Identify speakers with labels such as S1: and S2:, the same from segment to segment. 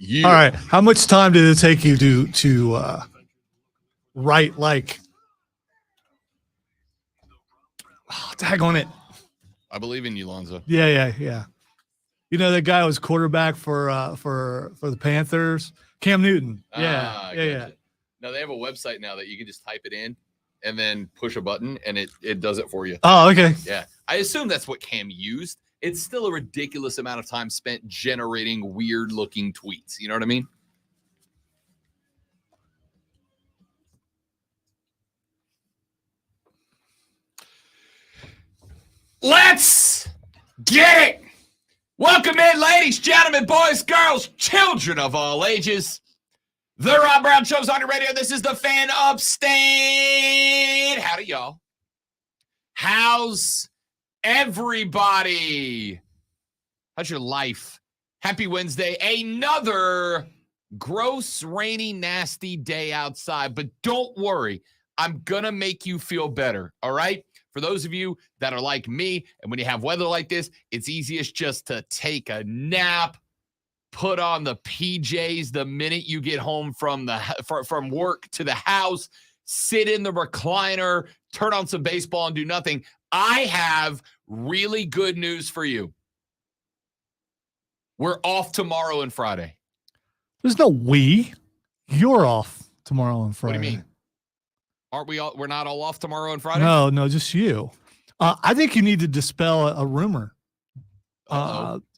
S1: All
S2: Yeah.
S1: right. How much time did it take you to write like? Oh, tag on it.
S2: I believe in you, Lonzo.
S1: Yeah. You know that guy was quarterback for the Panthers, Cam Newton. Yeah.
S2: Gotcha. No, they have a website now that you can just type it in and then push a button and it does it for you.
S1: Oh, okay.
S2: Yeah. I assume that's what Cam used. It's still a ridiculous amount of time spent generating weird looking tweets. You know what I mean? Let's get it. Welcome in, ladies, gentlemen, boys, girls, children of all ages. The Rob Brown Show's on your radio. This is the Fan Upstate. Howdy, y'all. How's everybody? How's your life? Happy Wednesday. Another gross, rainy, nasty day outside. But don't worry. I'm going to make you feel better, all right? For those of you that are like me, and when you have weather like this, it's easiest just to take a nap, put on the PJs the minute you get home from work to the house, sit in the recliner, turn on some baseball and do nothing. I have really good news for you. We're off tomorrow and Friday.
S1: There's no we. You're off tomorrow and Friday.
S2: What do you mean? Aren't we all? We're not all off tomorrow and Friday?
S1: No, just you. I think you need to dispel a rumor.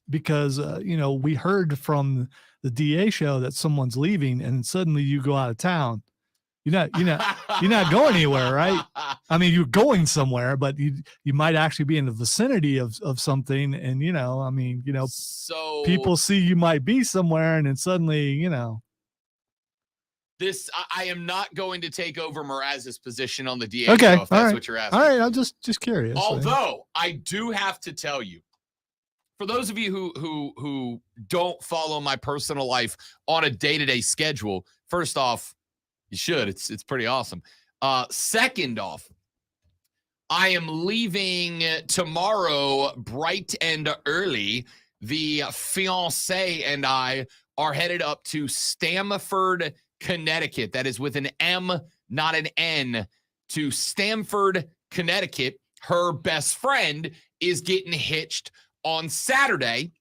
S1: Because we heard from the DA show that someone's leaving, and suddenly you go out of town. You're not going anywhere, right? I mean, you're going somewhere, but you might actually be in the vicinity of something, and
S2: so
S1: people see you might be somewhere, and then suddenly,
S2: This I am not going to take over Mraz's position on the DA
S1: okay,
S2: show, if that's what you're asking.
S1: All right, I'm just curious.
S2: Although I do have to tell you, for those of you who don't follow my personal life on a day-to-day schedule, first off, you should. It's pretty awesome. Second off, I am leaving tomorrow bright and early. The fiancé and I are headed up to Stamford, Connecticut. That is with an M, not an N, to Stamford, Connecticut. Her best friend is getting hitched on Saturday.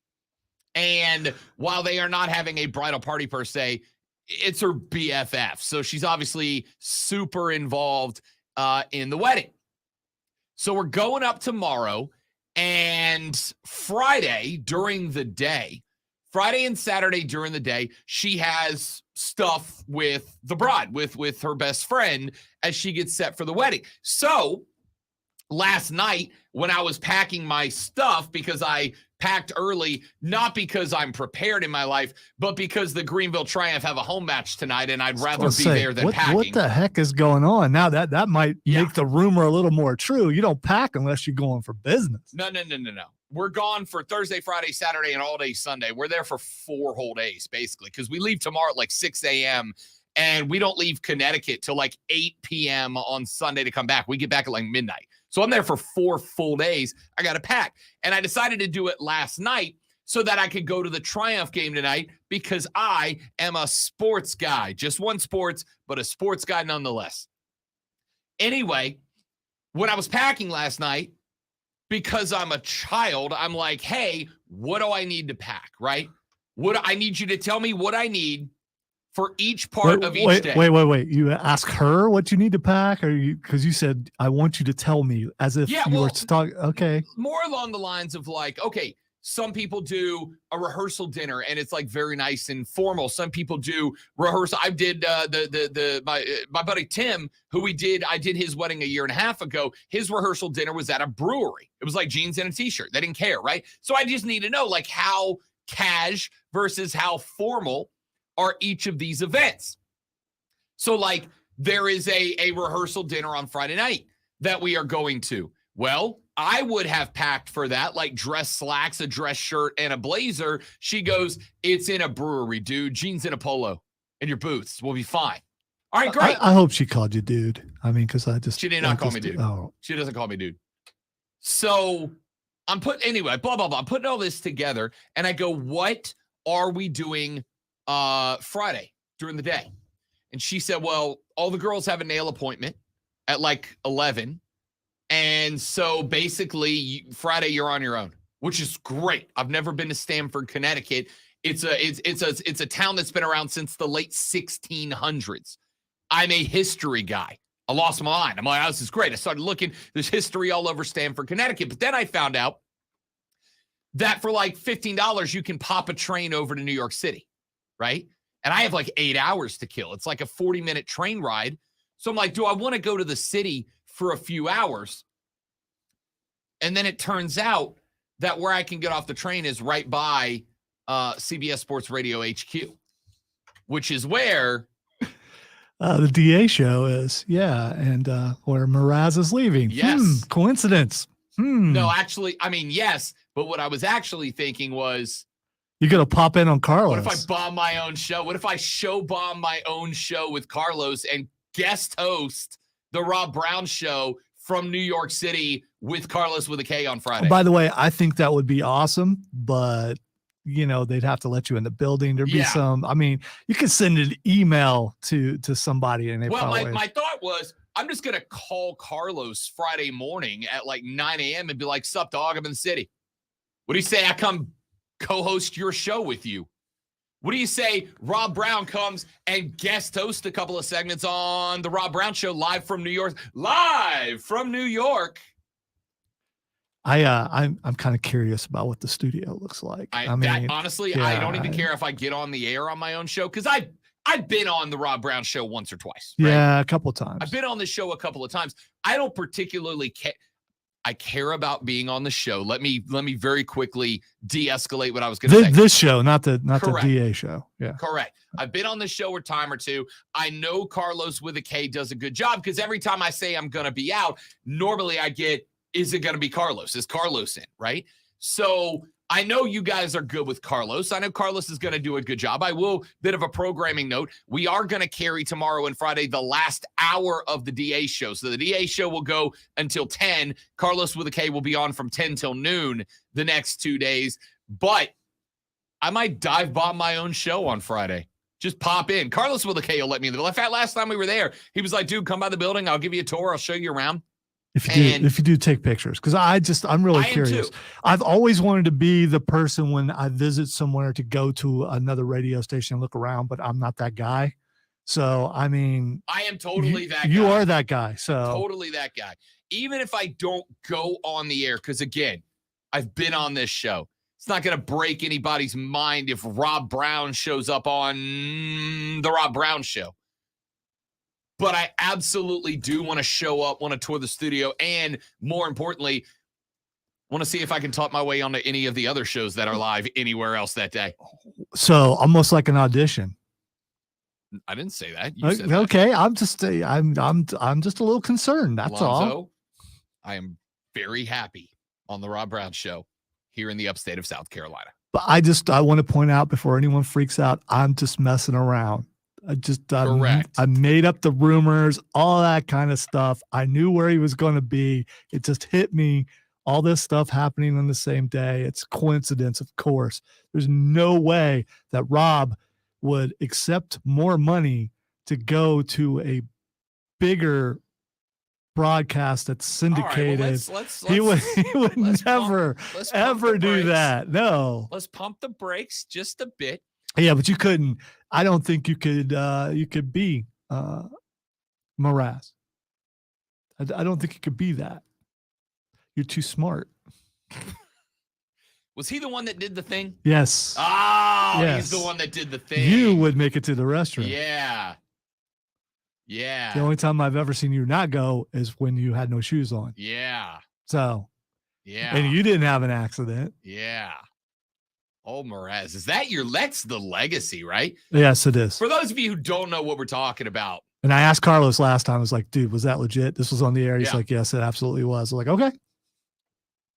S2: And while they are not having a bridal party per se, it's her BFF. So she's obviously super involved in the wedding. So we're going up tomorrow, and Friday and Saturday during the day, she has stuff with the bride, with her best friend as she gets set for the wedding. So last night when I was packing my stuff, because I packed early, not because I'm prepared in my life, but because the Greenville Triumph have a home match tonight, and I'd rather be there than packing.
S1: What the heck is going on? Now that might make the rumor a little more true. You don't pack unless you're going for business.
S2: No. We're gone for Thursday, Friday, Saturday, and all day Sunday. We're there for 4 whole days, basically, because we leave tomorrow at like 6 a.m., and we don't leave Connecticut till like 8 p.m. on Sunday to come back. We get back at like midnight. So I'm there for 4 full days. I got to pack. And I decided to do it last night so that I could go to the Triumph game tonight, because I am a sports guy. Just one sports, but a sports guy nonetheless. Anyway, when I was packing last night, because I'm a child, I'm like, hey, what do I need to pack, right? I need you to tell me what I need for each part of each day.
S1: Wait. You ask her what you need to pack, or because you said, I want you to tell me, as if you were talking. Okay.
S2: More along the lines of like, okay, some people do a rehearsal dinner and it's like very nice and formal. Some people do rehearsal. I did my buddy Tim, who I did his wedding a year and a half ago. His rehearsal dinner was at a brewery. It was like jeans and a t-shirt. They didn't care, right? So I just need to know like how cash versus how formal are each of these events. So like there is a rehearsal dinner on Friday night that we are going to. Well, I would have packed for that, like dress slacks, a dress shirt, and a blazer. She goes, it's in a brewery, dude. Jeans and a polo and your boots will be fine. All right, great.
S1: I hope she called you dude. I mean, because
S2: she did not call me dude.
S1: Oh.
S2: She doesn't call me dude. So I'm putting all this together, and I go, what are we doing Friday during the day. And she said, well, all the girls have a nail appointment at like 11. And so basically Friday you're on your own, which is great. I've never been to Stamford, Connecticut. It's a town that's been around since the late 1600s. I'm a history guy. I lost my mind. I'm like, oh, this is great. I started looking. There's history all over Stamford, Connecticut. But then I found out that for like $15, you can pop a train over to New York City, right? And I have like 8 hours to kill. It's like a 40-minute train ride. So I'm like, do I want to go to the city for a few hours? And then it turns out that where I can get off the train is right by CBS Sports Radio HQ, which is where
S1: the DA show is. Yeah. And where Mraz is leaving.
S2: Yes.
S1: Coincidence.
S2: No, actually, I mean, yes. But what I was actually thinking was,
S1: you're going to pop in on Carlos.
S2: What if I bomb my own show? What if I show bomb my own show with Carlos and guest host the Rob Brown show from New York City with Carlos with a K on Friday?
S1: By the way, I think that would be awesome, but they'd have to let you in the building. There'd be some, I mean, you could send an email to somebody and
S2: my thought was, I'm just going to call Carlos Friday morning at like 9 a.m. and be like, sup dog, I'm in the city. What do you say I come co-host your show with you? What do you say Rob Brown comes and guest host a couple of segments on the Rob Brown show live from New York? Live from New York.
S1: I'm kind of curious about what the studio looks like. I mean,
S2: honestly, I don't even care if I get on the air on my own show, because I've been on the Rob Brown show once or twice. Right?
S1: Yeah, a couple of times.
S2: I've been on the show a couple of times. I don't particularly care. I care about being on the show. Let me very quickly de-escalate what I was going to say.
S1: This show, not the DA show. Yeah,
S2: correct. I've been on the show a time or two. I know Carlos with a K does a good job, because every time I say I'm going to be out, normally I get, is it going to be Carlos? Is Carlos in? Right. So I know you guys are good with Carlos. I know Carlos is going to do a good job. I will, bit of a programming note. We are going to carry tomorrow and Friday the last hour of the DA show. So the DA show will go until 10. Carlos with a K will be on from 10 till noon the next 2 days. But I might dive bomb my own show on Friday. Just pop in. Carlos with a K will let me in. Last time we were there, he was like, dude, come by the building. I'll give you a tour. I'll show you around.
S1: If you do take pictures, because I'm really curious. I've always wanted to be the person when I visit somewhere to go to another radio station and look around, but I'm not that guy. So, I mean,
S2: I am totally that guy.
S1: You are that guy. So
S2: totally that guy. Even if I don't go on the air, because again, I've been on this show. It's not going to break anybody's mind if Rob Brown shows up on the Rob Brown show. But I absolutely do want to show up, want to tour the studio, and more importantly, want to see if I can talk my way onto any of the other shows that are live anywhere else that day.
S1: So almost like an audition.
S2: I didn't say that. You said
S1: okay,
S2: that.
S1: I'm just a little concerned. That's
S2: Alonzo,
S1: all.
S2: I am very happy on the Rob Brown show here in the upstate of South Carolina.
S1: But I want to point out before anyone freaks out, I'm just messing around.
S2: Correct.
S1: I made up the rumors, all that kind of stuff. I knew where he was going to be. It just hit me. All this stuff happening on the same day. It's coincidence, of course. There's no way that Rob would accept more money to go to a bigger broadcast that's syndicated.
S2: All right,
S1: he would never ever do that. No.
S2: Let's pump the brakes just a bit.
S1: Yeah, but you couldn't. I don't think you could be Mraz. I don't think you could be that. You're too smart.
S2: Was he the one that did the thing?
S1: Yes.
S2: Oh,
S1: yes.
S2: He's the one that did the thing.
S1: You would make it to the restaurant.
S2: Yeah. Yeah.
S1: The only time I've ever seen you not go is when you had no shoes on.
S2: Yeah.
S1: So.
S2: Yeah.
S1: And you didn't have an accident.
S2: Yeah. Oh, Mraz, that's the legacy, right?
S1: Yes, it is.
S2: For those of you who don't know what we're talking about.
S1: And I asked Carlos last time, I was like, dude, was that legit? This was on the air. He's like, yes, it absolutely was. I was like, okay.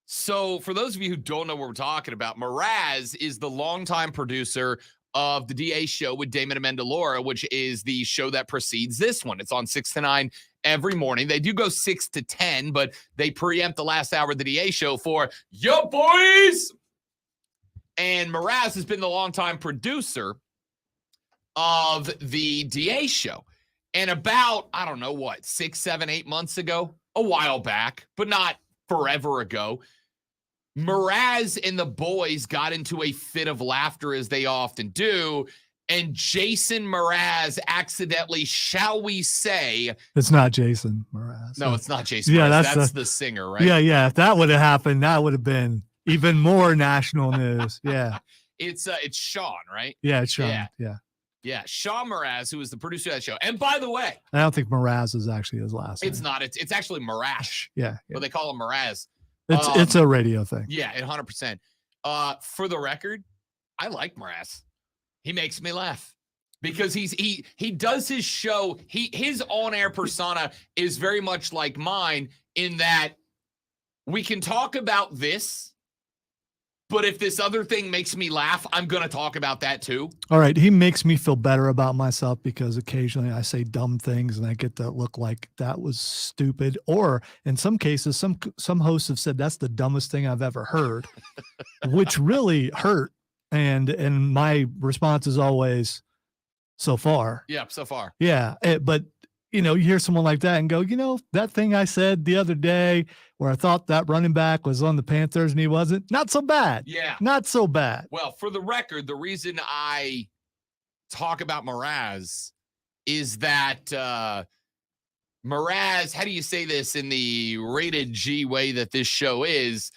S2: So for those of you who don't know what we're talking about, Mraz is the longtime producer of the DA show with Damon Amendola, which is the show that precedes this one. It's on 6 to 9 every morning. They do go 6 to 10, but they preempt the last hour of the DA show for your boys. And Mraz has been the longtime producer of the DA show. And about, I don't know what, 6, 7, 8 months ago, a while back, but not forever ago, Mraz and the boys got into a fit of laughter, as they often do. And Jason Mraz accidentally, shall we say,
S1: It's not Jason Mraz.
S2: no, it's not Jason
S1: Yeah,
S2: Mraz.
S1: that's
S2: That's the singer, right?
S1: Yeah. If that would have happened, that would have been even more national news. Yeah.
S2: It's Sean, right?
S1: Yeah, it's Sean.
S2: Yeah.
S1: Yeah.
S2: Yeah, Sean Mraz, who is the producer of that show. And by the way,
S1: I don't think Mraz is actually his last name.
S2: it's not. It's actually Marash,
S1: Yeah.
S2: but they call him Mraz.
S1: It's a radio thing.
S2: Yeah, 100%. For the record, I like Mraz. He makes me laugh because he does his show. His on-air persona is very much like mine in that we can talk about this, but if this other thing makes me laugh, I'm going to talk about that too.
S1: All right. He makes me feel better about myself because occasionally I say dumb things and I get that look like that was stupid. Or in some cases, some hosts have said that's the dumbest thing I've ever heard, which really hurt. And my response is always, so far.
S2: Yeah, so far.
S1: Yeah. But, you hear someone like that and go, that thing I said the other day where I thought that running back was on the Panthers and he wasn't, not so bad.
S2: Yeah.
S1: Not so bad.
S2: Well, for the record, the reason I talk about Mraz is that Mraz, how do you say this in the rated G way that this show is,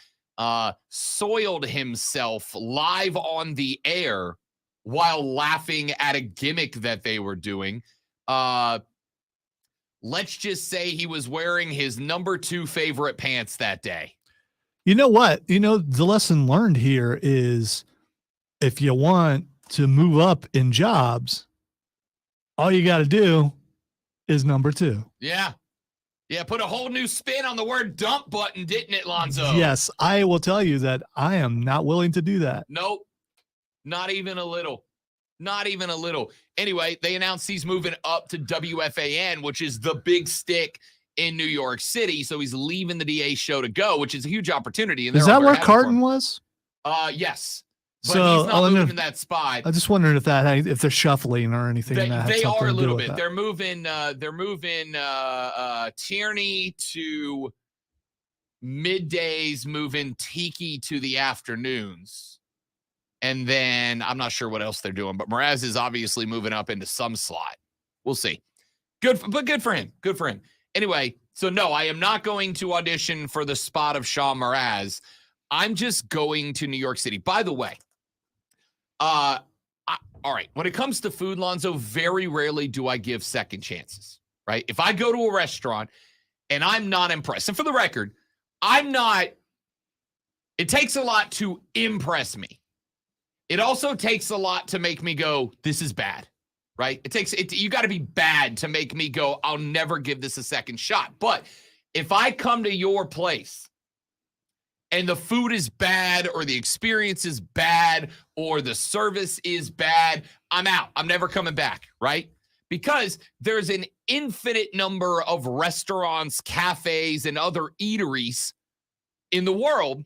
S2: soiled himself live on the air while laughing at a gimmick that they were doing. Let's just say he was wearing his number 2 favorite pants that day.
S1: You know what? The lesson learned here is if you want to move up in jobs, all you got to do is number 2.
S2: Yeah. Yeah, put a whole new spin on the word dump button, didn't it, Lonzo?
S1: Yes, I will tell you that I am not willing to do that.
S2: Nope. Not even a little. Not even a little. Anyway, they announced he's moving up to WFAN, which is the big stick in New York City. So he's leaving the DA show to go, which is a huge opportunity. And
S1: is that where Carton was?
S2: Yes. But
S1: So,
S2: he's not moving in that spot.
S1: I just wondered if they're shuffling or anything.
S2: They are a little bit. They're moving Tierney to middays, moving Tiki to the afternoons. And then I'm not sure what else they're doing, but Mraz is obviously moving up into some slot. We'll see. Good for him. Good for him. Anyway, so no, I am not going to audition for the spot of Sean Mraz. I'm just going to New York City. By the way, all right, when it comes to food, Lonzo, very rarely do I give second chances, right? If I go to a restaurant and I'm not impressed, and for the record, it takes a lot to impress me. It also takes a lot to make me go, this is bad, right? You got to be bad to make me go, I'll never give this a second shot. But if I come to your place and the food is bad or the experience is bad or the service is bad, I'm out. I'm never coming back, right? Because there's an infinite number of restaurants, cafes, and other eateries in the world.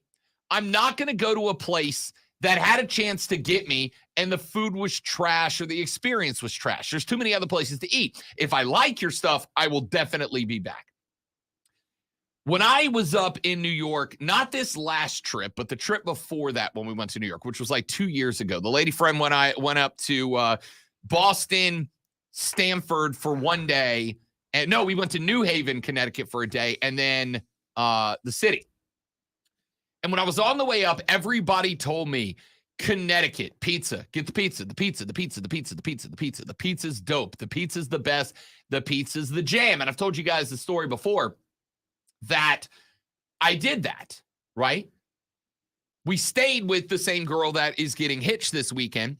S2: I'm not going to go to a place that had a chance to get me and the food was trash or the experience was trash. There's too many other places to eat. If I like your stuff, I will definitely be back. When I was up in New York, not this last trip, but the trip before that when we went to New York, which was like 2 years ago, the lady friend when I went up to Boston, Stamford for one day. And no, we went to New Haven, Connecticut for a day, and then the city. And when I was on the way up, everybody told me, Connecticut, pizza, get the pizza, the pizza, the pizza, the pizza, the pizza, the pizza. The pizza's dope. The pizza's the best. The pizza's the jam. And I've told you guys the story before that I did that, right? We stayed with the same girl that is getting hitched this weekend.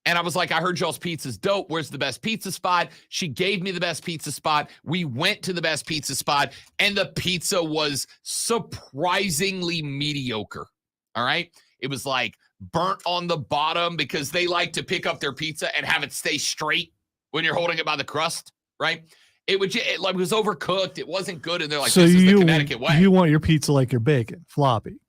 S2: And I was like, I heard y'all's pizza's dope. Where's the best pizza spot? She gave me the best pizza spot. We went to the best pizza spot, and the pizza was surprisingly mediocre. All right? It was like burnt on the bottom because they like to pick up their pizza and have it stay straight when you're holding it by the crust, right? It was overcooked. It wasn't good. And they're like, so this is the Connecticut way.
S1: You want your pizza like your bacon, floppy.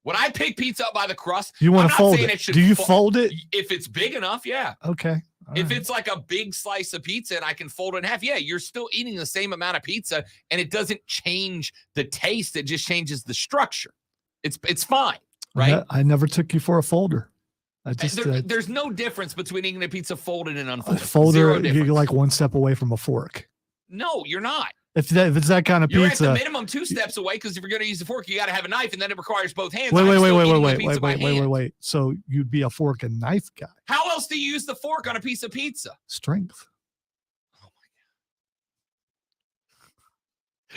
S2: When I pick pizza up by the crust,
S1: you want to fold it. Do you fold it?
S2: If it's big enough, yeah.
S1: Okay. All
S2: If
S1: right.
S2: it's like a big slice of pizza and I can fold it in half, yeah, you're still eating the same amount of pizza and it doesn't change the taste. It just changes the structure. It's fine, right?
S1: I never took you for a folder. I just
S2: There's no difference between eating a pizza folded and
S1: a
S2: unfolded.
S1: folder.
S2: Zero difference.
S1: You're like one step away from a fork.
S2: No, you're not.
S1: If it's that kind of
S2: You're
S1: pizza,
S2: at the minimum 2 steps away because if you're going to use the fork, you got to have a knife, and then it requires both hands.
S1: wait. So you'd be a fork and knife guy.
S2: How else do you use the fork on a piece of pizza?
S1: Strength.
S2: Oh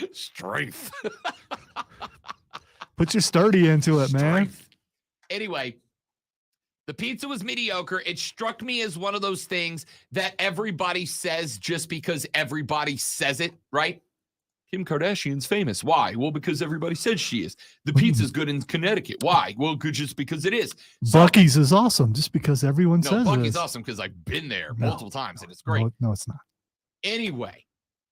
S2: my God. Strength.
S1: Put your sturdy into it, man.
S2: Strength. Anyway, the pizza was mediocre. It struck me as one of those things that everybody says just because everybody says it, right? Kim Kardashian's famous. Why? Well, because everybody says she is. The pizza's good in Connecticut. Why? Well, just because it is. So,
S1: Bucky's is awesome just because everyone says
S2: Bucky's
S1: it is.
S2: awesome because I've been there
S1: No.
S2: multiple times and it's great.
S1: No, it's not.
S2: Anyway,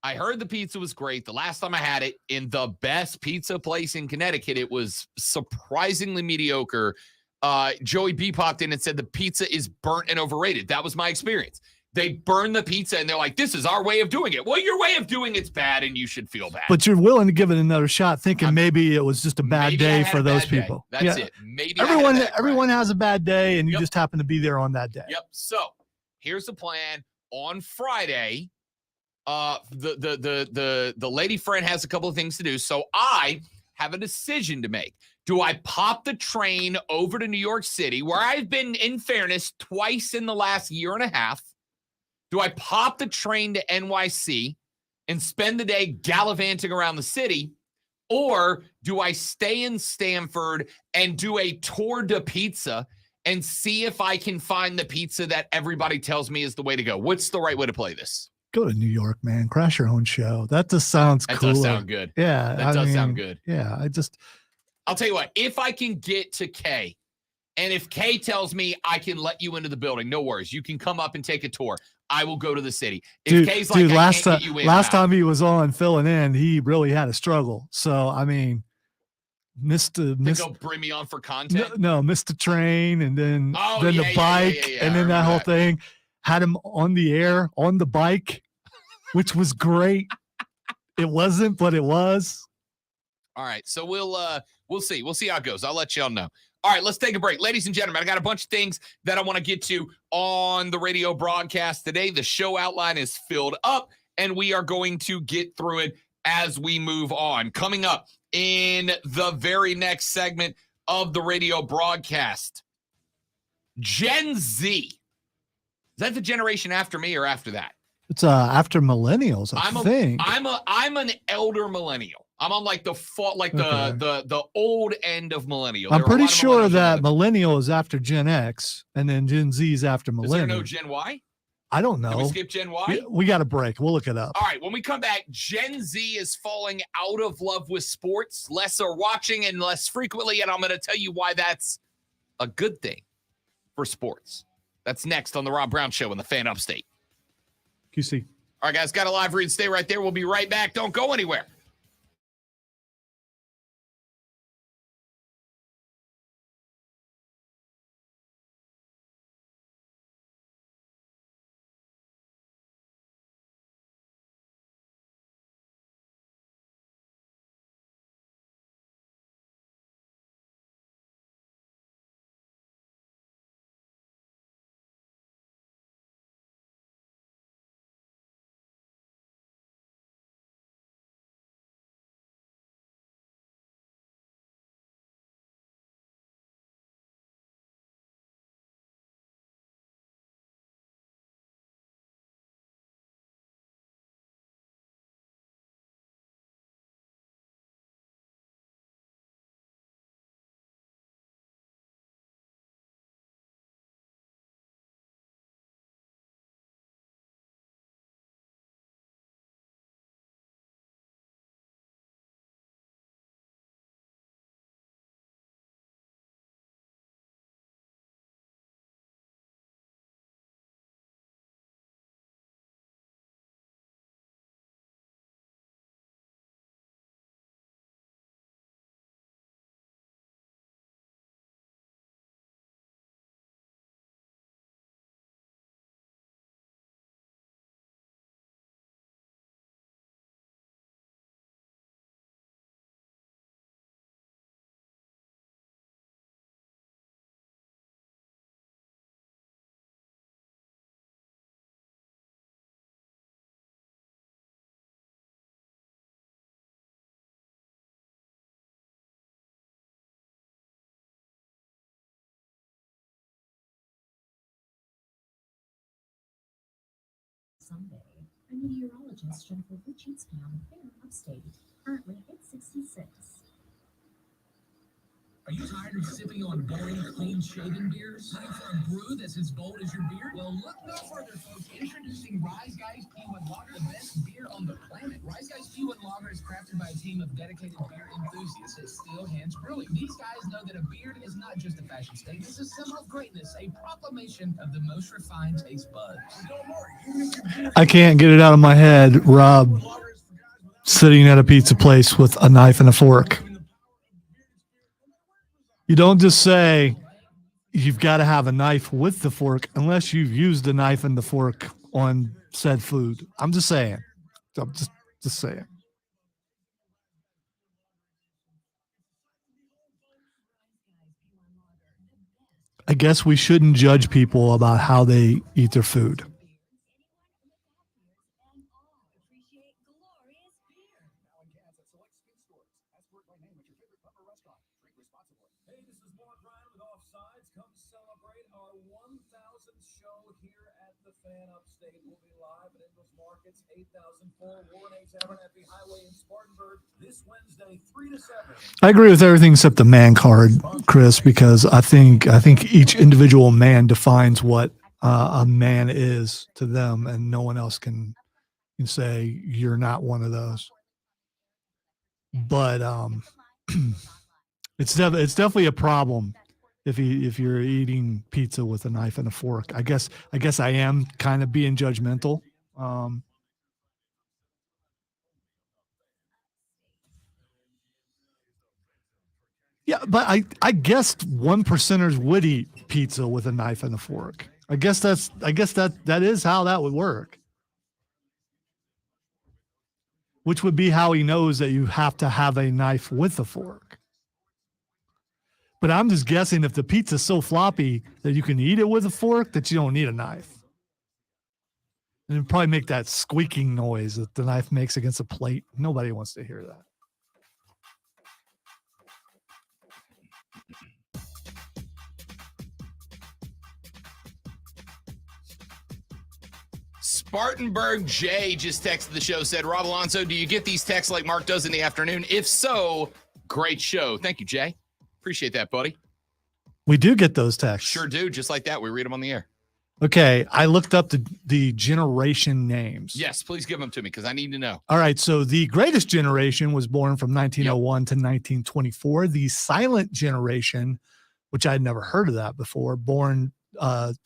S2: I heard the pizza was great. The last time I had it in the best pizza place in Connecticut, it was surprisingly mediocre. Joey B popped in and said the pizza is burnt and overrated. That was my experience. They burn the pizza and they're like, this is our way of doing it. Well, your way of doing it's bad and you should feel bad.
S1: But you're willing to give it another shot, thinking maybe it was just a bad
S2: Maybe
S1: day
S2: I had
S1: for
S2: a
S1: those
S2: bad day.
S1: people.
S2: That's it. Maybe I had a bad day.
S1: Everyone has a bad day, and you
S2: Yep.
S1: just happen to be there on that day.
S2: Yep. So here's the plan. On Friday, the lady friend has a couple of things to do. So I have a decision to make. Do I pop the train over to New York City, where I've been, in fairness, twice in the last year and a half? Do I pop the train to NYC and spend the day gallivanting around the city? Or do I stay in Stamford and do a tour de pizza and see if I can find the pizza that everybody tells me is the way to go? What's the right way to play this?
S1: Go to New York, man. Crash your own show. That just sounds
S2: That
S1: cool.
S2: does sound good.
S1: Yeah.
S2: That does sound good.
S1: Yeah.
S2: I'll tell you what, if I can get to Kay, and if Kay tells me I can let you into the building, no worries. You can come up and take a tour. I will go to the city. If Kay's like, I can't get you in,
S1: last time he was on filling in, he really had a struggle. So, I mean,
S2: go bring me on for content.
S1: No, missed the train, and then the bike,
S2: yeah,
S1: and then that whole thing. Had him on the air on the bike, which was great. It wasn't, but it was.
S2: All right, so we'll see. We'll see how it goes. I'll let y'all know. All right, let's take a break. Ladies and gentlemen, I got a bunch of things that I want to get to on the radio broadcast today. The show outline is filled up, and we are going to get through it as we move on. Coming up in the very next segment of the radio broadcast, Gen Z. Is that the generation after me or after that?
S1: It's after millennials, I think.
S2: I'm an elder millennial. I'm on like the old end of millennial.
S1: I'm pretty sure that millennial is after Gen X, and then Gen Z is after millennial.
S2: Is there no Gen Y?
S1: I don't know.
S2: Did we skip Gen Y?
S1: We got a break. We'll look it up.
S2: All right. When we come back, Gen Z is falling out of love with sports. Less are watching and less frequently, and I'm going to tell you why that's a good thing for sports. That's next on the Rob Brown Show in the Fan Upstate.
S1: QC.
S2: All right, guys, got a live read. Stay right there. We'll be right back. Don't go anywhere.
S3: Sunday. A meteorologist, Jennifer Richards-Town, fair upstate, currently at 66.
S4: Are you tired of sipping on boring, clean-shaven beers? Looking for a brew that's as bold as your beard? Well, look no further, folks. Introducing Rise Guys P1 Lager, the best beer on the planet. Rise Guys P1 Lager is crafted by a team of dedicated beer enthusiasts at Steel Hands Brewing. These guys know that a beard is not just a fashion statement; it's a symbol of greatness, a proclamation of the most refined taste buds.
S1: I can't get it out of my head. Rob sitting at a pizza place with a knife and a fork. You don't just say you've got to have a knife with the fork unless you've used the knife and the fork on said food. I'm just saying. I'm just saying. I guess we shouldn't judge people about how they eat their food.
S5: Hey, this is Mark Ryan with Offsides. Come celebrate our 1000th show here at the Fan Upstate. We'll be live at Ingles Markets, 8004 Warren Abernathy Highway in Spartanburg this Wednesday, 3 to 7.
S1: I agree with everything except the man card, Chris, because I think each individual man defines what a man is to them, and no one else can say you're not one of those. But it's definitely a problem if you're eating pizza with a knife and a fork. I guess I am kind of being judgmental. Yeah, but I guess 1%ers would eat pizza with a knife and a fork. I guess that is how that would work. Which would be how he knows that you have to have a knife with a fork. But I'm just guessing if the pizza's so floppy that you can eat it with a fork that you don't need a knife. And it'd probably make that squeaking noise that the knife makes against a plate. Nobody wants to hear that.
S2: Spartanburg J just texted the show, said, Rob Alonso, do you get these texts like Mark does in the afternoon? If so, great show. Thank you, Jay. Appreciate that, buddy.
S1: We do get those texts.
S2: Sure do. Just like that. We read them on the air.
S1: Okay. I looked up the generation names.
S2: Yes, please give them to me because I need to know.
S1: All right. So the greatest generation was born from 1901 to 1924. The silent generation, which I'd never heard of that before, born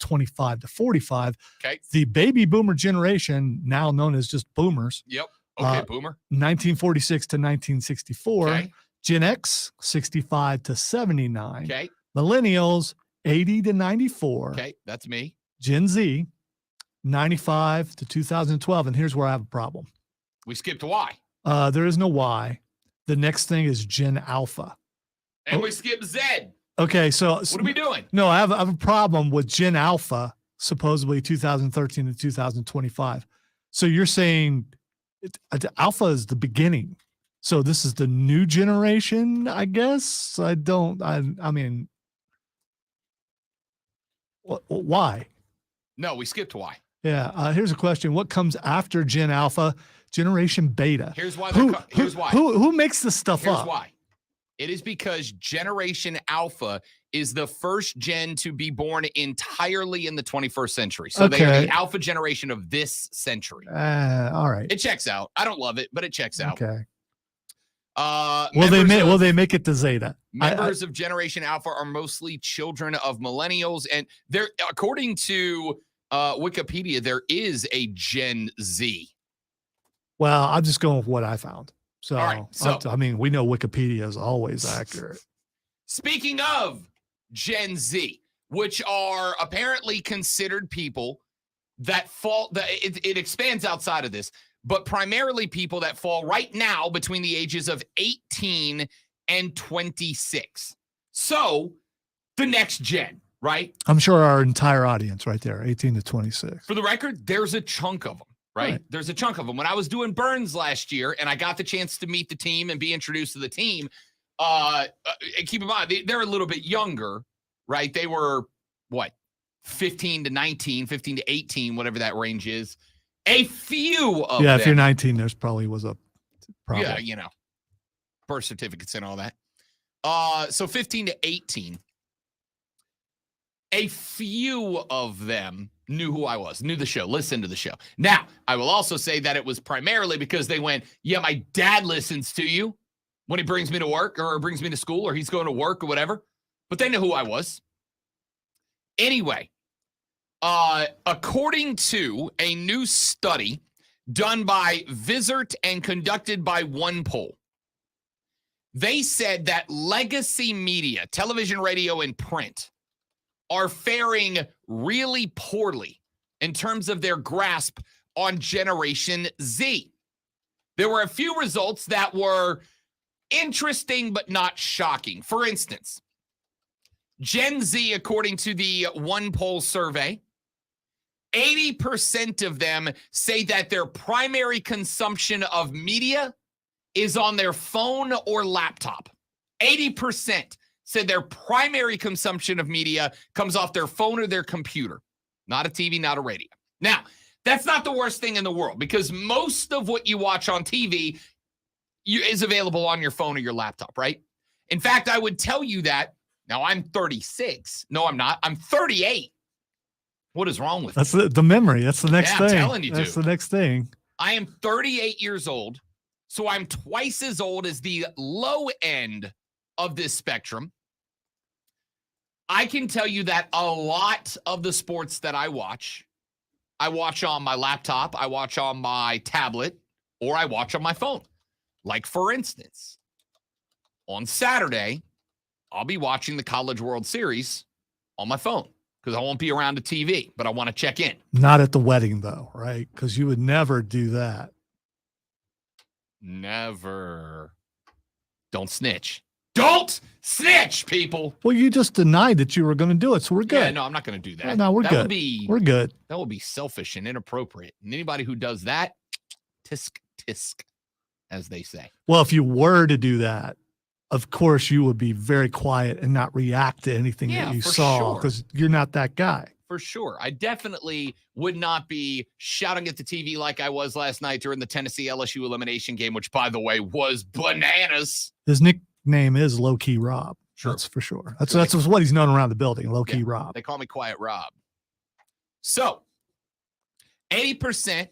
S1: 25 to 45.
S2: Okay.
S1: The baby boomer generation, now known as just boomers.
S2: Yep. Okay, boomer.
S1: 1946 to 1964.
S2: Okay.
S1: Gen X, 65 to 79.
S2: Okay.
S1: Millennials, 80 to 94.
S2: Okay, that's me.
S1: Gen Z, 95 to 2012. And here's where I have a problem.
S2: We skipped Y.
S1: There is no Y. The next thing is Gen Alpha.
S2: And we skipped Z.
S1: Okay, so
S2: what are we doing?
S1: No, I have a problem with Gen Alpha, supposedly 2013 to 2025. So you're saying Alpha is the beginning. So this is the new generation, I guess. I mean, why?
S2: No, we skipped Y.
S1: Yeah. Here's a question. What comes after Gen Alpha? Generation Beta.
S2: Here's why.
S1: Here's why. Who makes this stuff up?
S2: Here's why. It is because Generation Alpha is the first gen to be born entirely in the 21st century. So they are the alpha generation of this century.
S1: All right.
S2: It checks out. I don't love it, but it checks out.
S1: Okay.
S2: Will
S1: they make it to Zeta?
S2: Members of Generation Alpha are mostly children of millennials, and there, according to Wikipedia, there is a Gen Z.
S1: Well, I'm just going with what I found. So,
S2: all right, so
S1: I mean, we know Wikipedia is always accurate.
S2: Speaking of Gen Z, which are apparently considered people that fall, it expands outside of this, but primarily people that fall right now between the ages of 18 and 26. So the next gen, right?
S1: I'm sure our entire audience right there, 18 to 26.
S2: For the record, there's a chunk of them. Right? There's a chunk of them. When I was doing Burns last year and I got the chance to meet the team and be introduced to the team, keep in mind, they're a little bit younger, right? They were, 15 to 19, 15 to 18, whatever that range is. A few of
S1: Yeah,
S2: them.
S1: if you're 19, there's probably was a problem.
S2: Yeah, you know, birth certificates and all that. So 15 to 18. A few of them knew who I was, knew the show, listened to the show. Now, I will also say that it was primarily because they went, yeah, my dad listens to you when he brings me to work or brings me to school or he's going to work or whatever. But they knew who I was. Anyway, according to a new study done by Vizert and conducted by OnePoll, they said that legacy media, television, radio, and print, are faring really poorly in terms of their grasp on Generation Z. There were a few results that were interesting but not shocking. For instance, Gen Z, according to the OnePoll survey, 80% of them say that their primary consumption of media is on their phone or laptop. 80% said their primary consumption of media comes off their phone or their computer, not a TV, not a radio. Now, that's not the worst thing in the world because most of what you watch on TV is available on your phone or your laptop, right? In fact, I would tell you that. Now, I'm 36. No, I'm not. I'm 38. What is wrong with
S1: That's
S2: me?
S1: the memory. That's the next
S2: Yeah,
S1: thing.
S2: I'm telling you,
S1: That's
S2: dude.
S1: the next thing.
S2: I am 38 years old, so I'm twice as old as the low end of this spectrum. I can tell you that a lot of the sports that I watch on my laptop, I watch on my tablet, or I watch on my phone. Like, for instance, on Saturday, I'll be watching the College World Series on my phone because I won't be around a TV, but I want to check in.
S1: Not at the wedding, though, right? Because you would never do that.
S2: Never. Don't snitch. Don't snitch, people.
S1: Well, you just denied that you were going to do it, so we're good.
S2: Yeah, no, I'm not going to do that.
S1: No, we're
S2: that
S1: good.
S2: Would be,
S1: We're good.
S2: That would be selfish and inappropriate. And anybody who does that, tisk, tisk, as they say.
S1: Well, if you were to do that, of course, you would be very quiet and not react to anything
S2: Yeah,
S1: that you
S2: for
S1: saw
S2: sure.
S1: because you're not that guy.
S2: For sure. I definitely would not be shouting at the TV like I was last night during the Tennessee LSU elimination game, which, by the way, was bananas.
S1: His nickname is Low Key Rob.
S2: Sure.
S1: That's for sure. That's what he's known around the building, Low Key
S2: Yeah.
S1: Rob.
S2: They call me Quiet Rob. So 80%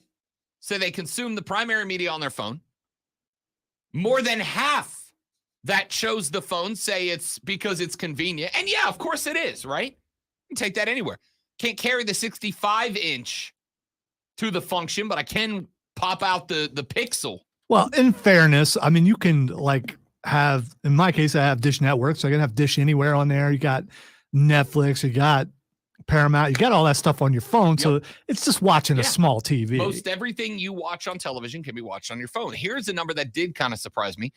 S2: say they consume the primary media on their phone. More than half that chose the phone say it's because it's convenient. And yeah, of course it is, right? You can take that anywhere. Can't carry the 65-inch to the function, but I can pop out the Pixel.
S1: Well, in fairness, I mean, you can have, in my case, I have Dish Network, so I can have Dish Anywhere on there. You got Netflix, you got Paramount, you got all that stuff on your phone.
S2: Yep.
S1: So it's just watching
S2: Yeah.
S1: a small TV.
S2: Most everything you watch on television can be watched on your phone. Here's a number that did kind of surprise me.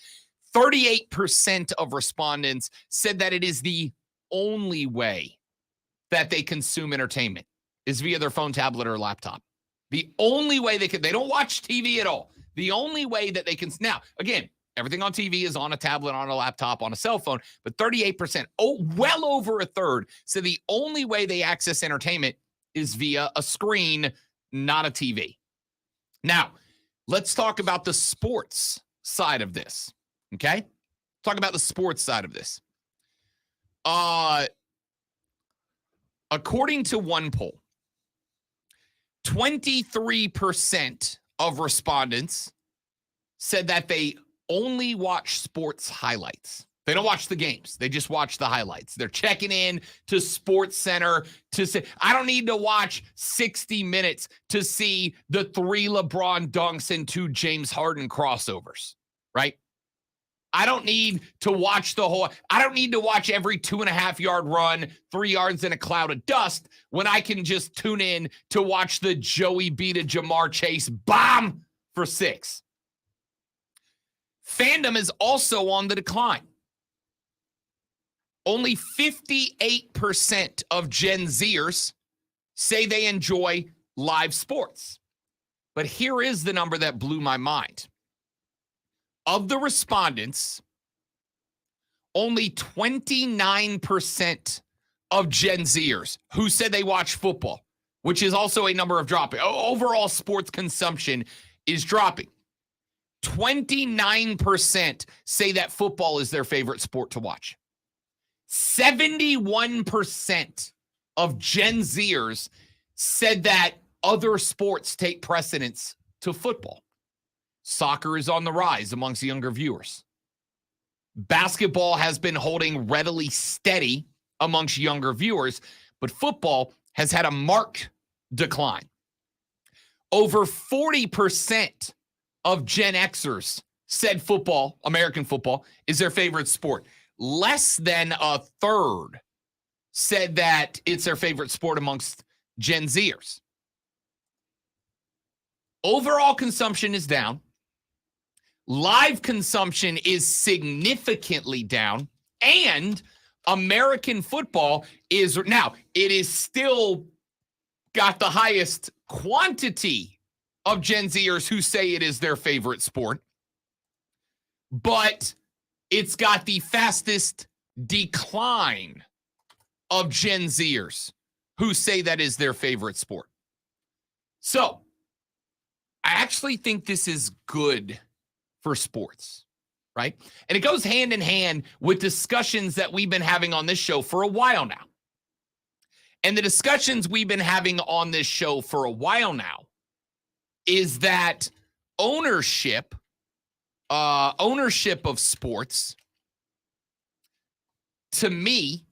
S2: 38% of respondents said that it is the only way that they consume entertainment is via their phone, tablet, or laptop. The only way they don't watch TV at all. The only way that they can, now, again, everything on TV is on a tablet, on a laptop, on a cell phone, but 38%, well over a third, said the only way they access entertainment is via a screen, not a TV. Now, let's talk about the sports side of this. Okay? Talk about the sports side of this. According to OnePoll, 23% of respondents said that they only watch sports highlights. They don't watch the games. They just watch the highlights. They're checking in to Sports Center to say, I don't need to watch 60 minutes to see the 3 LeBron dunks and 2 James Harden crossovers, right? I don't need to watch I don't need to watch every 2.5-yard run, 3 yards in a cloud of dust when I can just tune in to watch the Joey beat a Jamar Chase bomb for 6. Fandom is also on the decline. Only 58% of Gen Zers say they enjoy live sports. But here is the number that blew my mind. Of the respondents, only 29% of Gen Zers who said they watch football which is also a number of dropping. Overall sports consumption is dropping. 29% say that football is their favorite sport to watch. 71% of Gen Zers said that other sports take precedence to football. Soccer is on the rise amongst younger viewers. Basketball has been holding readily steady amongst younger viewers, but football has had a marked decline. Over 40% of Gen Xers said football, American football, is their favorite sport. Less than a third said that it's their favorite sport amongst Gen Zers. Overall consumption is down. Live consumption is significantly down. And American football is now, it is still got the highest quantity of Gen Zers who say it is their favorite sport, but it's got the fastest decline of Gen Zers who say that is their favorite sport. So I actually think this is good for sports, right? And it goes hand in hand with discussions that we've been having on this show for a while now. And the discussions we've been having on this show for a while now is that ownership of sports, to me,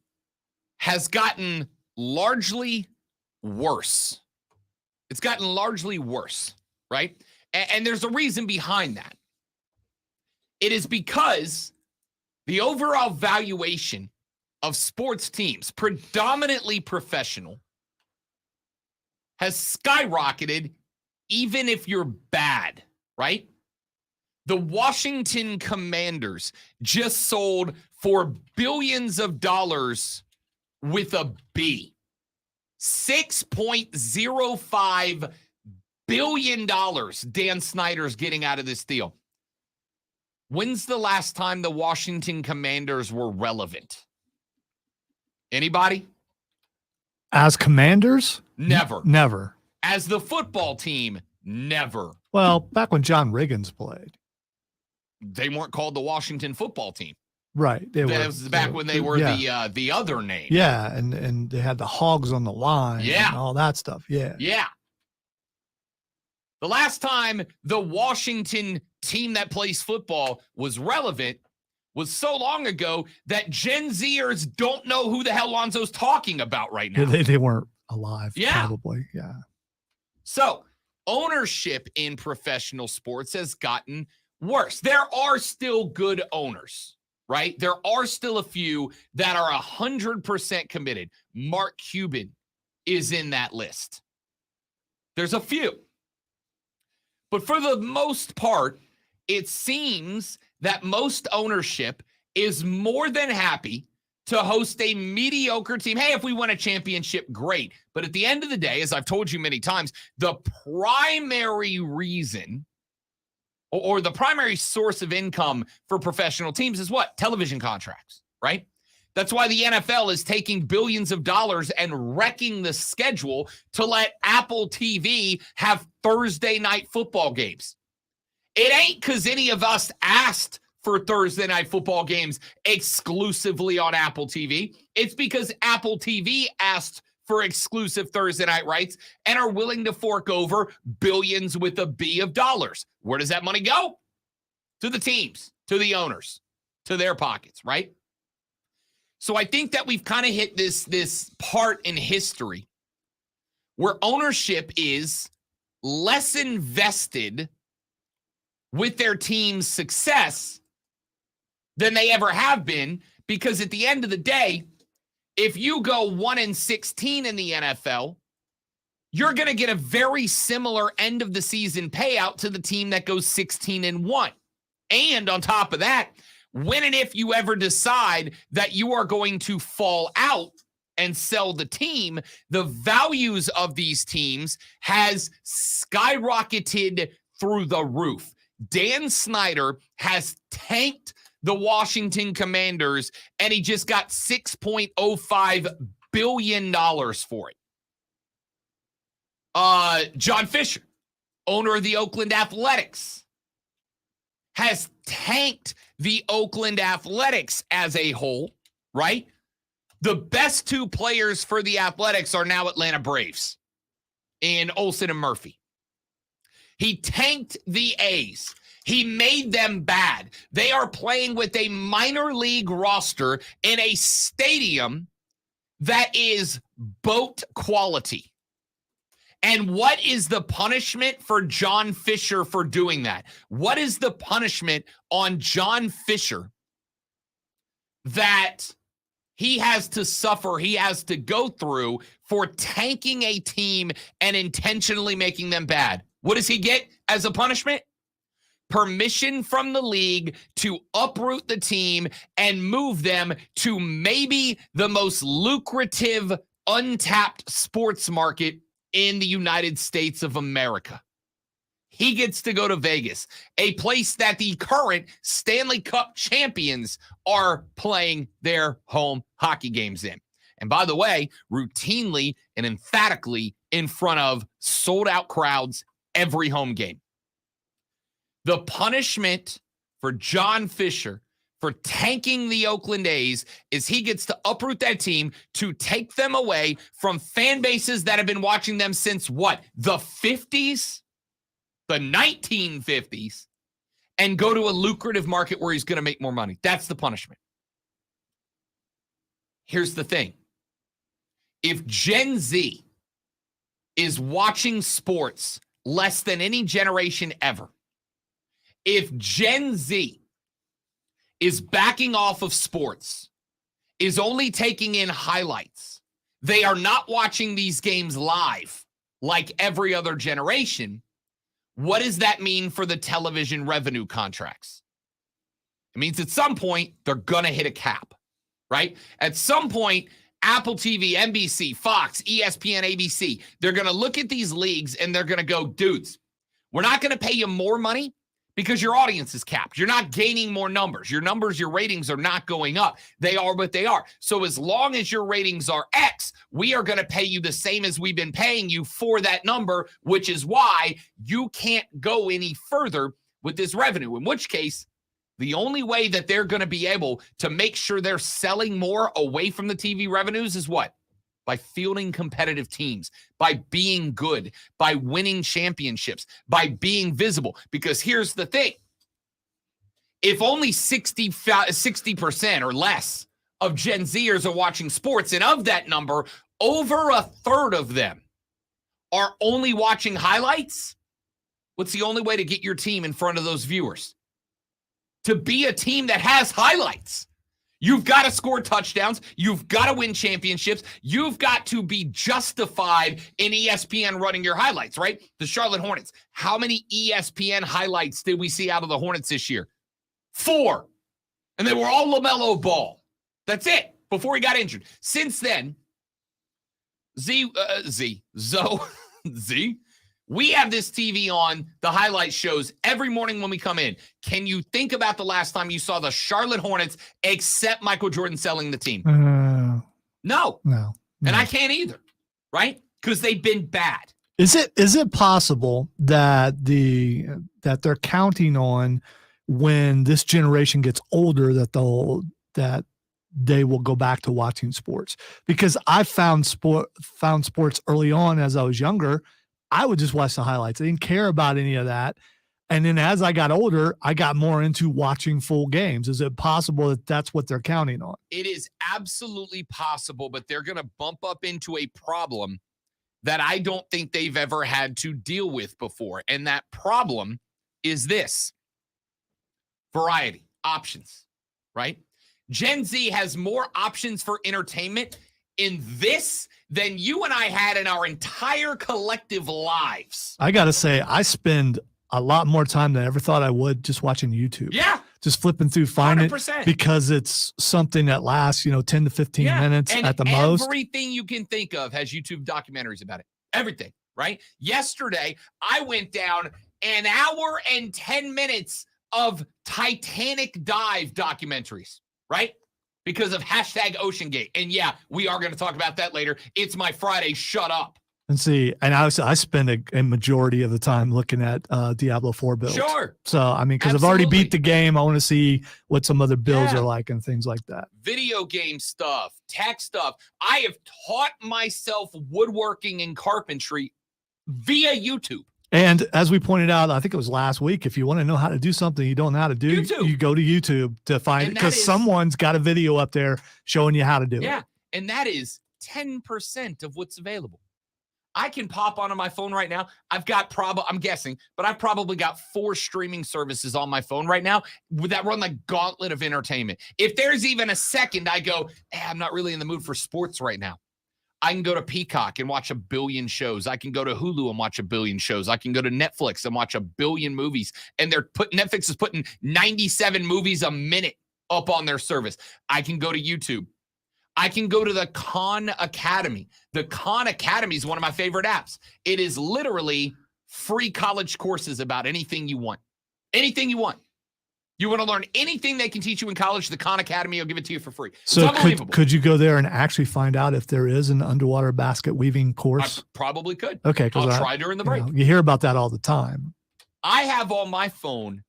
S2: has gotten largely worse. It's gotten largely worse, right? And there's a reason behind that. It is because the overall valuation of sports teams, predominantly professional, has skyrocketed even if you're bad, right? The Washington Commanders just sold for billions of dollars with a B. $6.05 billion Dan Snyder's getting out of this deal. When's the last time the Washington Commanders were relevant? Anybody?
S1: As Commanders?
S2: Never.
S1: Never.
S2: As the football team, never.
S1: Well, back when John Riggins played.
S2: They weren't called the Washington football team.
S1: Right.
S2: That was back when they were the other name.
S1: Yeah, and they had the hogs on the line.
S2: Yeah.
S1: And all that stuff. Yeah.
S2: Yeah. The last time the Washington team that plays football was relevant was so long ago that Gen Zers don't know who the hell Lonzo's talking about right now.
S1: They weren't alive,
S2: Yeah.
S1: probably. Yeah.
S2: So ownership in professional sports has gotten worse. There are still good owners, right? There are still a few that are 100% committed. Mark Cuban is in that list. There's a few. But for the most part, it seems that most ownership is more than happy to host a mediocre team. Hey, if we win a championship, great. But at the end of the day, as I've told you many times, the primary reason or the primary source of income for professional teams is what? Television contracts, right? That's why the NFL is taking billions of dollars and wrecking the schedule to let Apple TV have Thursday night football games. It ain't because any of us asked for Thursday night football games exclusively on Apple TV. It's because Apple TV asked for exclusive Thursday night rights and are willing to fork over billions with a B of dollars. Where does that money go? To the teams, to the owners, to their pockets, right? So I think that we've kind of hit this part in history where ownership is less invested with their team's success than they ever have been, because at the end of the day, if you go 1-16 in the NFL, you're going to get a very similar end of the season payout to the team that goes 16-1. And on top of that, when and if you ever decide that you are going to fall out and sell the team, the values of these teams has skyrocketed through the roof. Dan Snyder has tanked the Washington Commanders, and he just got $6.05 billion for it. John Fisher, owner of the Oakland Athletics, has tanked the Oakland Athletics as a whole, right? The best two players for the Athletics are now Atlanta Braves in Olsen and Murphy. He tanked the A's. He made them bad. They are playing with a minor league roster in a stadium that is boat quality. And what is the punishment for John Fisher for doing that? What is the punishment on John Fisher that he has to suffer, he has to go through for tanking a team and intentionally making them bad? What does he get as a punishment? Permission from the league to uproot the team and move them to maybe the most lucrative, untapped sports market in the United States of America. He gets to go to Vegas, a place that the current Stanley Cup champions are playing their home hockey games in. And by the way, routinely and emphatically in front of sold-out crowds every home game. The punishment for John Fisher for tanking the Oakland A's is he gets to uproot that team to take them away from fan bases that have been watching them since what? The 50s? The 1950s? And go to a lucrative market where he's going to make more money. That's the punishment. Here's the thing. If Gen Z is watching sports less than any generation ever, if Gen Z is backing off of sports, is only taking in highlights, they are not watching these games live like every other generation, what does that mean for the television revenue contracts? It means at some point, they're going to hit a cap, right? At some point, Apple TV, NBC, Fox, ESPN, ABC, they're going to look at these leagues and they're going to go, dudes, we're not going to pay you more money because your audience is capped. You're not gaining more numbers. Your numbers, your ratings are not going up. They are what they are. So as long as your ratings are X, we are going to pay you the same as we've been paying you for that number, which is why you can't go any further with this revenue, in which case, the only way that they're going to be able to make sure they're selling more away from the TV revenues is what? By fielding competitive teams, by being good, by winning championships, by being visible. Because here's the thing. If only 60% or less of Gen Zers are watching sports, and of that number, over a third of them are only watching highlights, what's the only way to get your team in front of those viewers? To be a team that has highlights. You've got to score touchdowns. You've got to win championships. You've got to be justified in ESPN running your highlights, right? The Charlotte Hornets. How many ESPN highlights did we see out of the Hornets this year? 4. And they were all LaMelo Ball. That's it, before he got injured. Since then, Z, we have this TV on, the highlight shows every morning when we come in. Can you think about the last time you saw the Charlotte Hornets except Michael Jordan selling the team? No. And I can't either, right? Because they've been bad.
S1: Is it possible that they're counting on when this generation gets older that they will go back to watching sports? Because I found sports early on as I was younger. I would just watch the highlights. I didn't care about any of that. And then as I got older, I got more into watching full games. Is it possible that that's what they're counting on?
S2: It is absolutely possible, but they're going to bump up into a problem that I don't think they've ever had to deal with before. And that problem is this: variety, options, right? Gen Z has more options for entertainment in this than you and I had in our entire collective lives.
S1: I got to say, I spend a lot more time than I ever thought I would just watching YouTube.
S2: Yeah.
S1: Just flipping through, finding
S2: 100%.
S1: it because it's something that lasts, 10 to 15 minutes
S2: and
S1: at the most.
S2: Everything you can think of has YouTube documentaries about it. Everything, right? Yesterday, I went down an hour and 10 minutes of Titanic dive documentaries, right? Because of #OceanGate. And yeah, we are going to talk about that later. It's my Friday. Shut up.
S1: And see, and I spend a majority of the time looking at Diablo 4 builds.
S2: Sure.
S1: So, I mean, because I've already
S2: Absolutely.
S1: beat the game, I want to see what some other builds
S2: Yeah.
S1: are like and things like that.
S2: Video game stuff, tech stuff. I have taught myself woodworking and carpentry via YouTube.
S1: And as we pointed out, I think it was last week, if you want to know how to do something you don't know how to do,
S2: YouTube.
S1: you go to YouTube to find it,
S2: And that
S1: because
S2: is-
S1: someone's got a video up there showing you how to do it.
S2: Yeah. And that is 10% of what's available. I can pop onto my phone right now. I've got I'm guessing, but I've probably got 4 streaming services on my phone right now that run the gauntlet of entertainment. If there's even a second I go, I'm not really in the mood for sports right now, I can go to Peacock and watch 1 billion shows. I can go to Hulu and watch 1 billion shows. I can go to Netflix and watch 1 billion movies. And Netflix is putting 97 movies a minute up on their service. I can go to YouTube. I can go to the Khan Academy. The Khan Academy is one of my favorite apps. It is literally free college courses about anything you want. Anything you want. You want to learn anything they can teach you in college, the Khan Academy will give it to you for free. It's
S1: So
S2: unbelievable.
S1: could you go there and actually find out if there is an underwater basket weaving
S2: I
S1: course?
S2: probably could.
S1: Okay, because
S2: I'll try during the break.
S1: you hear about that all the time.
S2: I have on my phone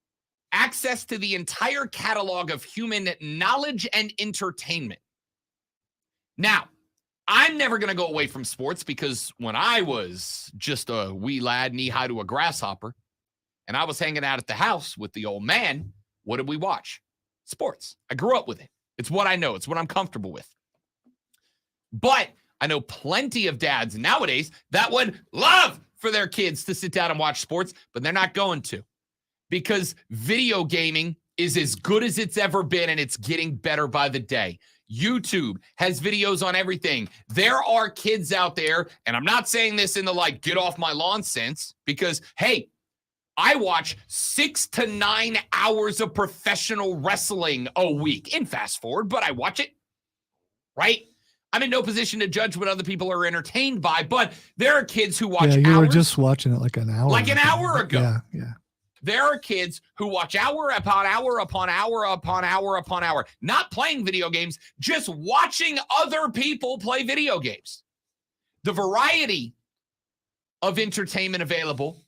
S2: access to the entire catalog of human knowledge and entertainment. Now, I'm never going to go away from sports, because when I was just a wee lad knee-high to a grasshopper and I was hanging out at the house with the old man, what did we watch? Sports. I grew up with it. It's what I know. It's what I'm comfortable with. But I know plenty of dads nowadays that would love for their kids to sit down and watch sports, but they're not going to, because video gaming is as good as it's ever been, and it's getting better by the day. YouTube has videos on everything. There are kids out there, and I'm not saying this in the get off my lawn sense, because, hey, I watch 6 to 9 hours of professional wrestling a week in fast forward, but I watch it, right? I'm in no position to judge what other people are entertained by, but there are kids who watch
S1: Yeah, you were
S2: hours.
S1: just watching it like an hour.
S2: Like an
S1: ago.
S2: hour ago.
S1: Yeah, yeah.
S2: There are kids who watch hour upon hour upon hour upon hour upon hour, not playing video games, just watching other people play video games. The variety of entertainment available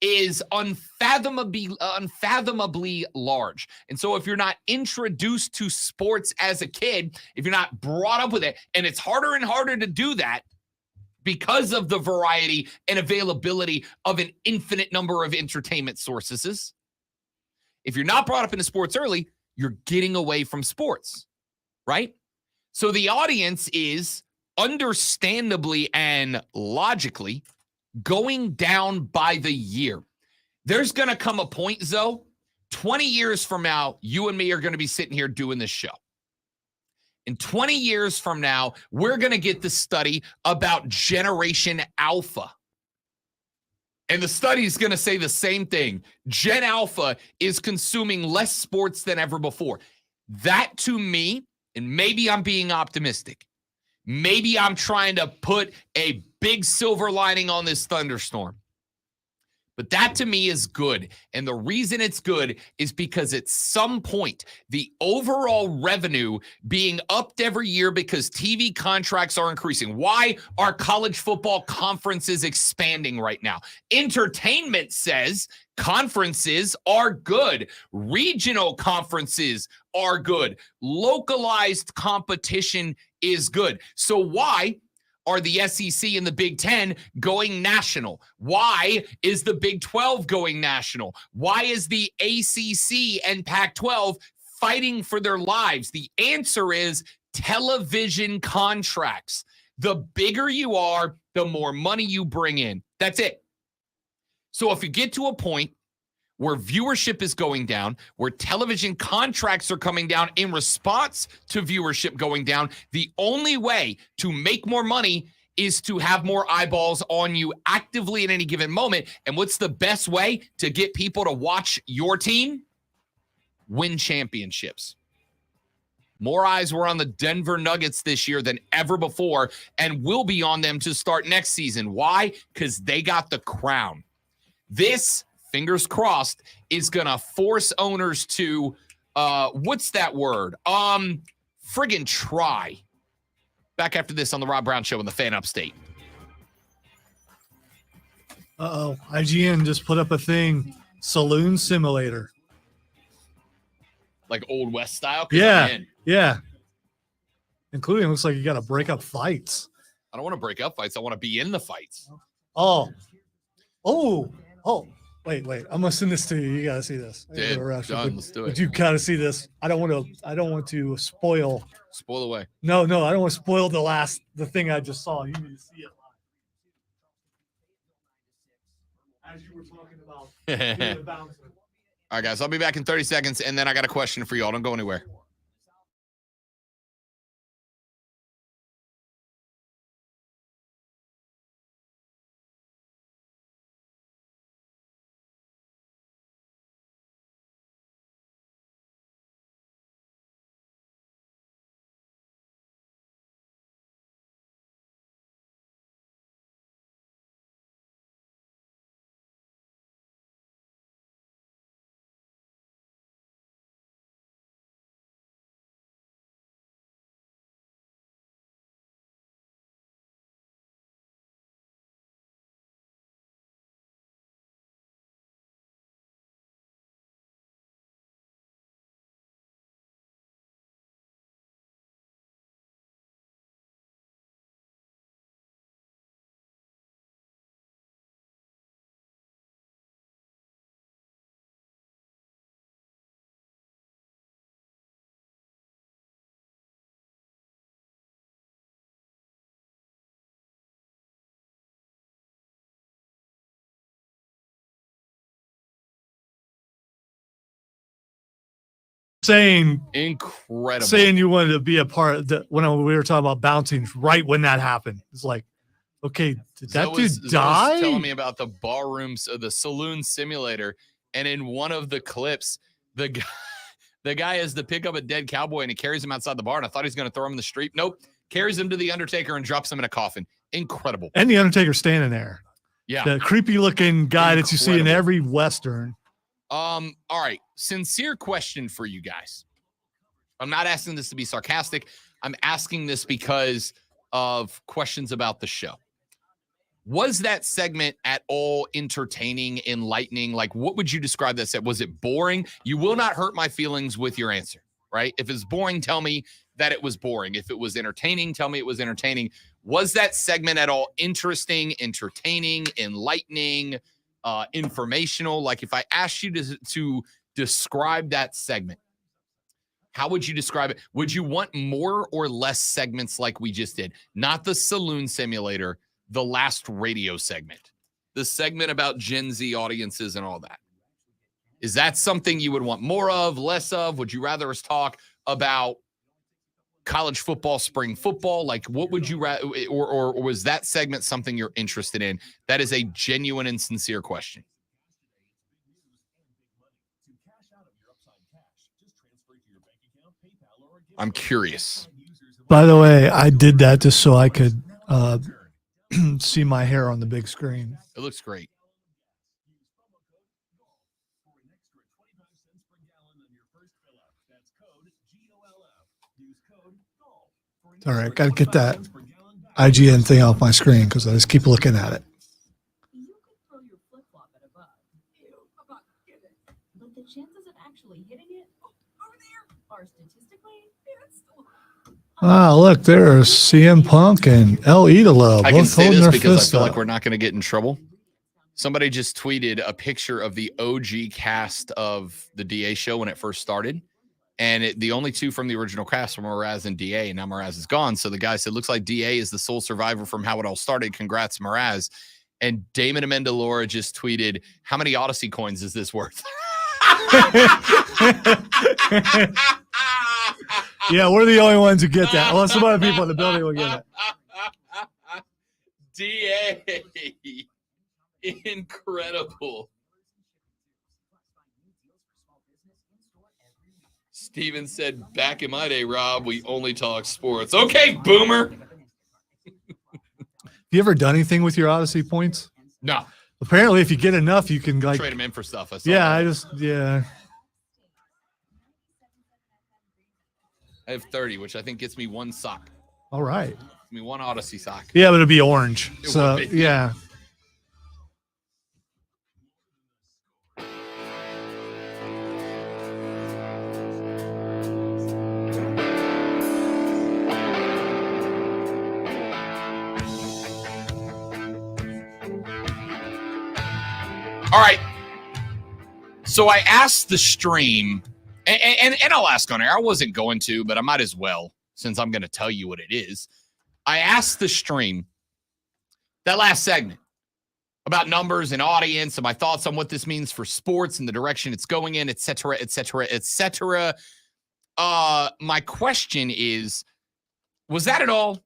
S2: is unfathomably large. And so if you're not introduced to sports as a kid, if you're not brought up with it, and it's harder and harder to do that because of the variety and availability of an infinite number of entertainment sources, if you're not brought up into sports early, you're getting away from sports, right? So the audience is understandably and logically going down by the year. There's going to come a point, Zoe, 20 years from now, you and me are going to be sitting here doing this show. In 20 years from now, we're going to get the study about Generation Alpha. And the study is going to say the same thing. Gen Alpha is consuming less sports than ever before. That, to me, and maybe I'm being optimistic, maybe I'm trying to put a big silver lining on this thunderstorm, but that to me is good. And the reason it's good is because at some point, the overall revenue being upped every year because TV contracts are increasing. Why are college football conferences expanding right now? Entertainment says conferences are good. Regional conferences are good. Localized competition is good. So why are the SEC and the Big Ten going national? Why is the Big 12 going national? Why is the ACC and Pac-12 fighting for their lives? The answer is television contracts. The bigger you are, the more money you bring in. That's it. So if you get to a point where viewership is going down, where television contracts are coming down in response to viewership going down, the only way to make more money is to have more eyeballs on you actively at any given moment. And what's the best way to get people to watch your team? Win championships. More eyes were on the Denver Nuggets this year than ever before, and will be on them to start next season. Why? Because they got the crown. This, fingers crossed, is going to force owners to, what's that word? Friggin' try. Back after this on the Rob Brown Show in the Fan Upstate.
S1: Uh-oh. IGN just put up a thing. Saloon Simulator.
S2: Like Old West style? 'Cause I'm
S1: Yeah.
S2: in.
S1: Yeah. Including, looks like you got to break up fights.
S2: I don't want to break up fights. I want to be in the fights.
S1: Oh. Wait. I'm gonna send this to you. You gotta see this. I gotta
S2: Dude,
S1: go rush it,
S2: done.
S1: but-
S2: Let's do
S1: But
S2: it.
S1: you gotta see this. I don't want to spoil.
S2: Spoil away.
S1: No, I don't want to spoil the thing I just saw. You need to see it live. As you were talking about doing
S2: All
S1: the bouncer.
S2: right, guys. I'll be back in 30 seconds, and then I got a question for y'all. Don't go anywhere.
S1: Saying
S2: Incredible.
S1: you wanted to be a part of the, when we were talking about bouncing right when that happened. It's like, okay, did that
S2: Zoe was
S1: dude die?
S2: telling me about the ballrooms of the saloon simulator, and in one of the clips, the guy has to pick up a dead cowboy and he carries him outside the bar. And I thought he was going to throw him in the street. Nope, carries him to the Undertaker and drops him in a coffin. Incredible.
S1: And the Undertaker standing there.
S2: Yeah.
S1: The creepy looking guy that you see in
S2: Incredible.
S1: every Western.
S2: All right. Sincere question for you guys. I'm not asking this to be sarcastic. I'm asking this because of questions about the show. Was that segment at all entertaining, enlightening? Like, what would you describe that set? Was it boring? You will not hurt my feelings with your answer, right? If it's boring, tell me that it was boring. If it was entertaining, tell me it was entertaining. Was that segment at all interesting, entertaining, enlightening, informational? Like, if I asked you to describe that segment, how would you describe it? Would you want more or less segments like we just did? Not the saloon simulator, the last radio segment, the segment about Gen Z audiences and all that. Is that something you would want more of, less of? Would you rather us talk about college football, spring football? Like, what would you rather, or was that segment something you're interested in? That is a genuine and sincere question. I'm curious.
S1: By the way, I did that just so I could see my hair on the big screen.
S2: It looks great.
S1: All right, got to get that IGN thing off my screen because I just keep looking at it.
S3: You could throw your flip flop at a bug. But the chances of actually hitting it over there are statistically
S1: Ah, look, there's CM Punk and El Idolo.
S2: I can
S1: both
S2: say
S1: holding
S2: this
S1: their
S2: because I
S1: fists
S2: feel
S1: up.
S2: like we're not going to get in trouble. Somebody just tweeted a picture of the OG cast of the DA show when it first started. And the only two from the original cast were Mraz and DA, and now Mraz is gone. So the guy said, looks like DA is the sole survivor from how it all started. Congrats, Mraz. And Damon Amendola just tweeted, how many Odyssey coins is this worth?
S1: Yeah, we're the only ones who get that. Well, some other people in the building will get it.
S2: DA. Incredible. Steven said, back in my day, Rob, we only talk sports. Okay, boomer.
S1: You ever done anything with your Odyssey points?
S2: No,
S1: Apparently, if you get enough, you can like.
S2: trade him in for stuff. I saw
S1: Yeah,
S2: that. I have 30, which I think gets me one sock.
S1: All right.
S2: Gets me one Odyssey sock.
S1: Yeah, but it'll be orange.
S2: It
S1: So
S2: would be.
S1: yeah.
S2: All right. So I asked the stream, and I'll ask on air. I wasn't going to, but I might as well, since I'm going to tell you what it is. I asked the stream that last segment about numbers and audience and my thoughts on what this means for sports and the direction it's going in, et cetera, et cetera, et cetera. My question is, was that at all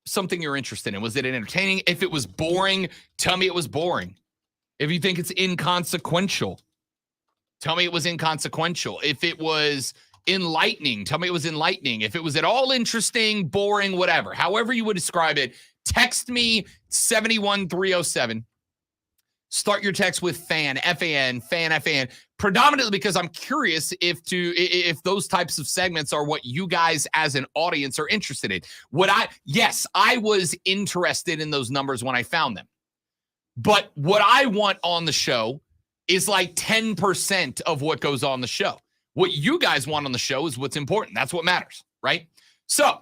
S2: something you're interested in? Was it entertaining? If it was boring, tell me it was boring. If you think it's inconsequential, tell me it was inconsequential. If it was enlightening, tell me it was enlightening. If it was at all interesting, boring, whatever, however you would describe it, text me 71307. Start your text with FAN, F-A-N, FAN, F-A-N, predominantly because I'm curious if those types of segments are what you guys as an audience are interested in. Yes, I was interested in those numbers when I found them. But what I want on the show is like 10% of what goes on the show. What you guys want on the show is what's important. That's what matters, right? So,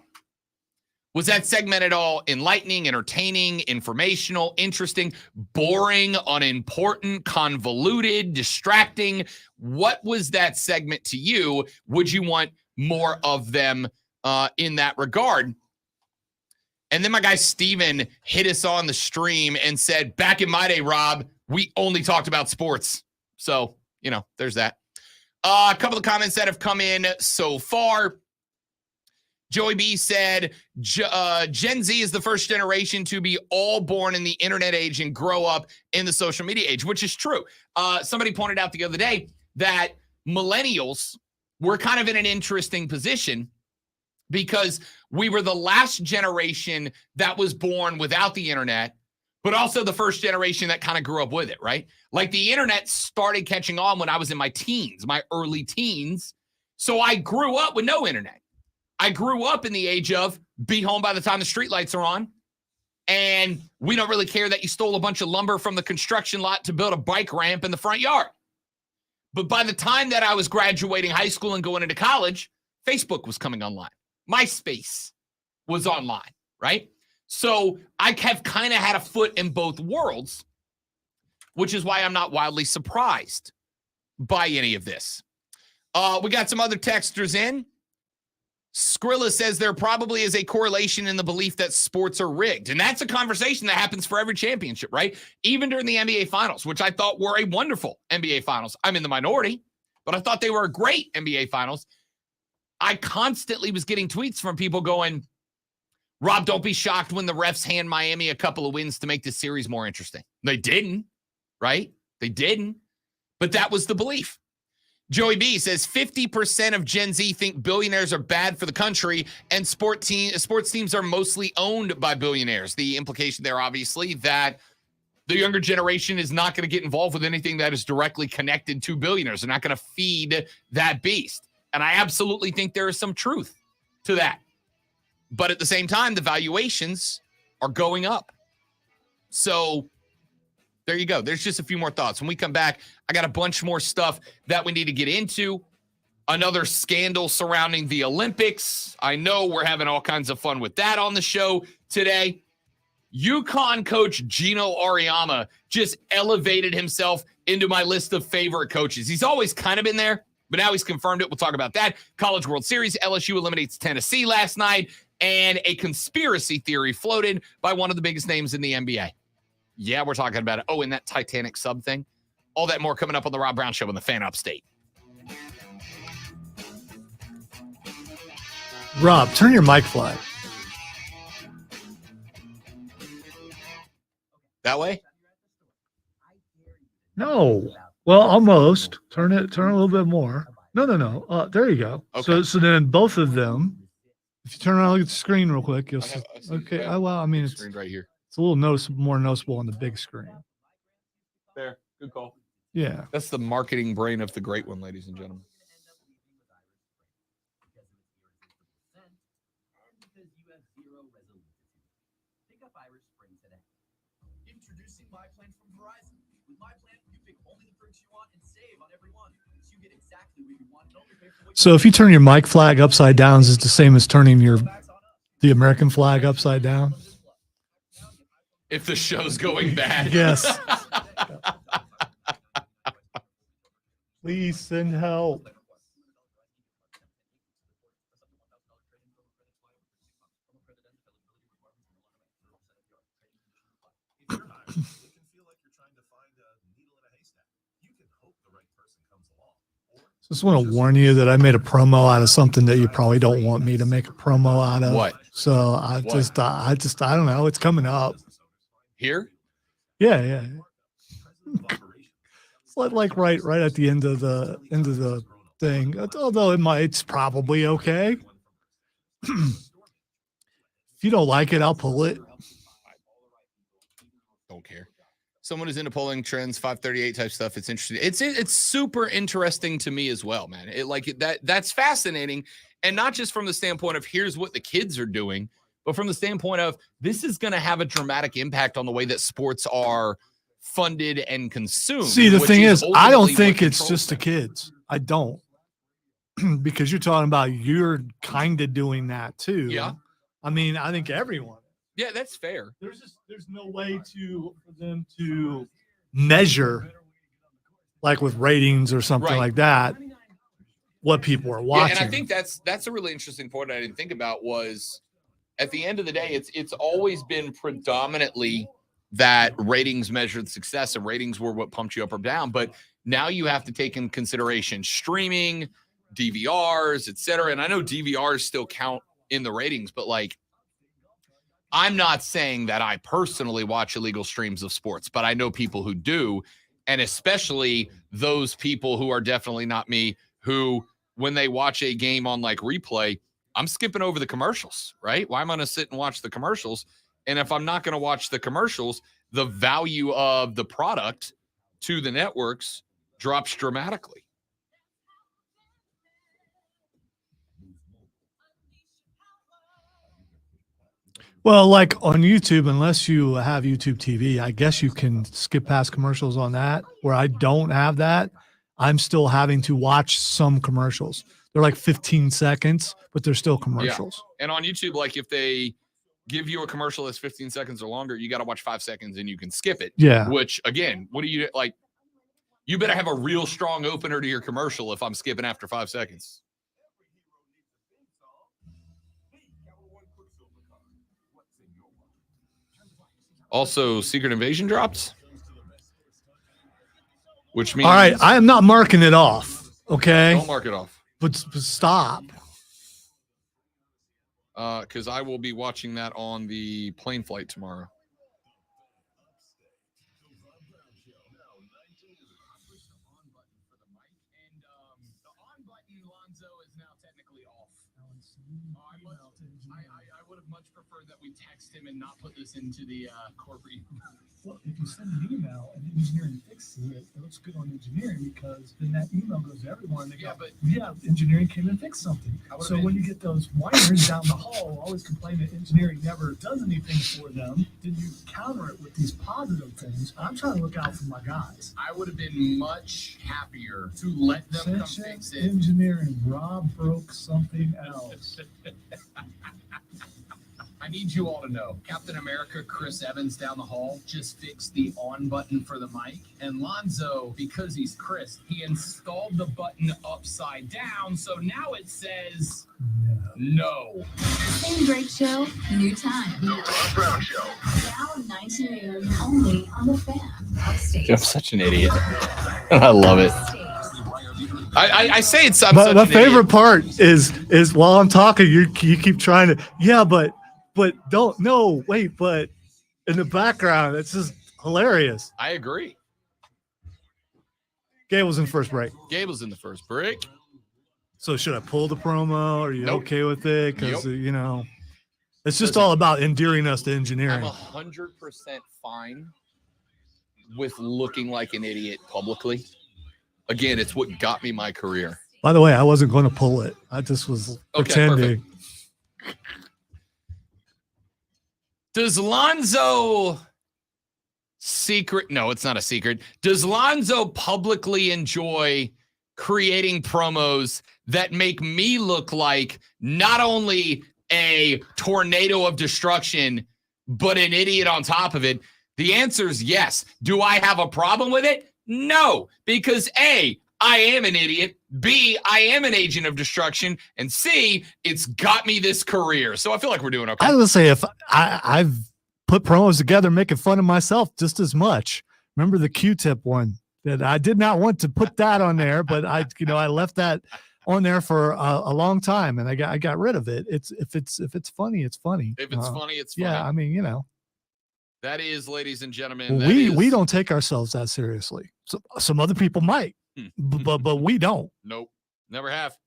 S2: was that segment at all enlightening, entertaining, informational, interesting, boring, unimportant, convoluted, distracting? What was that segment to you? Would you want more of them in that regard? And then my guy Steven hit us on the stream and said, back in my day, Rob, we only talked about sports. So, there's that. A couple of comments that have come in so far. Joey B said, Gen Z is the first generation to be all born in the internet age and grow up in the social media age, which is true. Somebody pointed out the other day that millennials were kind of in an interesting position because we were the last generation that was born without the internet, but also the first generation that kind of grew up with it, right? Like the internet started catching on when I was in my teens, my early teens. So I grew up with no internet. I grew up in the age of be home by the time the streetlights are on. And we don't really care that you stole a bunch of lumber from the construction lot to build a bike ramp in the front yard. But by the time that I was graduating high school and going into college, Facebook was coming online. MySpace was online, right? So I have kind of had a foot in both worlds, which is why I'm not wildly surprised by any of this. We got some other texters in. Skrilla says there probably is a correlation in the belief that sports are rigged. And that's a conversation that happens for every championship, right? Even during the NBA Finals, which I thought were a wonderful NBA Finals. I'm in the minority, but I thought they were a great NBA Finals. I constantly was getting tweets from people going, Rob, don't be shocked when the refs hand Miami a couple of wins to make this series more interesting. They didn't, right? They didn't. But that was the belief. Joey B says 50% of Gen Z think billionaires are bad for the country and sports teams are mostly owned by billionaires. The implication there, obviously, that the younger generation is not going to get involved with anything that is directly connected to billionaires. They're not going to feed that beast. And I absolutely think there is some truth to that. But at the same time, the valuations are going up. So there you go. There's just a few more thoughts. When we come back, I got a bunch more stuff that we need to get into. Another scandal surrounding the Olympics. I know we're having all kinds of fun with that on the show today. UConn coach Gino Auriemma just elevated himself into my list of favorite coaches. He's always kind of been there, but now he's confirmed it. We'll talk about that. College World Series, LSU eliminates Tennessee last night, and a conspiracy theory floated by one of the biggest names in the NBA. Yeah, we're talking about it. Oh, and that Titanic sub thing. All that more coming up on the Rob Brown Show on the Fan Upstate.
S1: Rob, turn your mic flag.
S2: That way?
S1: No. Well, almost. Turn a little bit more. No. There you go.
S2: Okay.
S1: So then both of them, if you turn around and look at the screen real quick, you'll see.
S2: I see
S1: Okay.
S2: that.
S1: Well, I mean, it's
S2: Screen right here.
S1: a little more noticeable on the big screen.
S2: There. Good call.
S1: Yeah.
S2: That's the marketing brain of the great one, ladies and gentlemen.
S5: Introducing My Plan from Verizon. With My Plan, you pick only the perks you want and save on every one. So you get exactly what you want and only pay for what
S1: So if you turn your mic flag upside down, is it the same as turning the American flag upside down?
S2: If the show's going bad.
S1: Yes. Please send help.
S5: If you're hiring, it can feel like you're trying to find a needle in a haystack. You can hope the right person comes along.
S1: Just want to warn you that I made a promo out of something that you probably don't want me to make a promo out of.
S2: What?
S1: So I
S2: What?
S1: I don't know. It's coming up.
S2: Here?
S1: Yeah. It's like right at the end of the thing. Although it's probably okay. If you don't like it, I'll pull it.
S2: Don't care. Someone who's into polling trends, 538 type stuff. It's interesting. It's super interesting to me as well, man. That's fascinating. And not just from the standpoint of here's what the kids are doing, but from the standpoint of this is going to have a dramatic impact on the way that sports are funded and consumed.
S1: See, the
S2: which
S1: thing is, I don't
S2: ultimately
S1: think
S2: what
S1: it's
S2: controls
S1: just the
S2: them.
S1: kids. I don't. Because you're talking about you're kind of doing that too.
S2: Yeah.
S1: I mean, I think everyone.
S2: Yeah, that's fair.
S1: There's no way for them to measure, like with ratings or something
S2: Right.
S1: like that, what people are watching.
S2: Yeah, and I think that's a really interesting point I didn't think about was at the end of the day, it's always been predominantly that ratings measured success and ratings were what pumped you up or down. But now you have to take in consideration streaming, DVRs, et cetera. And I know DVRs still count in the ratings, but like, I'm not saying that I personally watch illegal streams of sports, but I know people who do. And especially those people who are definitely not me, who when they watch a game on like replay, I'm skipping over the commercials, right? Why am I going to sit and watch the commercials? And if I'm not going to watch the commercials, the value of the product to the networks drops dramatically.
S1: Well, like on YouTube, unless you have YouTube TV, I guess you can skip past commercials on that. Where I don't have that, I'm still having to watch some commercials. They're like 15 seconds, but they're still commercials.
S2: And on YouTube, like if they give you a commercial that's 15 seconds or longer, you got to watch 5 seconds and you can skip it.
S1: Yeah.
S2: Which again, what do you like? You better have a real strong opener to your commercial if I'm skipping after 5 seconds. Also, Secret Invasion dropped, which means
S1: All right, I am not marking it off. Okay,
S2: don't mark it off
S1: but stop.
S2: because I will be watching that on the plane flight tomorrow.
S4: I would have much preferred that we text him and not put this into the corporate.
S6: Well, if you send an email and engineering fixes it, it looks good on engineering because then that email goes to everyone. They
S4: Yeah,
S6: go,
S4: but
S6: yeah, engineering came and fixed something. So when you get those whiners down the hall who always complain that engineering never does anything for them, then you counter it with these positive things. I'm trying to look out for my guys.
S4: I would have been much happier to let them come
S6: Section
S4: fix it.
S6: engineering, Rob broke something else.
S4: I need you all to know, Captain America, Chris Evans down the hall just fixed the on button for the mic. And Lonzo, because he's Chris, he installed the button upside down. So now it says no.
S7: Same great show, new time.
S8: The Rob Brown Show.
S7: Now 9 to noon, only on the Fan. Upstate.
S2: I'm such an idiot. I love it. I say it's. I'm
S1: But
S2: such
S1: my
S2: an
S1: favorite
S2: idiot.
S1: part is while I'm talking, you keep trying to, yeah, but don't, no, wait, but in the background, it's just hilarious.
S2: I agree.
S1: Gabe was in first break.
S2: Gable's in the first break.
S1: So should I pull the promo? Are you
S2: Nope.
S1: okay with it? Because,
S2: Nope.
S1: you know, it's just
S2: Listen,
S1: all about endearing us to
S2: I'm
S1: engineering.
S2: 100% fine with looking like an idiot publicly. Again, it's what got me my career.
S1: By the way, I wasn't going to pull it. I just was
S2: Okay,
S1: pretending.
S2: Does Lonzo secret? No, it's not a secret. Does Lonzo publicly enjoy creating promos that make me look like not only a tornado of destruction, but an idiot on top of it? The answer is yes. Do I have a problem with it? No, because A, I am an idiot. B, I am an agent of destruction. And C, it's got me this career. So I feel like we're doing okay.
S1: I would say if I've put promos together making fun of myself just as much. Remember the Q-tip one that I did not want to put that on there, but I left that on there for a long time, and I got rid of it. If it's funny, it's funny.
S2: If it's funny, it's funny.
S1: Yeah, I mean,
S2: That is, ladies and gentlemen.
S1: we don't take ourselves that seriously. So, some other people might, but we don't.
S2: Nope, never have.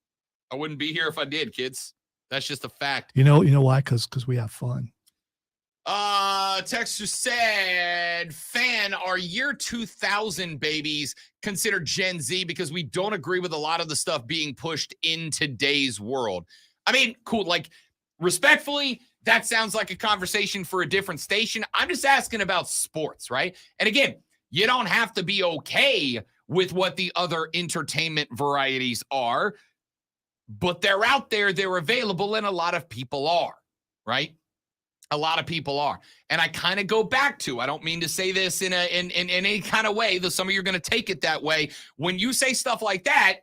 S2: I wouldn't be here if I did, kids. That's just a fact.
S1: You know why? Because we have fun.
S2: Texter said, fan, our year 2000 babies considered Gen Z because we don't agree with a lot of the stuff being pushed in today's world. I mean, cool. Like, respectfully, that sounds like a conversation for a different station. I'm just asking about sports, right? And again, you don't have to be okay with what the other entertainment varieties are, but they're out there, they're available, and a lot of people are, right? A lot of people are. And I kind of go back to, I don't mean to say this in any kind of way, though some of you are going to take it that way. When you say stuff like that,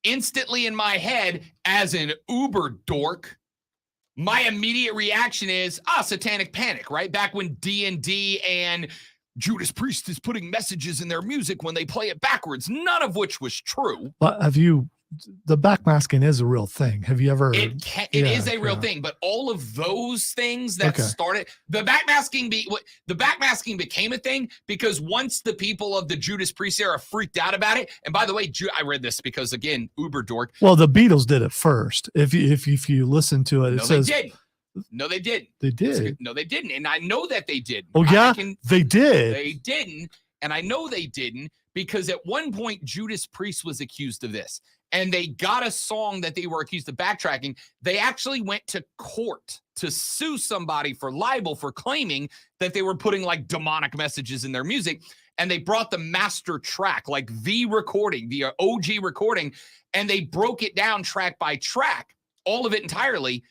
S2: instantly in my head, as an uber dork, my immediate reaction is, Satanic Panic, right? Back when D&D and Judas Priest is putting messages in their music when they play it backwards, none of which was true.
S1: But the backmasking is a real thing. Have you ever?
S2: It is a real thing, but all of those things that started the backmasking became a thing because once the people of the Judas Priest era freaked out about it. And by the way, I read this because again, uber dork.
S1: Well, the Beatles did it first. If you listen to it, it says
S2: no, they didn't.
S1: They did.
S2: No, they didn't, and I know that they didn't.
S1: Oh yeah, they did.
S2: They didn't, and I know they didn't because at one point Judas Priest was accused of this. And they got a song that they were accused of backtracking. They actually went to court to sue somebody for libel for claiming that they were putting like demonic messages in their music. And they brought the master track, like the recording, the OG recording, and they broke it down track by track, all of it entirely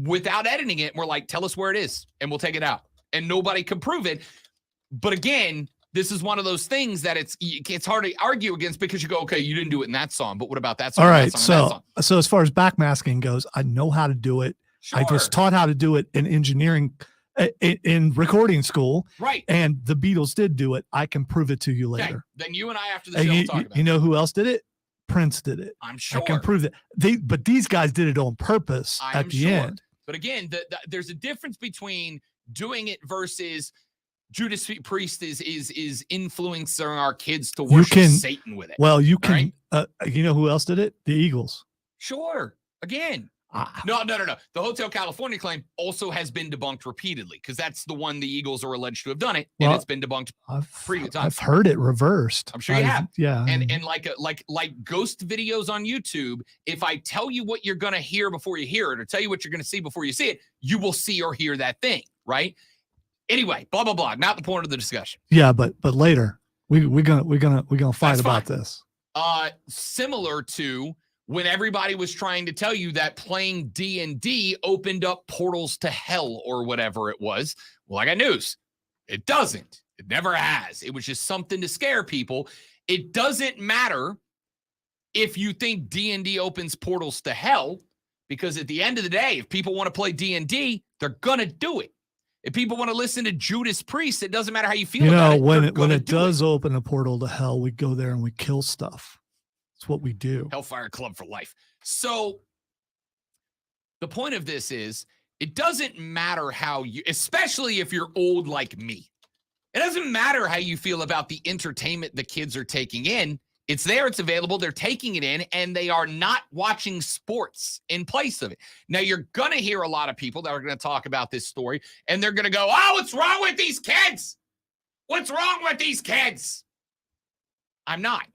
S2: without editing it. And we're like, tell us where it is and we'll take it out. And nobody could prove it. But again, this is one of those things that it's hard to argue against because you go, okay, you didn't do it in that song, but what about that song?
S1: All right, so as far as backmasking goes, I know how to do it.
S2: Sure.
S1: I just taught how to do it in engineering, in recording school.
S2: Right.
S1: And the Beatles did do it. I can prove it to you later.
S2: Okay. Then you and I after the show will talk about
S1: you know who else did it? Prince did it.
S2: I'm sure.
S1: I can prove that. But these guys did it on purpose at the end.
S2: But again, there's a difference between doing it versus Judas Priest is influencing our kids to worship Satan with it.
S1: Well, you can. Right? You know who else did it? The Eagles.
S2: Sure. Again. No. The Hotel California claim also has been debunked repeatedly because that's the one the Eagles are alleged to have done it, and it's been debunked previous times.
S1: I've heard it reversed.
S2: I'm sure you have.
S1: Yeah.
S2: And like ghost videos on YouTube, if I tell you what you're gonna hear before you hear it, or tell you what you're gonna see before you see it, you will see or hear that thing, right? Anyway, blah blah blah. Not the point of the discussion.
S1: Yeah, but later we're gonna fight about this.
S2: Similar to when everybody was trying to tell you that playing D&D opened up portals to hell or whatever it was. Well, I got news. It doesn't. It never has. It was just something to scare people. It doesn't matter if you think D&D opens portals to hell, because at the end of the day, if people want to play D&D, they're gonna do it. If people want to listen to Judas Priest, it doesn't matter how you feel about it.
S1: When it does open a portal to hell, we go there and we kill stuff. It's what we do.
S2: Hellfire Club for life. So the point of this is it doesn't matter how you, especially if you're old like me, it doesn't matter how you feel about the entertainment the kids are taking in. It's there, it's available, they're taking it in, and they are not watching sports in place of it. Now, you're going to hear a lot of people that are going to talk about this story, and they're going to go, oh, what's wrong with these kids? What's wrong with these kids? I'm not.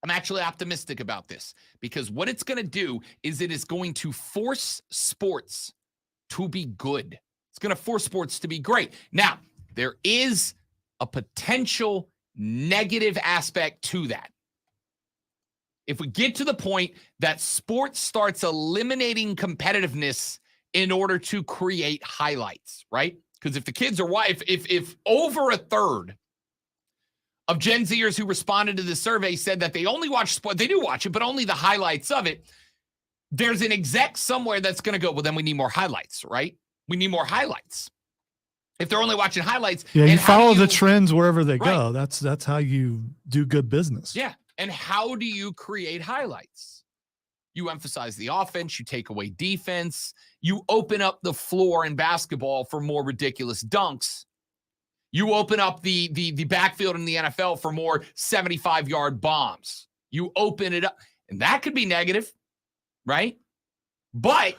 S2: I'm actually optimistic about this because what it's going to do is it is going to force sports to be good. It's going to force sports to be great. Now, there is a potential negative aspect to that. If we get to the point that sports starts eliminating competitiveness in order to create highlights, right? Because if the kids are if over a third of Gen Zers who responded to the survey said that they only watch sport. They do watch it, but only the highlights of it. There's an exec somewhere that's going to go, well, then we need more highlights, right? We need more highlights. If they're only watching highlights.
S1: Yeah, you
S2: and how
S1: follow
S2: do
S1: the trends wherever they
S2: Right.
S1: go. That's how you do good business.
S2: Yeah. And how do you create highlights? You emphasize the offense, you take away defense, you open up the floor in basketball for more ridiculous dunks. You open up the backfield in the NFL for more 75-yard bombs. You open it up. And that could be negative, right? But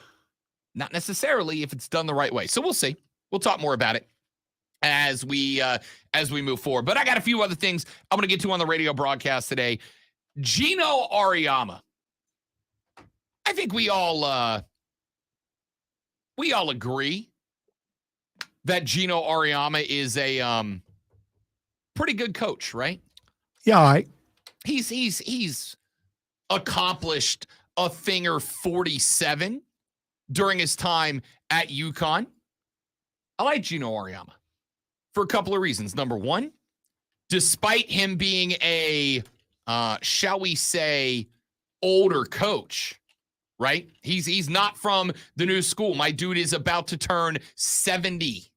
S2: not necessarily if it's done the right way. So we'll see. We'll talk more about it as we move forward. But I got a few other things I'm going to get to on the radio broadcast today. Gino Auriemma. I think we all agree that Gino Auriemma is a pretty good coach, right?
S1: Yeah, all right.
S2: He's accomplished a thing or 47 during his time at UConn. I like Gino Auriemma for a couple of reasons. Number one, despite him being a, shall we say, older coach, right? He's not from the new school. My dude is about to turn 70.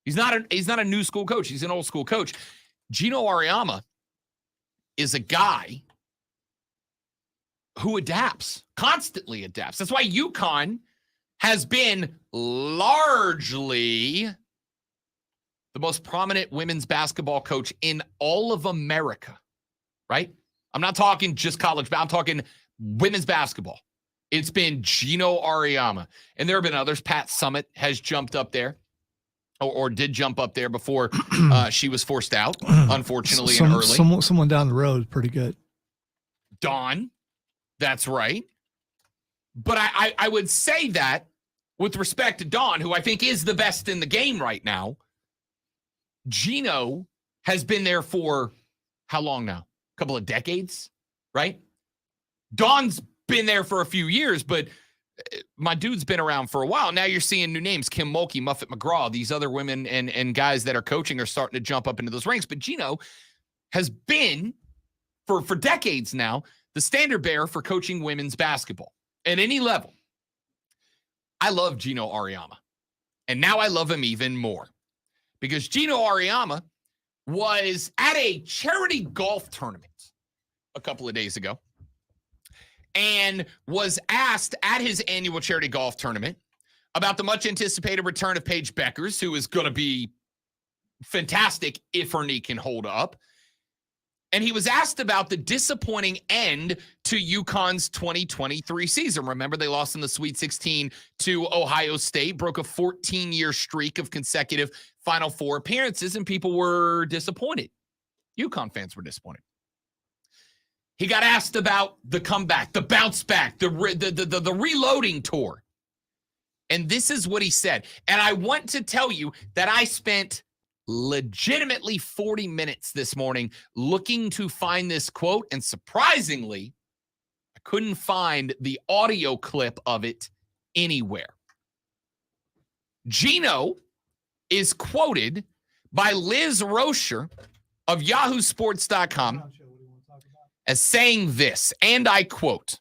S2: He's not a new school coach. He's an old school coach. Gino Auriemma is a guy who constantly adapts. That's why UConn has been largely the most prominent women's basketball coach in all of America, right? I'm not talking just college, but I'm talking women's basketball. It's been Gino Auriemma. And there have been others. Pat Summitt has jumped up there or did jump up there before she was forced out, unfortunately, and early.
S1: Someone down the road is pretty good.
S2: Dawn. That's right. But I would say that with respect to Dawn, who I think is the best in the game right now, Gino has been there for how long now? A couple of decades, right? Dawn's been there for a few years, but my dude's been around for a while. Now you're seeing new names, Kim Mulkey, Muffet McGraw. These other women and guys that are coaching are starting to jump up into those ranks. But Gino has been, for decades now, the standard bearer for coaching women's basketball at any level. I love Gino Auriemma. And now I love him even more. Because Gino Auriemma was at a charity golf tournament a couple of days ago and was asked at his annual charity golf tournament about the much anticipated return of Paige Beckers, who is going to be fantastic if her knee can hold up. And he was asked about the disappointing end to UConn's 2023 season. Remember, they lost in the Sweet 16 to Ohio State, broke a 14-year streak of consecutive Final Four appearances, and people were disappointed. UConn fans were disappointed. He got asked about the comeback, the bounce back, the reloading tour. And this is what he said. And I want to tell you that I spent legitimately 40 minutes this morning looking to find this quote, and surprisingly, I couldn't find the audio clip of it anywhere. Gino is quoted by Liz Rocher of yahoosports.com as saying this, and I quote,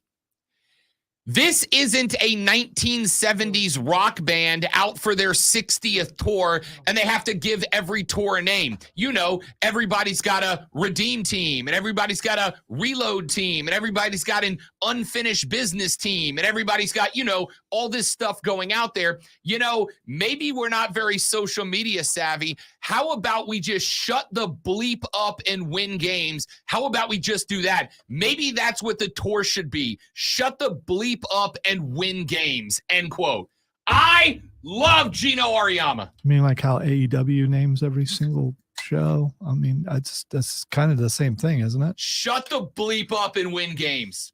S2: "This isn't a 1970s rock band out for their 60th tour, and they have to give every tour a name. You know, everybody's got a redeem team, and everybody's got a reload team, and everybody's got an unfinished business team, and everybody's got, you know, all this stuff going out there. You know, maybe we're not very social media savvy. How about we just shut the bleep up and win games? How about we just do that? Maybe that's what the tour should be. Shut the bleep up and win games," end quote. I love Gino Auriemma.
S1: I mean, like how AEW names every single show. I mean, that's kind of the same thing, isn't it?
S2: Shut the bleep up and win games.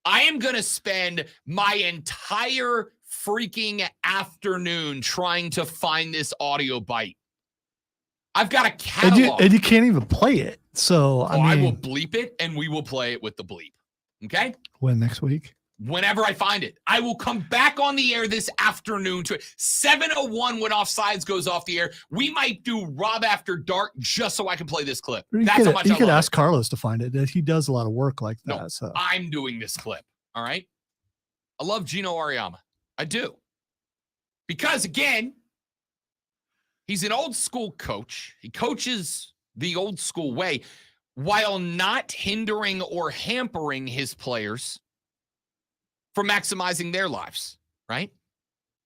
S2: I am going to spend my entire freaking afternoon trying to find this audio bite. I've got a catalog.
S1: And you can't even play it. So,
S2: I
S1: mean,
S2: will bleep it, and we will play it with the bleep. Okay?
S1: when next week?
S2: whenever I find it. I will come back on the air this afternoon to 7:01 when Offsides goes off the air. We might do Rob After Dark just so I can play this clip.
S1: You
S2: That's
S1: could,
S2: how much
S1: you
S2: I
S1: could
S2: love
S1: ask Carlos to find it. He does a lot of work like that.
S2: No,
S1: So
S2: I'm doing this clip. All right. I love Gino Auriemma. I do. Because again, he's an old school coach. He coaches the old school way while not hindering or hampering his players from maximizing their lives, right?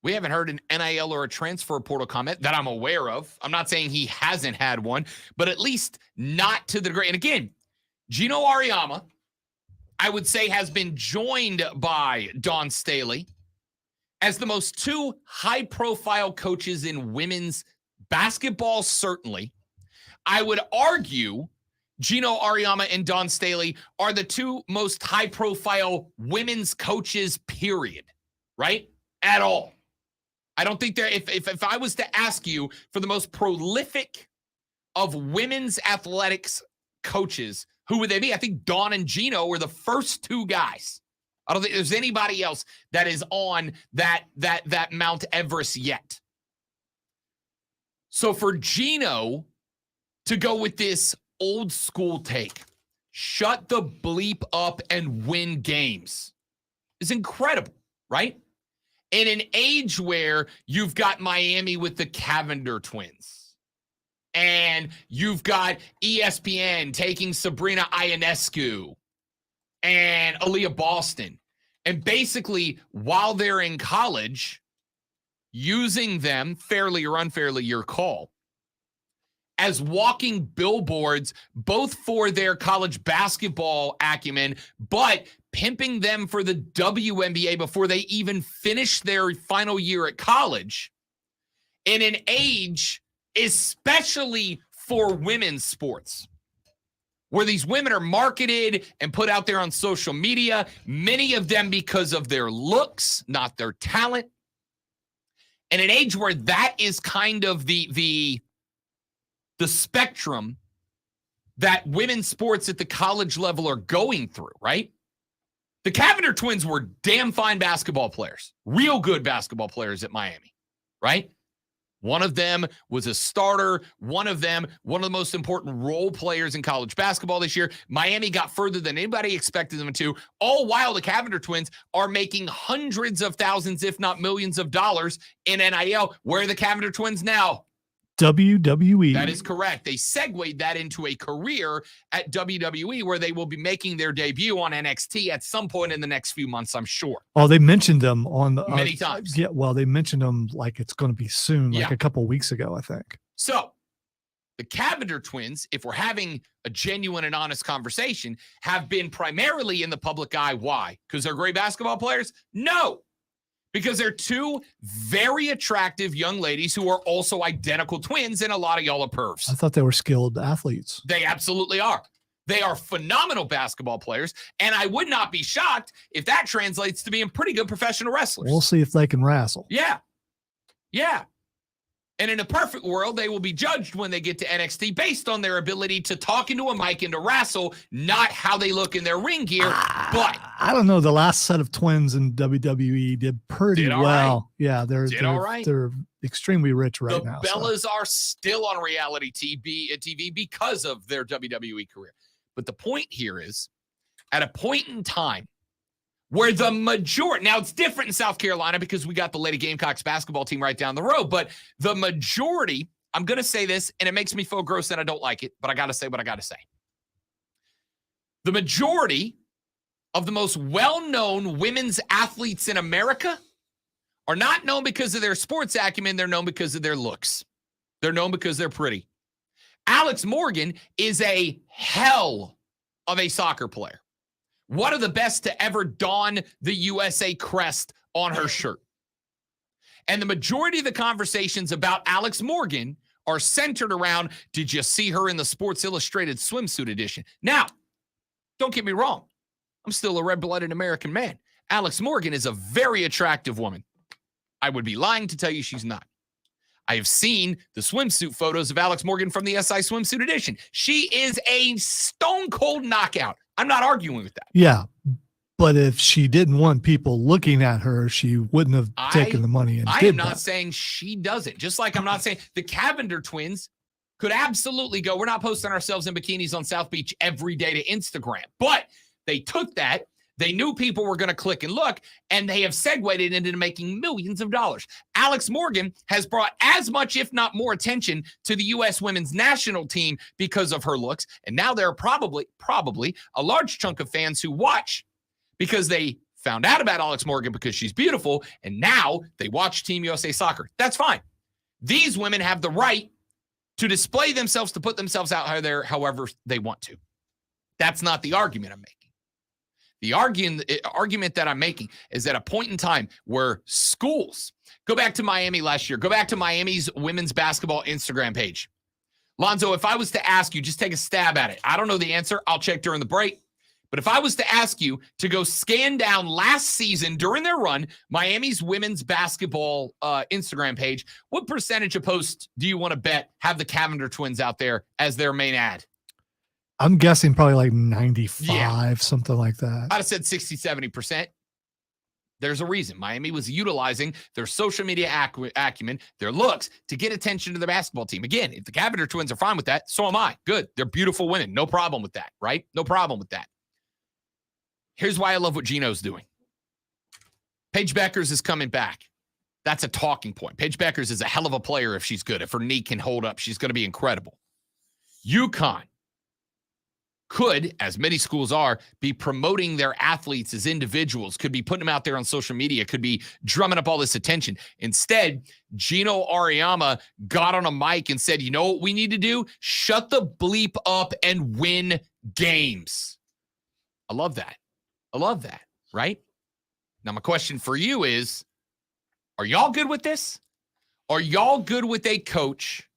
S2: We haven't heard an NIL or a transfer portal comment that I'm aware of. I'm not saying he hasn't had one, but at least not to the degree. And again, Gino Auriemma, I would say, has been joined by Dawn Staley as the most two high-profile coaches in women's basketball, certainly. I would argue Gino Auriemma and Dawn Staley are the two most high-profile women's coaches, period, right? At all. I don't think they're, if I was to ask you for the most prolific of women's athletics coaches, who would they be? I think Dawn and Gino were the first two guys. I don't think there's anybody else that is on that Mount Everest yet. So for Gino to go with this old school take, shut the bleep up and win games, is incredible, right? In an age where you've got Miami with the Cavender twins, and you've got ESPN taking Sabrina Ionescu and Aaliyah Boston, and basically while they're in college, using them, fairly or unfairly, your call, as walking billboards, both for their college basketball acumen, but pimping them for the WNBA before they even finish their final year at college, in an age, especially for women's sports, where these women are marketed and put out there on social media, many of them because of their looks, not their talent. In an age where that is kind of the spectrum that women's sports at the college level are going through, right? The Cavender twins were damn fine basketball players, real good basketball players at Miami, right? One of them was a starter. One of them, one of the most important role players in college basketball this year. Miami got further than anybody expected them to, all while the Cavender twins are making hundreds of thousands, if not millions of dollars in NIL. Where are the Cavender twins now?
S1: WWE.
S2: That is correct. They segued that into a career at WWE, where they will be making their debut on NXT at some point in the next few months, I'm sure.
S1: Oh, they mentioned them on the
S2: Many times.
S1: Yeah, well, they mentioned them like it's going to be soon, like
S2: Yeah.
S1: a couple weeks ago, I think.
S2: So the Cavender twins, if we're having a genuine and honest conversation, have been primarily in the public eye. Why? Because they're great basketball players? No. Because they're two very attractive young ladies who are also identical twins, and a lot of y'all are pervs.
S1: I thought they were skilled athletes.
S2: They absolutely are. They are phenomenal basketball players, and I would not be shocked if that translates to being pretty good professional wrestlers.
S1: We'll see if they can wrestle.
S2: Yeah. Yeah. And in a perfect world, they will be judged when they get to NXT based on their ability to talk into a mic and to wrestle, not how they look in their ring gear. But
S1: I don't know. The last set of twins in WWE did pretty
S2: Did all
S1: well.
S2: right.
S1: Yeah, they're
S2: all right.
S1: They're extremely rich right
S2: the
S1: now. so.
S2: Bellas are still on reality TV because of their WWE career. But the point here is, at a point in time where the majority, now it's different in South Carolina because we got the Lady Gamecocks basketball team right down the road, but the majority, I'm going to say this, and it makes me feel gross and I don't like it, but I got to say what I got to say. The majority of the most well-known women's athletes in America are not known because of their sports acumen. They're known because of their looks. They're known because they're pretty. Alex Morgan is a hell of a soccer player. One of the best to ever don the USA crest on her shirt. And the majority of the conversations about Alex Morgan are centered around, did you see her in the Sports Illustrated swimsuit edition? Now, don't get me wrong. I'm still a red-blooded American man. Alex Morgan is a very attractive woman. I would be lying to tell you she's not. I have seen the swimsuit photos of Alex Morgan from the SI swimsuit edition. She is a stone-cold knockout. I'm not arguing with that.
S1: Yeah, But if she didn't want people looking at her, she wouldn't have taken the money and
S2: I
S1: did
S2: am not
S1: that.
S2: saying she doesn't. Just like I'm not saying the Cavender twins could absolutely go, we're not posting ourselves in bikinis on South Beach every day to Instagram. But they took that. They knew people were going to click and look, and they have segued it into making millions of dollars. Alex Morgan has brought as much, if not more, attention to the U.S. women's national team because of her looks. And now there are probably a large chunk of fans who watch because they found out about Alex Morgan because she's beautiful, and now they watch Team USA Soccer. That's fine. These women have the right to display themselves, to put themselves out there however they want to. That's not the argument I'm making. The argument that I'm making is at a point in time where schools, go back to Miami last year, go back to Miami's women's basketball Instagram page. Lonzo, if I was to ask you, just take a stab at it. I don't know the answer. I'll check during the break. But if I was to ask you to go scan down last season during their run, Miami's women's basketball Instagram page, what percentage of posts do you want to bet have the Cavender twins out there as their main ad?
S1: I'm guessing probably like 95, something like that.
S2: I'd have said 60, 70%. There's a reason. Miami was utilizing their social media acumen, their looks, to get attention to their basketball team. Again, if the Cavender twins are fine with that, so am I. Good. They're beautiful women. No problem with that, right? No problem with that. Here's why I love what Gino's doing. Paige Beckers is coming back. That's a talking point. Paige Beckers is a hell of a player if she's good. If her knee can hold up, she's going to be incredible. UConn could, as many schools are, be promoting their athletes as individuals, could be putting them out there on social media, could be drumming up all this attention. Instead, Gino Auriemma got on a mic and said, you know what we need to do? Shut the bleep up and win games. I love that. I love that, right? Now, my question for you is, are y'all good with this? Are y'all good with a coach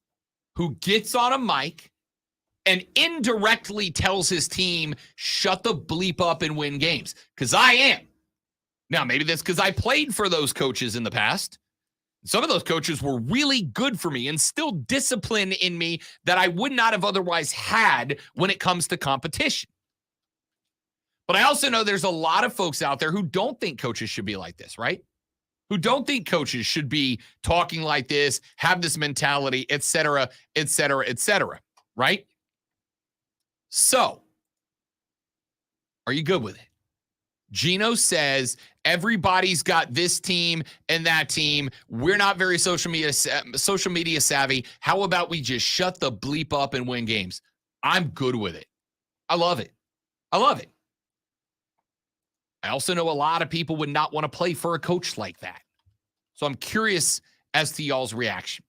S2: who gets on a mic and indirectly tells his team, shut the bleep up and win games? Because I am. Now, maybe that's because I played for those coaches in the past. Some of those coaches were really good for me and still discipline in me that I would not have otherwise had when it comes to competition. But I also know there's a lot of folks out there who don't think coaches should be like this, right? Who don't think coaches should be talking like this, have this mentality, et cetera, et cetera, et cetera, right? So, are you good with it? Gino says everybody's got this team and that team. We're not very social media savvy. How about we just shut the bleep up and win games? I'm good with it. I love it. I love it. I also know a lot of people would not want to play for a coach like that. So I'm curious as to y'all's reaction.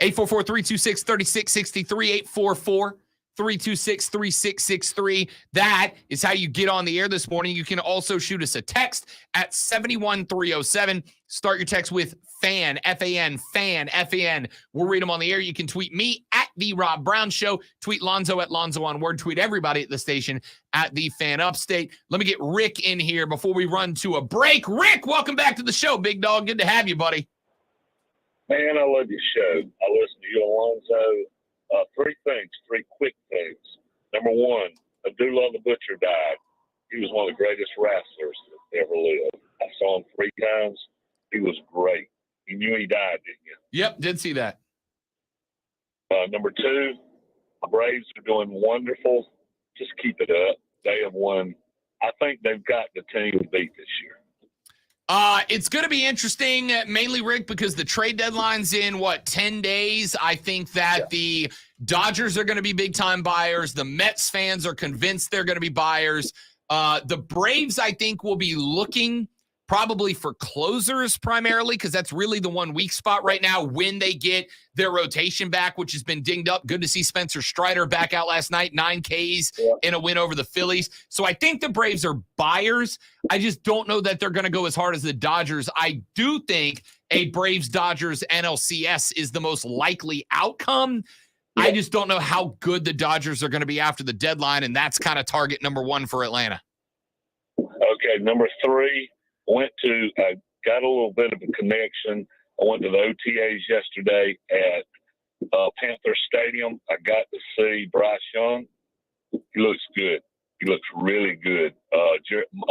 S2: 844-326-3663, 844-326-3663. That is how you get on the air this morning. You can also shoot us a text at 71307. Start your text with FAN, F-A-N, FAN, F-A-N. We'll read them on the air. You can tweet me at The Rob Brown Show. Tweet Lonzo at Lonzo on Word. Tweet everybody at the station at The Fan Upstate. Let me get Rick in here before we run to a break. Rick, welcome back to the show, big dog. Good to have you, buddy.
S8: Man, I love your show. I listen to you, Alonzo. Three quick things. Number one, Abdullah the Butcher died. He was one of the greatest wrestlers that ever lived. I saw him 3 times. He was great. You knew he died, didn't you?
S2: Yep, did see that.
S8: Number two, the Braves are doing wonderful. Just keep it up. They have won. I think they've got the team beat this year.
S2: It's going to be interesting, mainly, Rick, because the trade deadline's in, 10 days? I think that the Dodgers are going to be big-time buyers. The Mets fans are convinced they're going to be buyers. The Braves, I think, will be looking probably for closers primarily, because that's really the one weak spot right now when they get their rotation back, which has been dinged up. Good to see Spencer Strider back out last night, 9 Ks in a win over the Phillies. So I think the Braves are buyers. I just don't know that they're going to go as hard as the Dodgers. I do think a Braves-Dodgers NLCS is the most likely outcome. I just don't know how good the Dodgers are going to be after the deadline, and that's kind of target number 1 for Atlanta.
S8: Okay, number 3. Got a little bit of a connection. I went to the OTAs yesterday at Panther Stadium. I got to see Bryce Young. He looks good. He looks really good.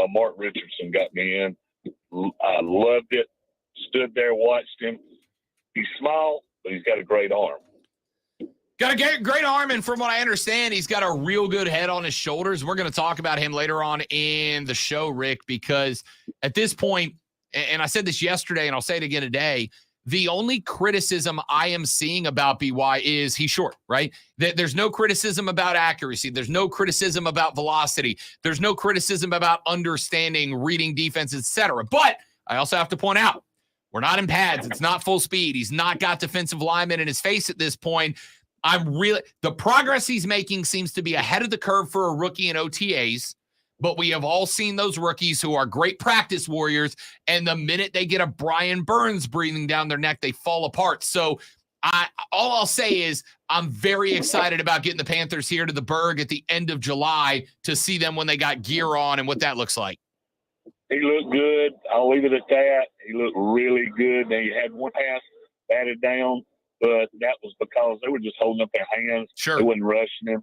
S8: Mark Richardson got me in. I loved it. Stood there, watched him. He's small, but he's got a great arm.
S2: Got a great arm, and from what I understand, he's got a real good head on his shoulders. We're going to talk about him later on in the show, Rick, because at this point, and I said this yesterday, and I'll say it again today, the only criticism I am seeing about BY is he's short, right? There's no criticism about accuracy. There's no criticism about velocity. There's no criticism about understanding, reading defense, etc. But I also have to point out, we're not in pads. It's not full speed. He's not got defensive linemen in his face at this point. The progress he's making seems to be ahead of the curve for a rookie in OTAs. But we have all seen those rookies who are great practice warriors, and the minute they get a Brian Burns breathing down their neck, they fall apart. So all I'll say is I'm very excited about getting the Panthers here to the Berg at the end of July to see them when they got gear on and what that looks like.
S8: He looked good. I'll leave it at that. He looked really good. They had one pass batted down, but that was because they were just holding up their hands.
S2: Sure.
S8: They wasn't rushing him.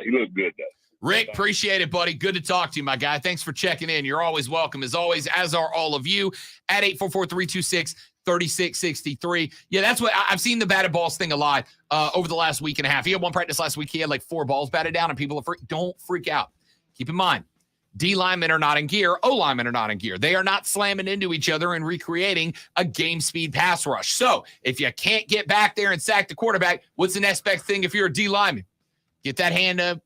S8: He looked good, though.
S2: Rick, appreciate it, buddy. Good to talk to you, my guy. Thanks for checking in. You're always welcome, as always, as are all of you, at 844-326-3663. Yeah, that's what I've seen the batted balls thing a lot over the last week and a half. He had one practice last week. He had like 4 balls batted down, and people are don't freak out. Keep in mind, D linemen are not in gear. O linemen are not in gear. They are not slamming into each other and recreating a game speed pass rush. So if you can't get back there and sack the quarterback, what's the next best thing if you're a D lineman? Get that hand up.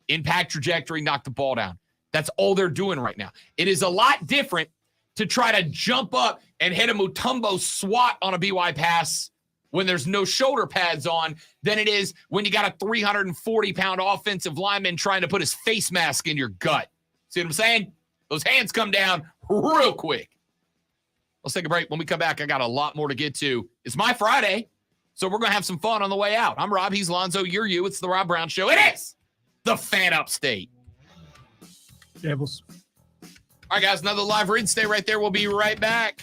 S2: Impact trajectory, knock the ball down. That's all they're doing right now. It is a lot different to try to jump up and hit a Mutombo swat on a BY pass when there's no shoulder pads on than it is when you got a 340-pound offensive lineman trying to put his face mask in your gut. See what I'm saying? Those hands come down real quick. Let's take a break. When we come back, I got a lot more to get to. It's my Friday, so we're going to have some fun on the way out. I'm Rob. He's Lonzo. You're you. It's the Rob Brown Show. It is the Fan Upstate.
S1: Gables.
S2: All right, guys, another live read. Stay right there. We'll be right back.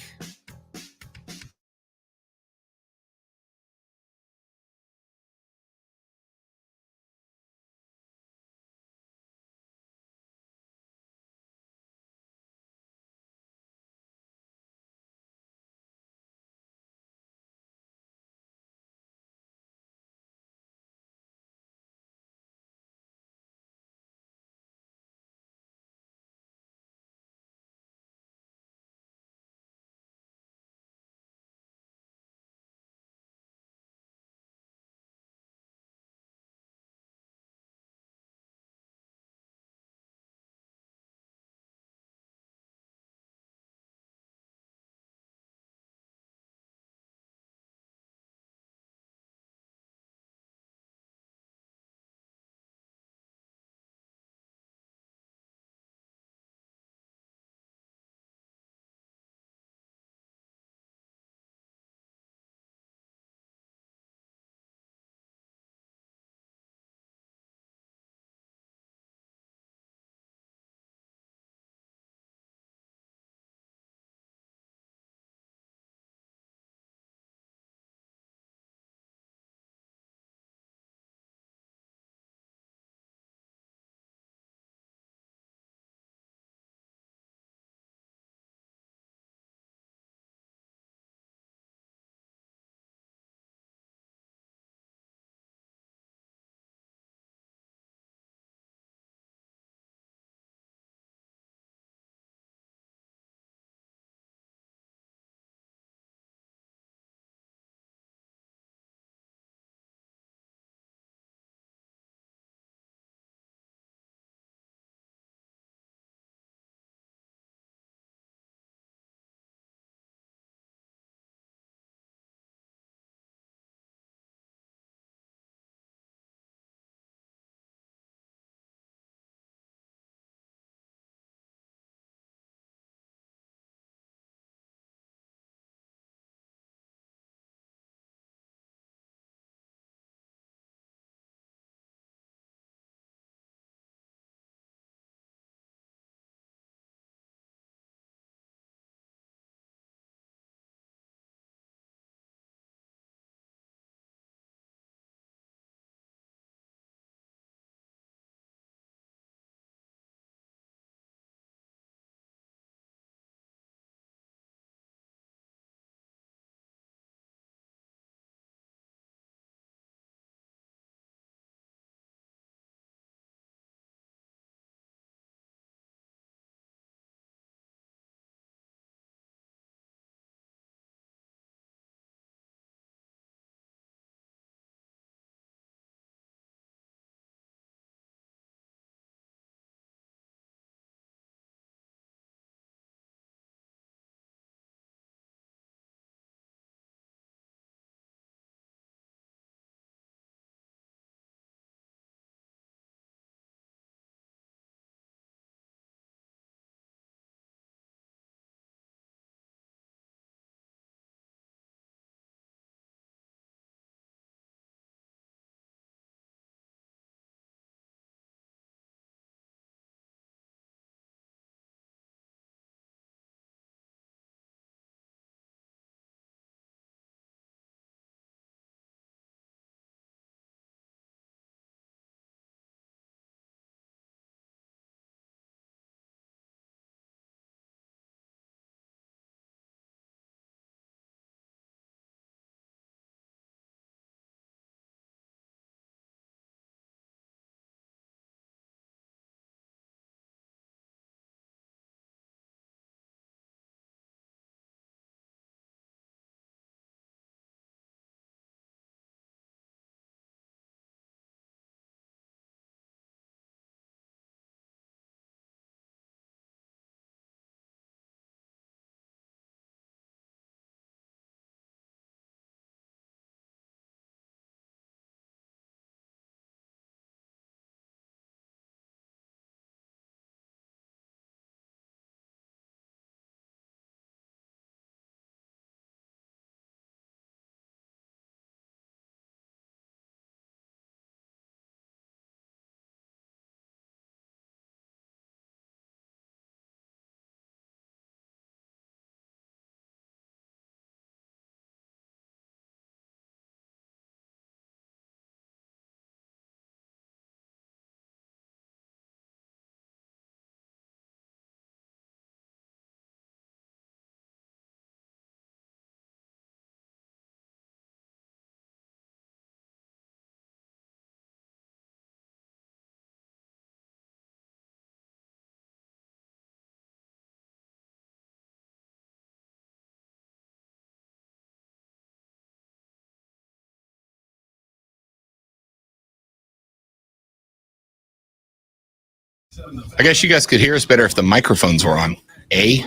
S2: I guess you guys could hear us better if the microphones were on.
S1: Hey.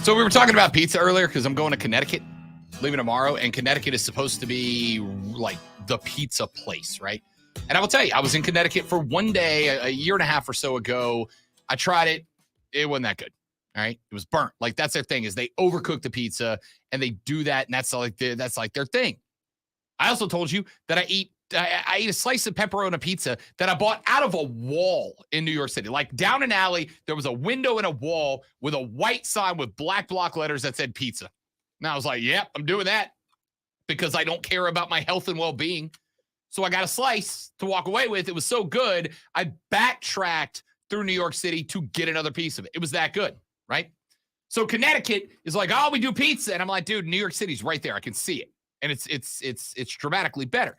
S2: So we were talking about pizza earlier because I'm going to Connecticut, leaving tomorrow, and Connecticut is supposed to be like the pizza place, right? And I will tell you, I was in Connecticut for one day a year and a half or so ago. I tried it. It wasn't that good. All right. It was burnt. Like that's their thing is they overcook the pizza and they do that. And that's like their thing. I also told you that I eat a slice of pepperoni pizza that I bought out of a wall in New York City. Like down an alley, there was a window in a wall with a white sign with black block letters that said pizza. And I was like, yep, I'm doing that because I don't care about my health and well-being. So I got a slice to walk away with. It was so good, I backtracked through New York City to get another piece of it. It was that good, right? So Connecticut is like, oh, we do pizza. And I'm like, dude, New York City's right there. I can see it. And it's dramatically better.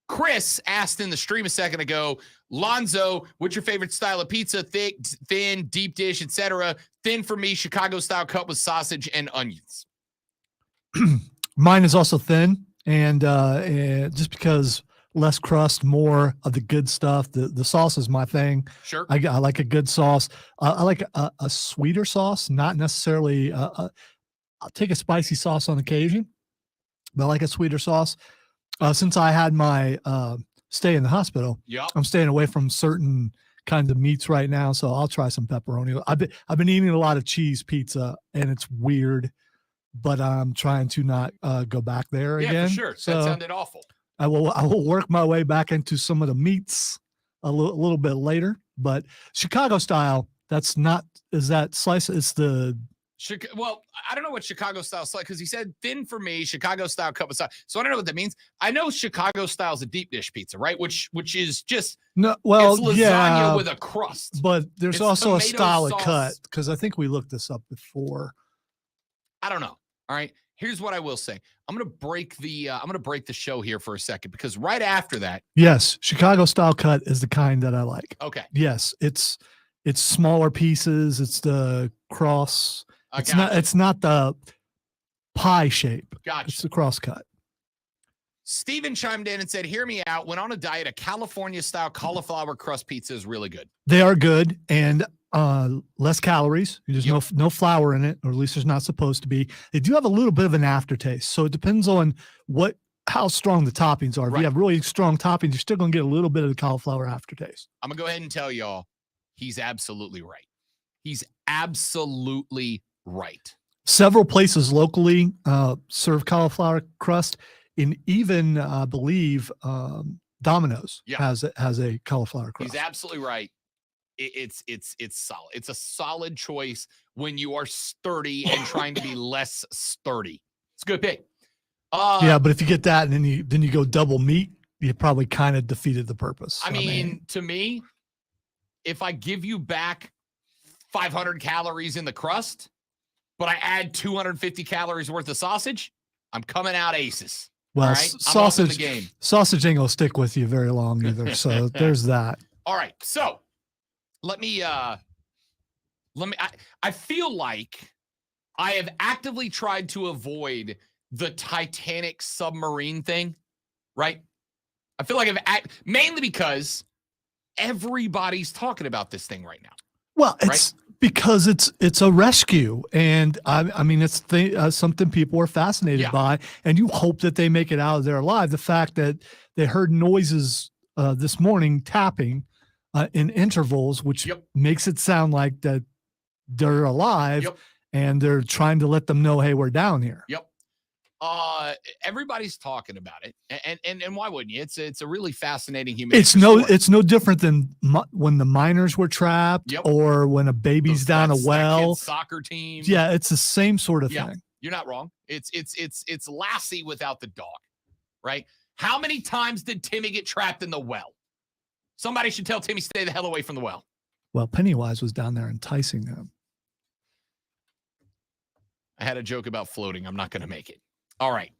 S2: Chris asked in the stream a second ago, Lonzo, what's your favorite style of pizza? Thick, thin, deep dish, etc. Thin for me, Chicago style cut with sausage and onions.
S1: Mine is also thin, and just because less crust, more of the good stuff. The sauce is my thing.
S2: Sure.
S1: I like a good sauce. I like a sweeter sauce, not necessarily. I'll take a spicy sauce on occasion, but I like a sweeter sauce. Since I had my stay in the hospital,
S2: Yep.
S1: I'm staying away from certain kinds of meats right now, so I'll try some pepperoni. I've been eating a lot of cheese pizza, and it's weird, but I'm trying to not go back there
S2: Yeah,
S1: again.
S2: for sure.
S1: So
S2: That sounded awful.
S1: I will work my way back into some of the meats a little bit later, but Chicago style. Is that slice? It's the
S2: Well, I don't know what Chicago style is like because he said thin for me, Chicago style cut with sauce. So I don't know what that means. I know Chicago style is a deep dish pizza, right? Which is just
S1: no. Well,
S2: it's lasagna
S1: yeah,
S2: with a crust.
S1: but there's
S2: It's
S1: also a
S2: tomato
S1: style of
S2: sauce.
S1: cut because I think we looked this up before.
S2: I don't know. All right. Here's what I will say. I'm gonna break the show here for a second because right after that,
S1: Yes, Chicago style cut is the kind that I like.
S2: okay,
S1: Yes, it's smaller pieces. It's the cross.
S2: I
S1: It's
S2: got
S1: not.
S2: you.
S1: It's not the pie shape. It's
S2: Gotcha.
S1: the cross cut.
S2: Steven chimed in and said, "Hear me out. When on a diet, a California style cauliflower crust pizza is really good."
S1: They are good and less calories. There's
S2: Yep.
S1: no flour in it, or at least there's not supposed to be. They do have a little bit of an aftertaste, so it depends on how strong the toppings are. If
S2: Right.
S1: you have really strong toppings, you're still going to get a little bit of the cauliflower aftertaste.
S2: I'm gonna go ahead and tell y'all, he's absolutely right. He's absolutely right.
S1: Several places locally serve cauliflower crust, and even I believe Domino's
S2: Yeah.
S1: has a cauliflower crust.
S2: He's absolutely right. It's solid. It's a solid choice when you are sturdy and trying to be less sturdy. It's a good pick.
S1: Yeah, but if you get that and then you go double meat, you probably kind of defeated the purpose.
S2: I mean, to me, if I give you back 500 calories in the crust, but I add 250 calories worth of sausage, I'm coming out aces.
S1: well,
S2: all right? I'm off in the
S1: sausage
S2: game.
S1: sausage ain't gonna stick with you very long either. So there's that.
S2: All right. So let me I feel like I have actively tried to avoid the Titanic submarine thing, right? I feel like mainly because everybody's talking about this thing right now.
S1: Well, it's because it's a rescue, and I mean it's something people are fascinated
S2: Yeah.
S1: by, and you hope that they make it out of there alive. The fact that they heard noises this morning tapping in intervals, which
S2: Yep.
S1: makes it sound like that they're alive,
S2: Yep.
S1: and they're trying to let them know, hey, we're down here.
S2: Yep. Everybody's talking about it, and why wouldn't you? It's a really fascinating human.
S1: It's no different than when the miners were trapped,
S2: Yep.
S1: or when a baby's down a well.
S2: Soccer team.
S1: Yeah, it's the same sort of
S2: Yeah.
S1: thing.
S2: You're not wrong. It's Lassie without the dog, right? How many times did Timmy get trapped in the well? Somebody should tell Timmy stay the hell away from the well.
S1: Well, Pennywise was down there enticing them.
S2: I had a joke about floating. I'm not going to make it. All right.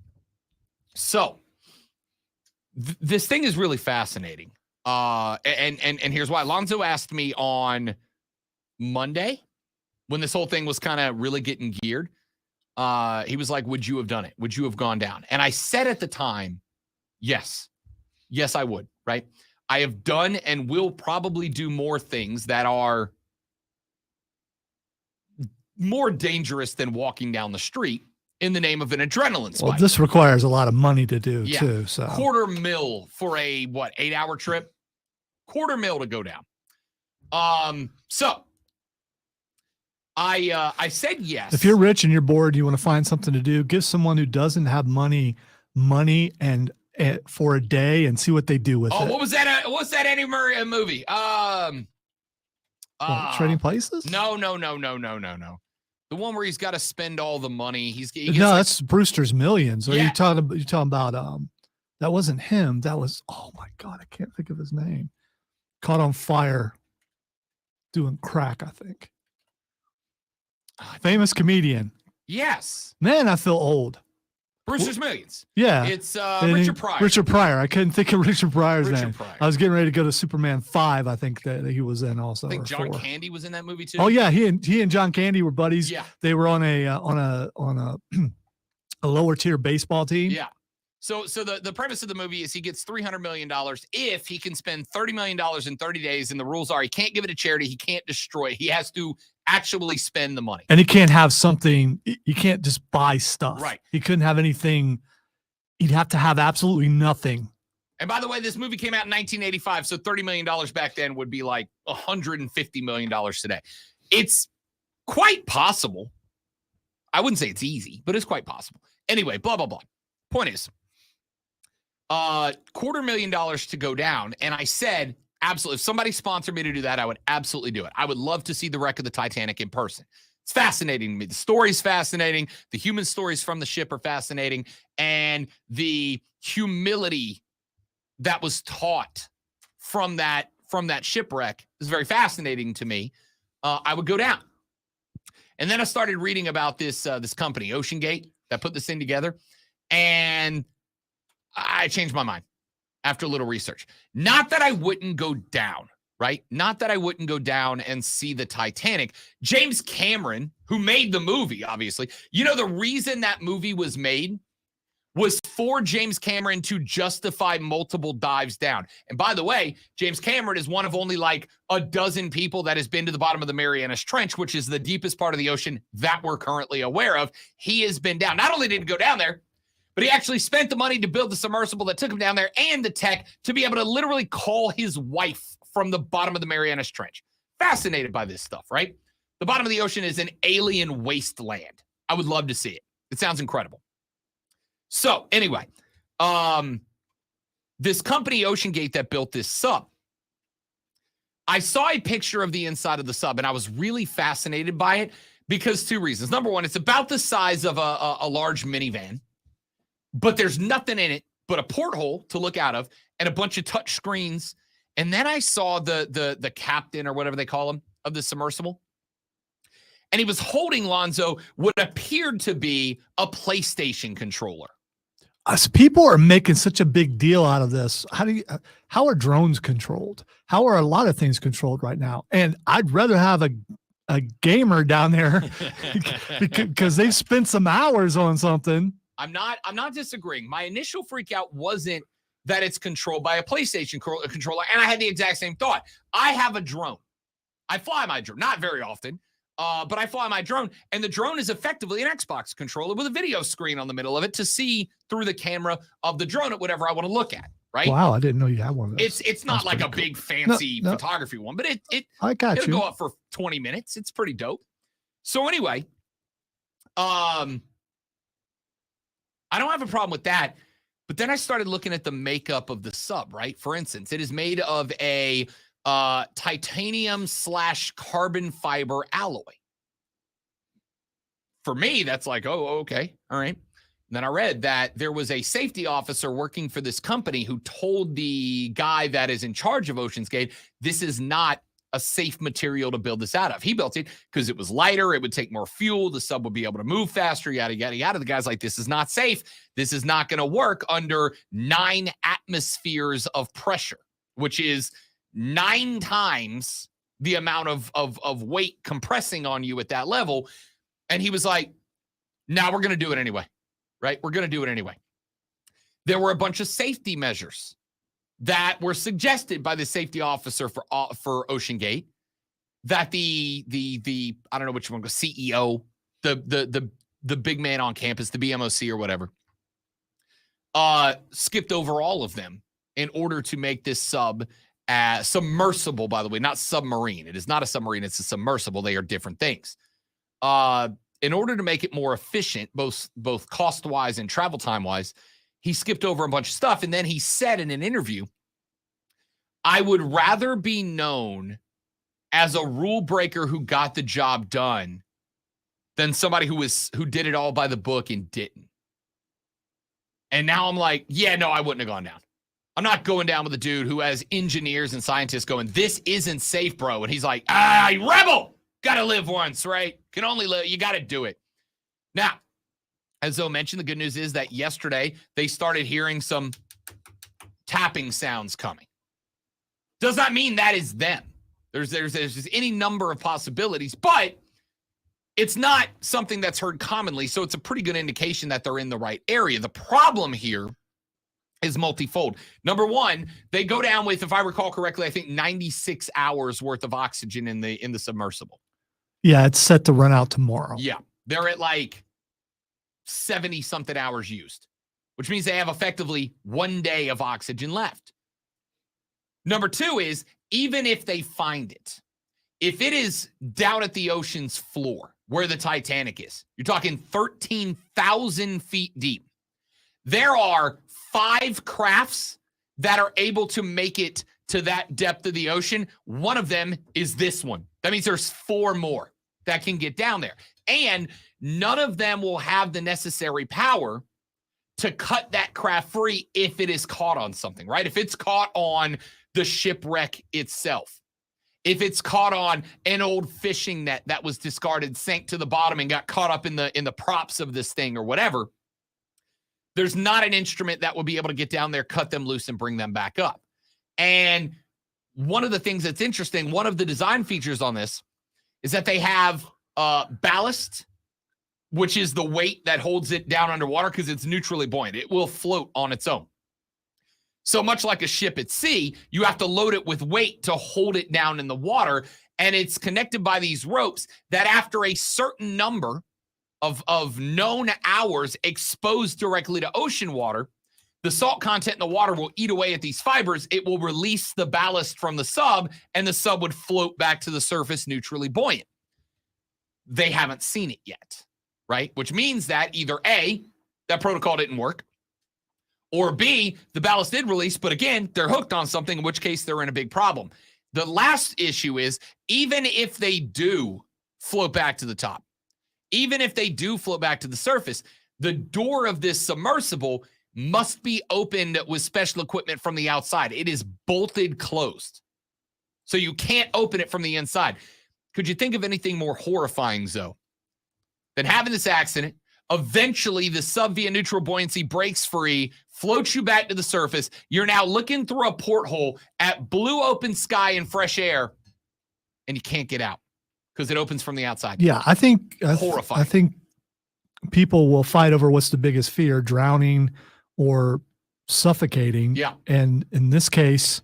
S2: So this thing is really fascinating. And here's why. Lonzo asked me on Monday when this whole thing was kind of really getting geared, he was like, would you have done it? Would you have gone down? And I said at the time, yes. Yes, I would, right? I have done and will probably do more things that are more dangerous than walking down the street in the name of an adrenaline spike.
S1: Well, this requires a lot of money to do
S2: Yeah.
S1: too. So
S2: $250,000 for a 8-hour trip? $250,000 to go down. So I said yes.
S1: if you're rich and you're bored, you want to find something to do, give someone who doesn't have money and for a day and see what they do with it.
S2: what was that? What's that Eddie Murray movie?
S1: Trading Places?
S2: No. The one where he's got to spend all the money. He gets
S1: No,
S2: like-
S1: that's Brewster's Millions. Are
S2: Yeah.
S1: you talking about that wasn't him. That was, oh my God, I can't think of his name. Caught on fire doing crack, I think. Famous comedian.
S2: yes,
S1: Man, I feel old.
S2: Brewster's Millions.
S1: Yeah.
S2: It's
S1: And
S2: Richard Pryor.
S1: Richard Pryor. I couldn't think of Richard Pryor's
S2: Richard
S1: name.
S2: Pryor.
S1: I was getting ready to go to Superman 5, I think that he was in also.
S2: I think
S1: or
S2: John
S1: 4.
S2: Candy was in that movie too.
S1: Oh yeah, he and John Candy were buddies.
S2: Yeah.
S1: They were on a a lower tier baseball team.
S2: Yeah. So the premise of the movie is he gets $300 million if he can spend $30 million in 30 days. And the rules are he can't give it to charity. He can't destroy it. He has to actually spend the money.
S1: And he can't have something. You can't just buy stuff.
S2: Right.
S1: He couldn't have anything. He'd have to have absolutely nothing.
S2: And by the way, this movie came out in 1985. So $30 million back then would be like $150 million today. It's quite possible. I wouldn't say it's easy, but it's quite possible. Anyway, blah, blah, blah. Point is, $250,000 to go down. And I said, absolutely, if somebody sponsored me to do that, I would absolutely do it. I would love to see the wreck of the Titanic in person. It's fascinating to me. The story's fascinating. The human stories from the ship are fascinating. And the humility that was taught from that shipwreck is very fascinating to me. I would go down. And then I started reading about this company, OceanGate, that put this thing together. And I changed my mind after a little research. Not that I wouldn't go down, right? Not that I wouldn't go down and see the Titanic. James Cameron, who made the movie, obviously, the reason that movie was made was for James Cameron to justify multiple dives down. And by the way, James Cameron is one of only like a dozen people that has been to the bottom of the Marianas Trench, which is the deepest part of the ocean that we're currently aware of. He has been down. Not only did he go down there, but he actually spent the money to build the submersible that took him down there and the tech to be able to literally call his wife from the bottom of the Marianas Trench. Fascinated by this stuff, right? The bottom of the ocean is an alien wasteland. I would love to see it. It sounds incredible. So anyway, this company, OceanGate, that built this sub, I saw a picture of the inside of the sub, and I was really fascinated by it because 2 reasons. Number one, it's about the size of a large minivan, but there's nothing in it but a porthole to look out of and a bunch of touch screens. And then I saw the captain, or whatever they call him, of the submersible. And he was holding, Lonzo, what appeared to be a PlayStation controller.
S1: So people are making such a big deal out of this. How are drones controlled? How are a lot of things controlled right now? And I'd rather have a gamer down there because they've spent some hours on something.
S2: I'm not disagreeing. My initial freak out wasn't that it's controlled by a PlayStation controller, and I had the exact same thought. I have a drone. I fly my drone, not very often, but I fly my drone, and the drone is effectively an Xbox controller with a video screen on the middle of it to see through the camera of the drone at whatever I want to look at, right?
S1: Wow, I didn't know you had one of those.
S2: It's not like a big fancy
S1: No.
S2: photography one, but
S1: I got
S2: it'll
S1: you.
S2: go up for 20 minutes. It's pretty dope. So anyway, I don't have a problem with that. But then I started looking at the makeup of the sub, right? For instance, it is made of a titanium/carbon fiber alloy. For me, that's like, oh, okay. All right. And then I read that there was a safety officer working for this company who told the guy that is in charge of OceanGate, this is not a safe material to build this out of. He built it because it was lighter. It would take more fuel. The sub would be able to move faster, yada, yada, yada. The guy's like, this is not safe. This is not going to work under 9 atmospheres of pressure, which is 9 times the amount of weight compressing on you at that level. And he was like, now we're going to do it anyway, right? We're going to do it anyway. There were a bunch of safety measures that were suggested by the safety officer for OceanGate that the I don't know which one, the CEO, the big man on campus, the BMOC or whatever, skipped over all of them in order to make this submersible, by the way, not submarine. It is not a submarine. It's a submersible. They are different things. In order to make it more efficient, both cost-wise and travel time-wise, he skipped over a bunch of stuff. And then he said in an interview, I would rather be known as a rule breaker who got the job done than somebody who did it all by the book and didn't. And now I'm like, yeah, no, I wouldn't have gone down. I'm not going down with a dude who has engineers and scientists going, this isn't safe, bro. And he's like, rebel, gotta live once, right? Can only live, you gotta do it. Now, as Zoe mentioned, the good news is that yesterday they started hearing some tapping sounds coming. Does not mean that is them. There's just any number of possibilities, but it's not something that's heard commonly, so it's a pretty good indication that they're in the right area. The problem here is multifold. Number one, they go down with, if I recall correctly, I think 96 hours worth of oxygen in the submersible.
S1: Yeah, it's set to run out tomorrow.
S2: Yeah, they're at like 70-something hours used, which means they have effectively 1 day of oxygen left. Number two is, even if they find it, if it is down at the ocean's floor where the Titanic is, you're talking 13,000 feet deep. There are 5 crafts that are able to make it to that depth of the ocean. One of them is this one. That means there's 4 more that can get down there. And none of them will have the necessary power to cut that craft free if it is caught on something, right? If it's caught on the shipwreck itself, if it's caught on an old fishing net that was discarded, sank to the bottom and got caught up in the props of this thing or whatever, there's not an instrument that will be able to get down there, cut them loose, and bring them back up. And one of the things that's interesting, one of the design features on this is that they have ballast, which is the weight that holds it down underwater because it's neutrally buoyant. It will float on its own. So much like a ship at sea, you have to load it with weight to hold it down in the water. And it's connected by these ropes that after a certain number of known hours exposed directly to ocean water, the salt content in the water will eat away at these fibers. It will release the ballast from the sub, and the sub would float back to the surface neutrally buoyant. They haven't seen it yet, right? Which means that either A, that protocol didn't work, or B, the ballast did release, but again, they're hooked on something, in which case they're in a big problem. The last issue is, even if they do float back to the top, even if they do float back to the surface, the door of this submersible must be opened with special equipment from the outside. It is bolted closed. So you can't open it from the inside. Could you think of anything more horrifying, Zoe, than having this accident? Eventually, the sub via neutral buoyancy breaks free, floats you back to the surface. You're now looking through a porthole at blue open sky and fresh air, and you can't get out because it opens from the outside.
S1: Yeah, I think
S2: Horrifying.
S1: I think people will fight over what's the biggest fear, drowning or suffocating.
S2: Yeah.
S1: And in this case,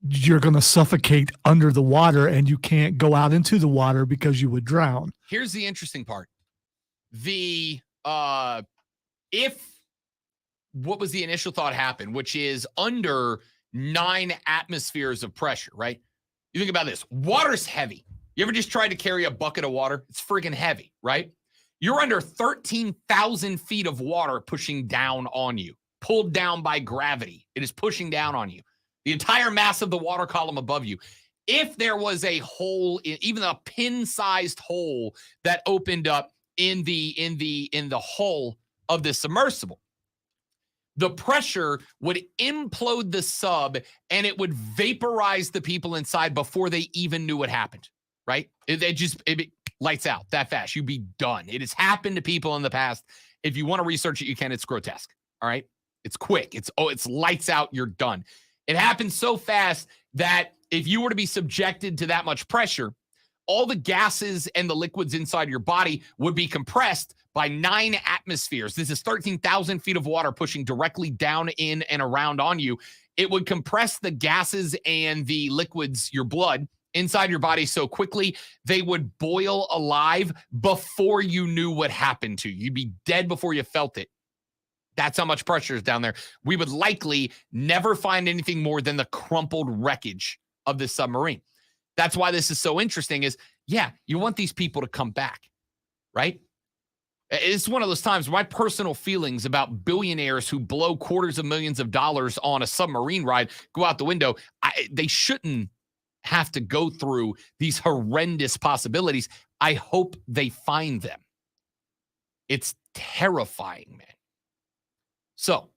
S1: you're going to suffocate under the water and you can't go out into the water because you would drown.
S2: Here's the interesting part. If what was the initial thought happened, which is under 9 atmospheres of pressure, right? You think about this. Water's heavy. You ever just tried to carry a bucket of water? It's freaking heavy, right? You're under 13,000 feet of water pushing down on you, pulled down by gravity. It is pushing down on you. The entire mass of the water column above you. If there was a hole, even a pin-sized hole that opened up in the hull of the submersible, the pressure would implode the sub and it would vaporize the people inside before they even knew what happened, right? It lights out that fast. You'd be done. It has happened to people in the past. If you want to research it, you can. It's grotesque. All right. It's quick. It's lights out. You're done. It happened so fast that if you were to be subjected to that much pressure, all the gases and the liquids inside your body would be compressed by 9 atmospheres. This is 13,000 feet of water pushing directly down in and around on you. It would compress the gases and the liquids, your blood, inside your body so quickly they would boil alive before you knew what happened to you. You'd be dead before you felt it. That's how much pressure is down there. We would likely never find anything more than the crumpled wreckage of this submarine. That's why this is so interesting is, yeah, you want these people to come back, right? It's one of those times where my personal feelings about billionaires who blow quarters of millions of dollars on a submarine ride go out the window. They shouldn't have to go through these horrendous possibilities. I hope they find them. It's terrifying, man. So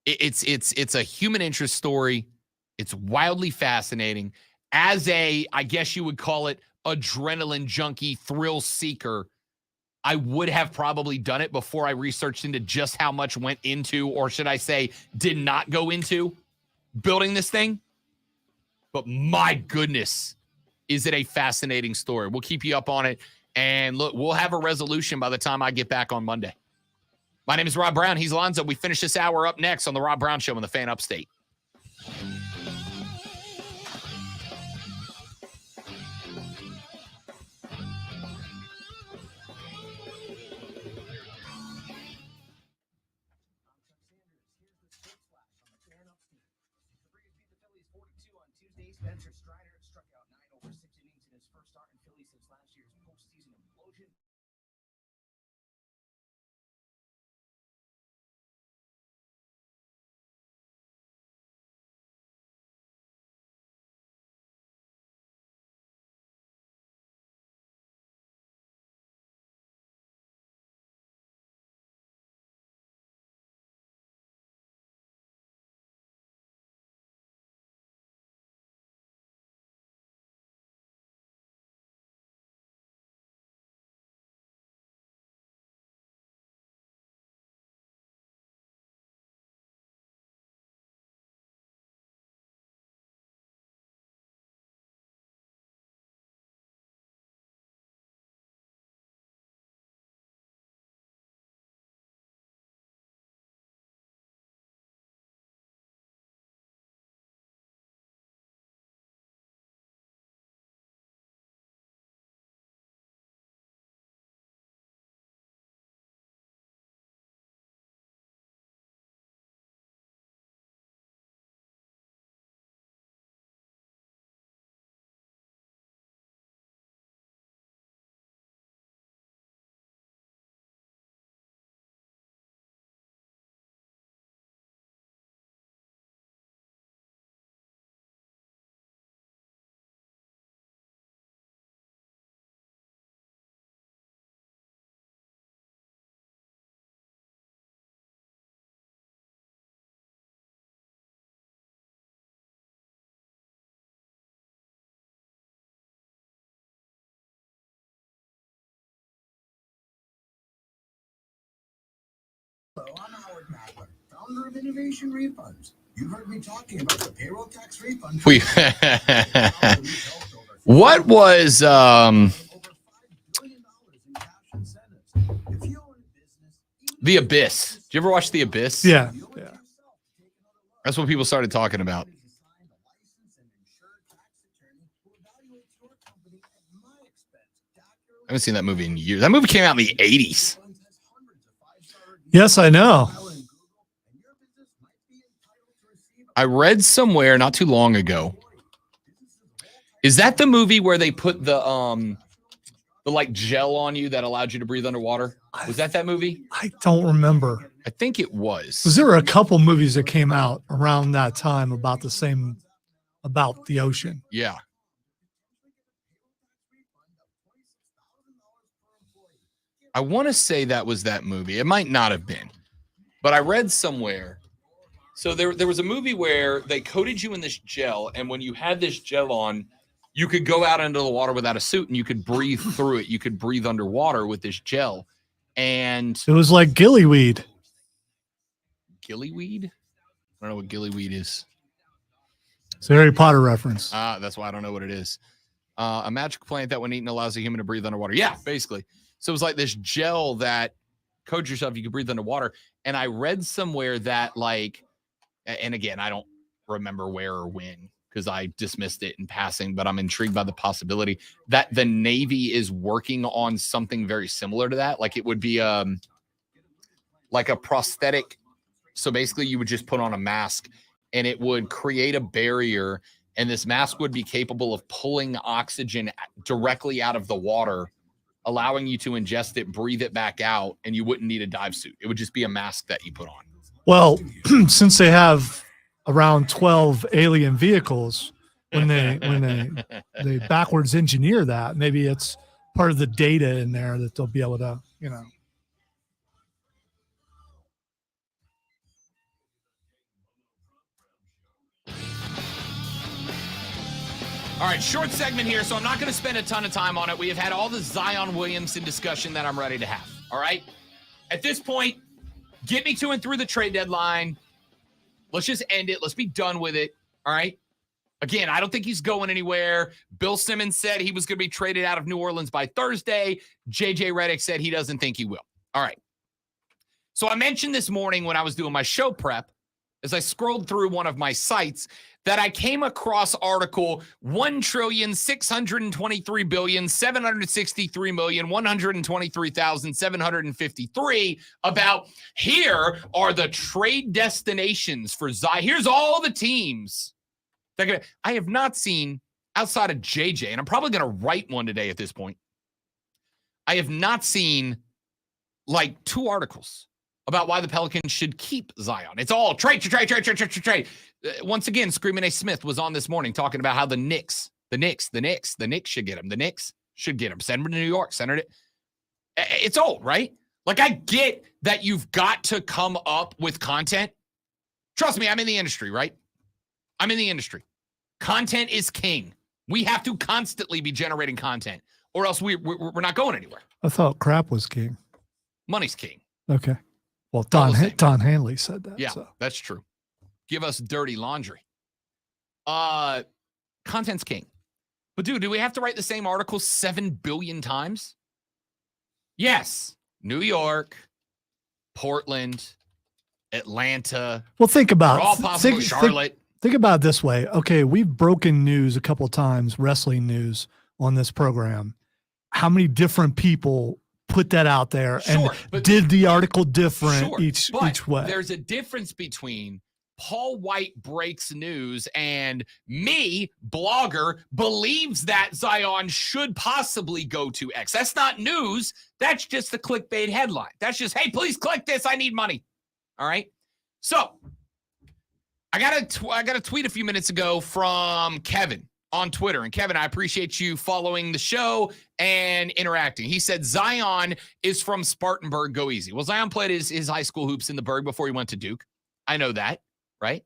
S2: it's a human interest story. It's wildly fascinating. As a, I guess you would call it, adrenaline junkie, thrill seeker, I would have probably done it before I researched into just how much went into, or should I say, did not go into building this thing. But my goodness, is it a fascinating story. We'll keep you up on it. And look, we'll have a resolution by the time I get back on Monday. My name is Rob Brown. He's Alonzo. We finish this hour up next on The Rob Brown Show on the Fan Upstate.
S4: Spencer Strider struck out 9 over 6 innings in his first start in Philly since last year's postseason implosion.
S9: Hello, I'm Howard Mackler, founder of Innovation Refunds. You've heard me talking about the payroll tax refund.
S2: What was The Abyss? Did you ever watch The Abyss?
S1: Yeah.
S2: That's what people started talking about. I haven't seen that movie in years. That movie came out in the 80s.
S1: Yes, I know.
S2: I read somewhere not too long ago. Is that the movie where they put the like gel on you that allowed you to breathe underwater? Was that movie?
S1: I don't remember.
S2: I think it was.
S1: Because there were a couple movies that came out around that time about the ocean.
S2: Yeah. I want to say that was that movie. It might not have been, but I read somewhere. So there was a movie where they coated you in this gel, and when you had this gel on, you could go out into the water without a suit, and you could breathe through it. You could breathe underwater with this gel, and
S1: it was like gillyweed.
S2: Gillyweed? I don't know what gillyweed is.
S1: It's a Harry Potter reference.
S2: That's why I don't know what it is. A magic plant that when eaten allows a human to breathe underwater. Yeah, basically. So it was like this gel that coats yourself, you can breathe underwater. And I read somewhere that like, and again, I don't remember where or when because I dismissed it in passing, but I'm intrigued by the possibility that the Navy is working on something very similar to that. Like it would be like a prosthetic. So basically you would just put on a mask and it would create a barrier, and this mask would be capable of pulling oxygen directly out of the water, allowing you to ingest it, breathe it back out, and you wouldn't need a dive suit. It would just be a mask that you put on.
S1: Well, since they have around 12 alien vehicles, when they backwards engineer that, maybe it's part of the data in there that they'll be able to, you know.
S2: All right, short segment here, so I'm not going to spend a ton of time on it. We have had all the Zion Williamson discussion that I'm ready to have, all right? At this point, get me to and through the trade deadline. Let's just end it. Let's be done with it, all right? Again, I don't think he's going anywhere. Bill Simmons said he was going to be traded out of New Orleans by Thursday. JJ Redick said he doesn't think he will. All right. So I mentioned this morning when I was doing my show prep, as I scrolled through one of my sites, that I came across article 1,623,763,123,753 about here are the trade destinations for Zion. Here's all the teams. I have not seen, outside of JJ, and I'm probably going to write one today at this point, I have not seen like 2 articles about why the Pelicans should keep Zion. It's all trade. Once again, Screaming A. Smith was on this morning talking about how the Knicks should get him. The Knicks should get him. Send him to New York. Send it. It's old, right? Like, I get that you've got to come up with content. Trust me, I'm in the industry, right? I'm in the industry. Content is king. We have to constantly be generating content, or else we're not going anywhere.
S1: I thought crap was king.
S2: Money's king.
S1: Okay. Well, Don Hanley said that.
S2: Yeah,
S1: so.
S2: That's true. Give us dirty laundry. Content's king. But dude, do we have to write the same article 7 billion times? Yes. New York, Portland, Atlanta.
S1: Well, think about
S2: all possible. Charlotte.
S1: Think about it this way. Okay, we've broken news a couple of times, wrestling news on this program. How many different people put that out there and did the article different each way?
S2: There's a difference between Paul White breaks news and me, blogger, believes that Zion should possibly go to X. That's not news. That's just a clickbait headline. That's just, hey, please click this. I need money. All right. So I got a tweet a few minutes ago from Kevin on Twitter. And Kevin, I appreciate you following the show and interacting. He said, Zion is from Spartanburg. Go easy. Well, Zion played his high school hoops in the Berg before he went to Duke. I know that, right?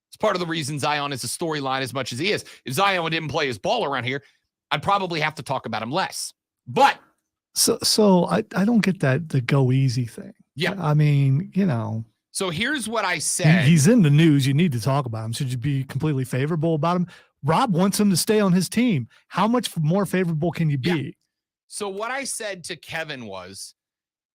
S2: It's part of the reason Zion is a storyline as much as he is. If Zion didn't play his ball around here, I'd probably have to talk about him less. But
S1: so I don't get that, the go easy thing.
S2: Yeah.
S1: I mean, you know.
S2: So here's what I said.
S1: He's in the news. You need to talk about him. Should you be completely favorable about him? Rob wants him to stay on his team. How much more favorable can you be?
S2: Yeah. So what I said to Kevin was,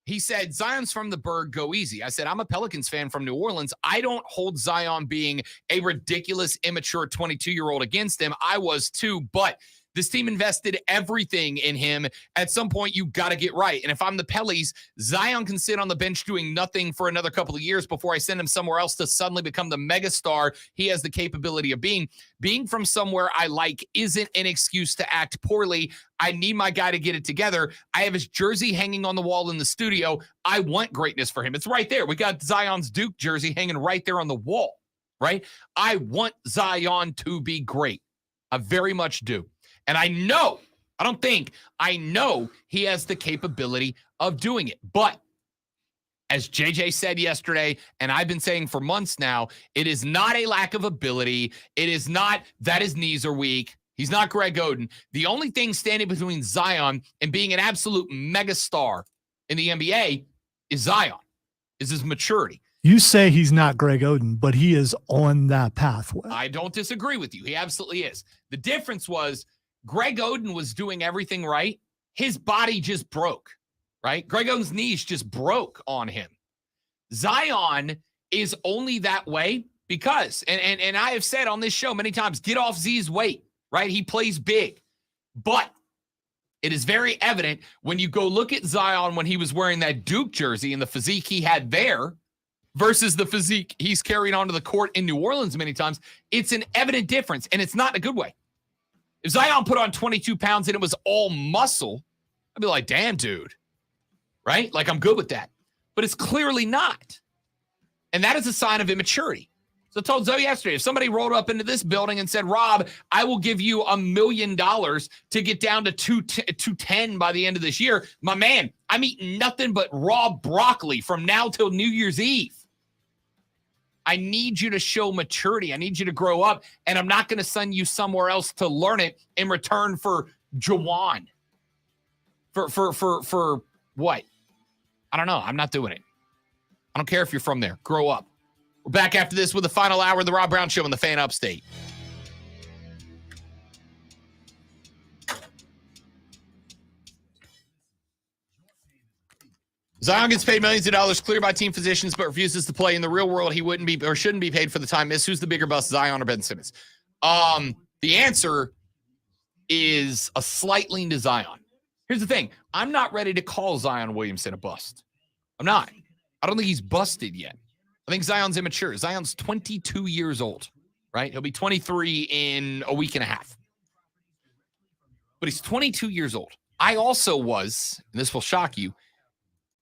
S2: he said, Zion's from the Berg, go easy. I said, I'm a Pelicans fan from New Orleans. I don't hold Zion being a ridiculous, immature 22-year-old against him. I was too, but this team invested everything in him. At some point, you got to get right. And if I'm the Pellies, Zion can sit on the bench doing nothing for another couple of years before I send him somewhere else to suddenly become the megastar he has the capability of being. Being from somewhere I like isn't an excuse to act poorly. I need my guy to get it together. I have his jersey hanging on the wall in the studio. I want greatness for him. It's right there. We got Zion's Duke jersey hanging right there on the wall, right? I want Zion to be great. I very much do. And I know he has the capability of doing it. But as JJ said yesterday, and I've been saying for months now, it is not a lack of ability. It is not that his knees are weak. He's not Greg Oden. The only thing standing between Zion and being an absolute megastar in the NBA is Zion, is his maturity.
S1: You say he's not Greg Oden, but he is on that pathway.
S2: I don't disagree with you. He absolutely is. The difference was Greg Oden was doing everything right. His body just broke, right? Greg Oden's knees just broke on him. Zion is only that way because, and I have said on this show many times, get off Z's weight, right? He plays big. But it is very evident when you go look at Zion when he was wearing that Duke jersey and the physique he had there versus the physique he's carried onto the court in New Orleans many times, it's an evident difference, and it's not in a good way. If Zion put on 22 pounds and it was all muscle, I'd be like, damn, dude, right? Like, I'm good with that. But it's clearly not. And that is a sign of immaturity. So I told Zoe yesterday, if somebody rolled up into this building and said, Rob, I will give you $1 million to get down to 210 by the end of this year, my man, I'm eating nothing but raw broccoli from now till New Year's Eve. I need you to show maturity. I need you to grow up, and I'm not going to send you somewhere else to learn it in return for Jawan. For what? I don't know. I'm not doing it. I don't care if you're from there. Grow up. We're back after this with the final hour of the Rob Brown Show on the Fan Upstate. Zion gets paid millions of dollars, cleared by team physicians, but refuses to play. In the real world, he wouldn't be or shouldn't be paid for the time missed. Who's the bigger bust, Zion or Ben Simmons? The answer is a slight lean to Zion. Here's the thing. I'm not ready to call Zion Williamson a bust. I'm not. I don't think he's busted yet. I think Zion's immature. Zion's 22 years old, right? He'll be 23 in a week and a half. But he's 22 years old. I also was, and this will shock you,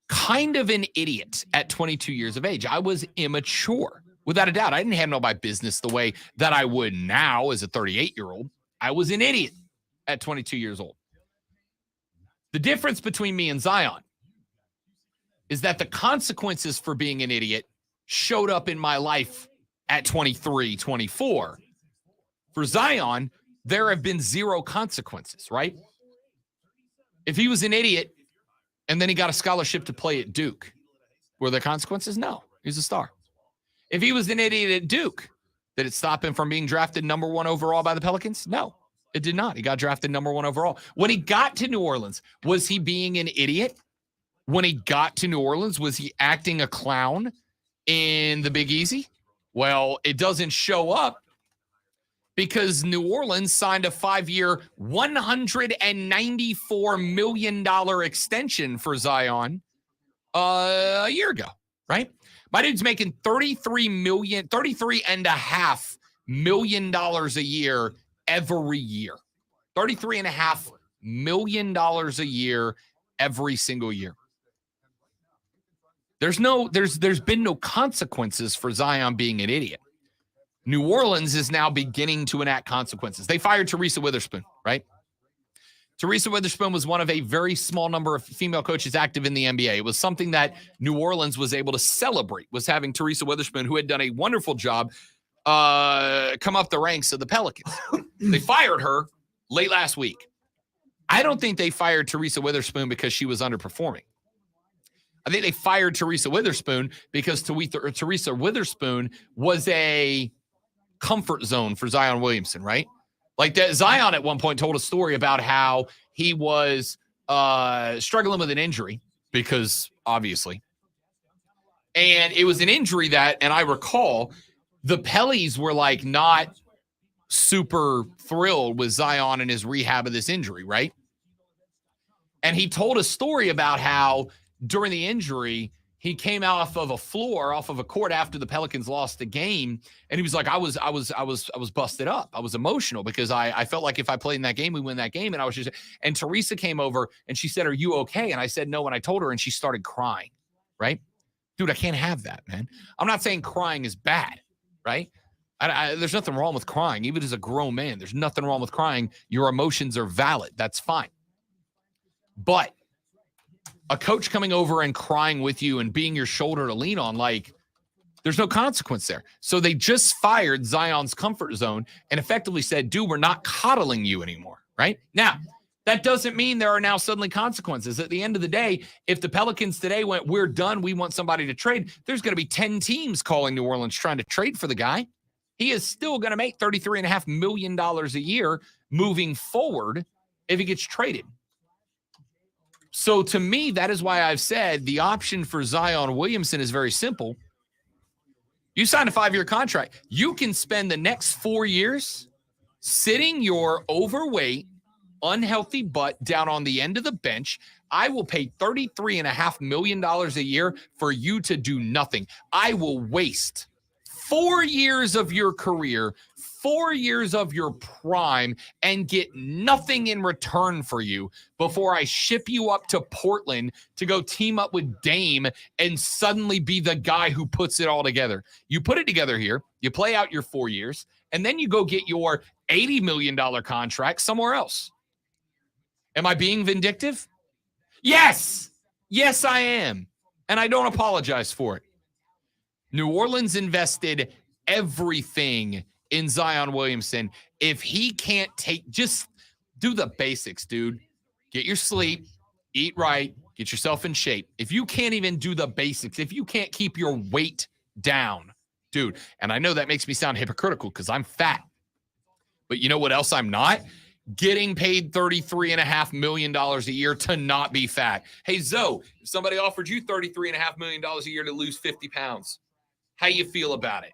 S2: kind of an idiot at 22 years of age. I was immature, without a doubt. I didn't handle my business the way that I would now as a 38-year-old. I was an idiot at 22 years old. The difference between me and Zion is that the consequences for being an idiot showed up in my life at 23, 24. For Zion, there have been zero consequences, right? If he was an idiot and then he got a scholarship to play at Duke, were there consequences? No, he's a star. If he was an idiot at Duke, did it stop him from being drafted number 1 overall by the Pelicans? No, it did not. He got drafted number 1 overall. When he got to New Orleans, was he being an idiot? When he got to New Orleans, was he acting a clown in the Big Easy? Well, it doesn't show up because New Orleans signed a 5-year, $194 million extension for Zion a year ago, right? My dude's making $33.5 million a year every year. $33.5 million a year every single year. There's been no consequences for Zion being an idiot. New Orleans is now beginning to enact consequences. They fired Teresa Witherspoon, right? Teresa Witherspoon was one of a very small number of female coaches active in the NBA. It was something that New Orleans was able to celebrate, was having Teresa Witherspoon, who had done a wonderful job, come up the ranks of the Pelicans. They fired her late last week. I don't think they fired Teresa Witherspoon because she was underperforming. I think they fired Teresa Witherspoon because Teresa Witherspoon was a comfort zone for Zion Williamson, right? Like that, Zion at one point told a story about how he was struggling with an injury because obviously, and it was an injury that, and I recall the Pellies were like not super thrilled with Zion and his rehab of this injury, right? And he told a story about how during the injury, he came off of a court after the Pelicans lost the game, and he was like, I was busted up. I was emotional because I felt like if I played in that game, we win that game. And Teresa came over and she said, "Are you okay?" And I said, "No." And I told her, and she started crying, right? Dude, I can't have that, man. I'm not saying crying is bad, right? There's nothing wrong with crying. Even as a grown man, there's nothing wrong with crying. Your emotions are valid. That's fine. But a coach coming over and crying with you and being your shoulder to lean on, like, there's no consequence there. So they just fired Zion's comfort zone and effectively said, dude, we're not coddling you anymore, right? Now, That doesn't mean there are now suddenly consequences. At the end of the day, if the Pelicans today went, we're done, we want somebody to trade, there's going to be 10 teams calling New Orleans trying to trade for the guy. He is still going to make $33.5 million a year moving forward if he gets traded. So to me, that is why I've said the option for Zion Williamson is very simple. You sign a 5-year contract. You can spend the next 4 years sitting your overweight, unhealthy butt down on the end of the bench. I will pay $33.5 million a year for you to do nothing. I will waste 4 years of your career, 4 years of your prime, and get nothing in return for you before I ship you up to Portland to go team up with Dame and suddenly be the guy who puts it all together. You put it together here, you play out your 4 years, and then you go get your $80 million contract somewhere else. Am I being vindictive? Yes. Yes, I am. And I don't apologize for it. New Orleans invested everything in Zion Williamson. If he can't just do the basics, dude. Get your sleep, eat right, get yourself in shape. If you can't even do the basics, if you can't keep your weight down, dude, and I know that makes me sound hypocritical because I'm fat. But you know what else I'm not? Getting paid $33.5 million a year to not be fat. Hey, Zoe, if somebody offered you $33.5 million a year to lose 50 pounds, how you feel about it?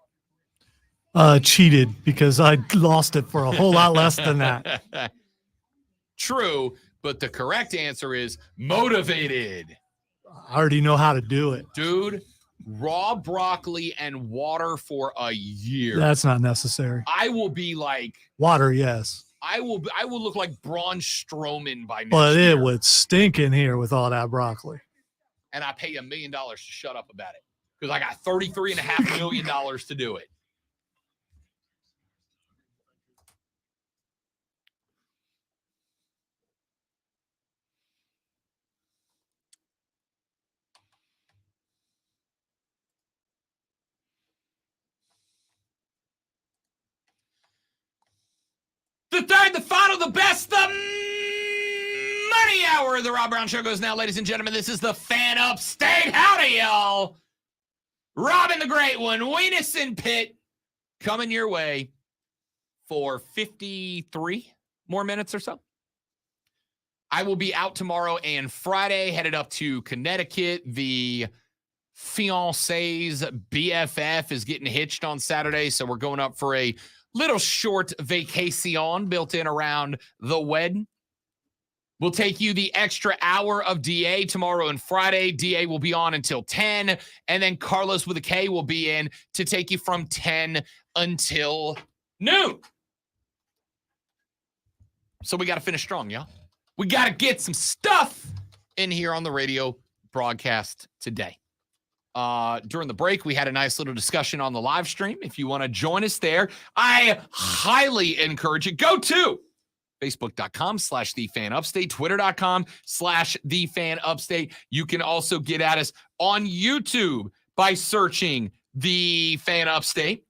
S1: Cheated because I lost it for a whole lot less than that.
S2: True, but the correct answer is motivated.
S1: I already know how to do it.
S2: Dude, raw broccoli and water for a year.
S1: That's not necessary.
S2: I will be like
S1: water, yes.
S2: I will look like Braun Strowman by next
S1: But
S2: year.
S1: it would stink in here with all that broccoli.
S2: And I pay $1 million to shut up about it because I got $33.5 million to do it. The third, the final, the best, the money hour of the Rob Brown Show goes now, ladies and gentlemen. This is the Fan Upstate. Howdy, y'all. Robin the Great One, Weenus and Pitt coming your way for 53 more minutes or so. I will be out tomorrow and Friday, headed up to Connecticut. The fiance's BFF is getting hitched on Saturday, so we're going up for a little short vacation built in around the wedding. We'll take you the extra hour of DA tomorrow and Friday. DA will be on until 10, and then Carlos with a K will be in to take you from 10 until noon. So we got to finish strong, y'all. We got to get some stuff in here on the radio broadcast today. During the break, we had a nice little discussion on the live stream. If you want to join us there, I highly encourage you. Go to Facebook.com/TheFanUpstate, Twitter.com/TheFanUpstate. You can also get at us on YouTube by searching The Fan Upstate.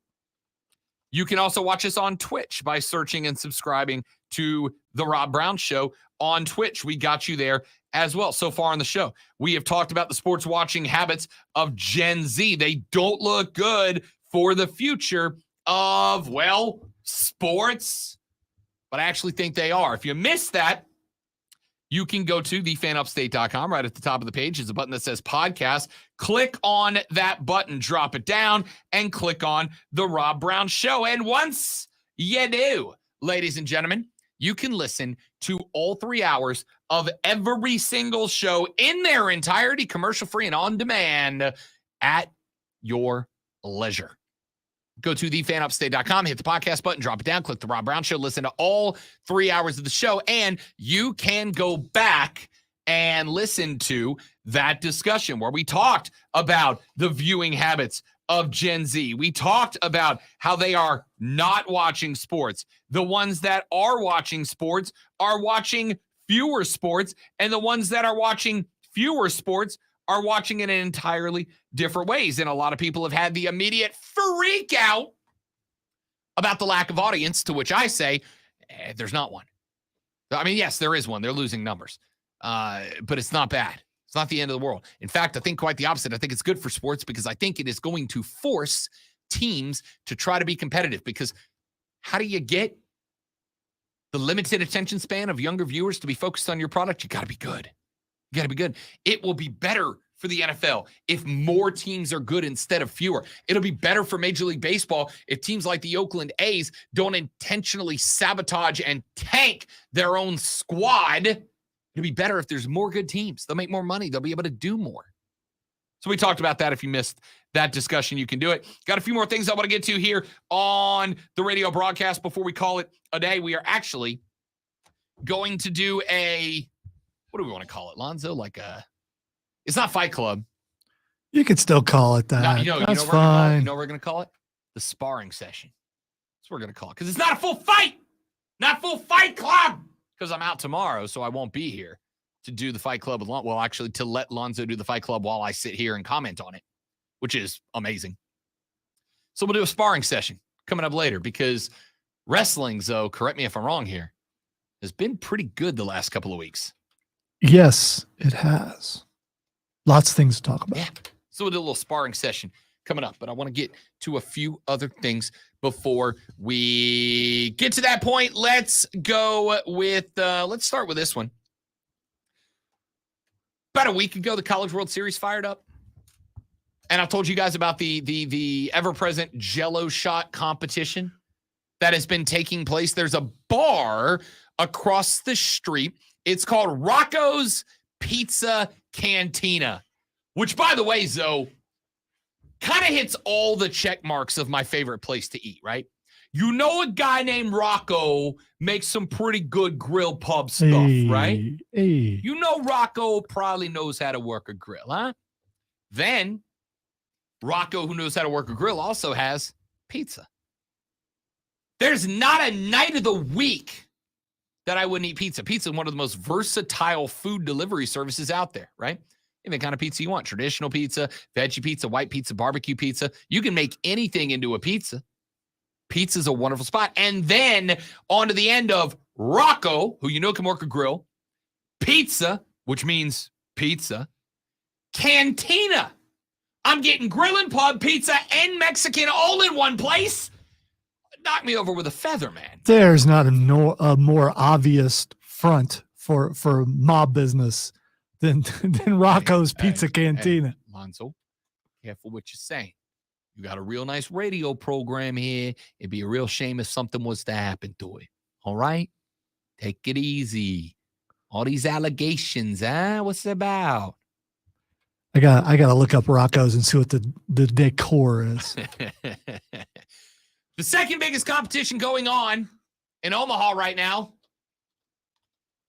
S2: You can also watch us on Twitch by searching and subscribing to The Rob Brown Show on Twitch. We got you there as well. So far on the show, we have talked about the sports watching habits of Gen Z. They don't look good for the future of, well, sports, but I actually think they are. If you missed that, you can go to thefanupstate.com. Right at the top of the page is a button that says podcast. Click on that button, drop it down, and click on The Rob Brown Show. And once you do, ladies and gentlemen, you can listen to all 3 hours of every single show in their entirety, commercial-free and on demand at your leisure. Go to thefanupstate.com, hit the podcast button, drop it down, click The Rob Brown Show, listen to all 3 hours of the show, and you can go back and listen to that discussion where we talked about the viewing habits of Gen Z. We talked about how they are not watching sports. The ones that are watching sports are watching fewer sports, and the ones that are watching fewer sports are watching it in entirely different ways. And a lot of people have had the immediate freak out about the lack of audience, to which I say, there's not one. I mean, yes, there is one. They're losing numbers, but it's not bad. It's not the end of the world. In fact, I think quite the opposite. I think it's good for sports because I think it is going to force teams to try to be competitive, because how do you get the limited attention span of younger viewers to be focused on your product? You got to be good. You got to be good. It will be better for the NFL if more teams are good instead of fewer. It'll be better for Major League Baseball if teams like the Oakland A's don't intentionally sabotage and tank their own squad. It'll be better if there's more good teams. They'll make more money. They'll be able to do more. So we talked about that. If you missed that discussion, you can do it. Got a few more things I want to get to here on the radio broadcast before we call it a day. We are actually going to do what do we want to call it, Lonzo? It's not Fight Club.
S1: You could still call it that. That's fine.
S2: You know what we're going to call it? The sparring session. That's what we're going to call it. Because it's not a full fight. Not full Fight Club. Because I'm out tomorrow, so I won't be here to do the Fight Club with Lonzo. Well, actually, to let Lonzo do the Fight Club while I sit here and comment on it, which is amazing. So we'll do a sparring session coming up later, because wrestling, Zoe, correct me if I'm wrong here, has been pretty good the last couple of weeks.
S1: Yes, it has. Lots of things to talk about.
S2: Yeah. So we'll do a little sparring session coming up, but I want to get to a few other things before we get to that point. Let's go with, let's start with this one. About a week ago, the College World Series fired up. And I told you guys about the ever-present Jell-O shot competition that has been taking place. There's a bar across the street. It's called Rocco's Pizza Cantina, which, by the way, Zoe, kind of hits all the check marks of my favorite place to eat, right? You know, a guy named Rocco makes some pretty good grill pub stuff, right?
S1: Hey.
S2: You know Rocco probably knows how to work a grill, huh? Then Rocco, who knows how to work a grill, also has pizza. There's not a night of the week that I wouldn't eat pizza. Pizza is one of the most versatile food delivery services out there, right? Any kind of pizza you want. Traditional pizza, veggie pizza, white pizza, barbecue pizza. You can make anything into a pizza. Pizza's a wonderful spot. And then on to the end of Rocco, who you know can work a grill, pizza, which means pizza, Cantina. I'm getting grill and pub, pizza, and Mexican all in one place. Knock me over with a feather, man.
S1: There's not a more obvious front for mob business than Rocco's Pizza Cantina.
S2: Hey, Lonzo, careful what you're saying. You got a real nice radio program here. It'd be a real shame if something was to happen to it. All right? Take it easy. All these allegations, huh? What's it about?
S1: I gotta look up Rocco's and see what the decor is.
S2: The second biggest competition going on in Omaha right now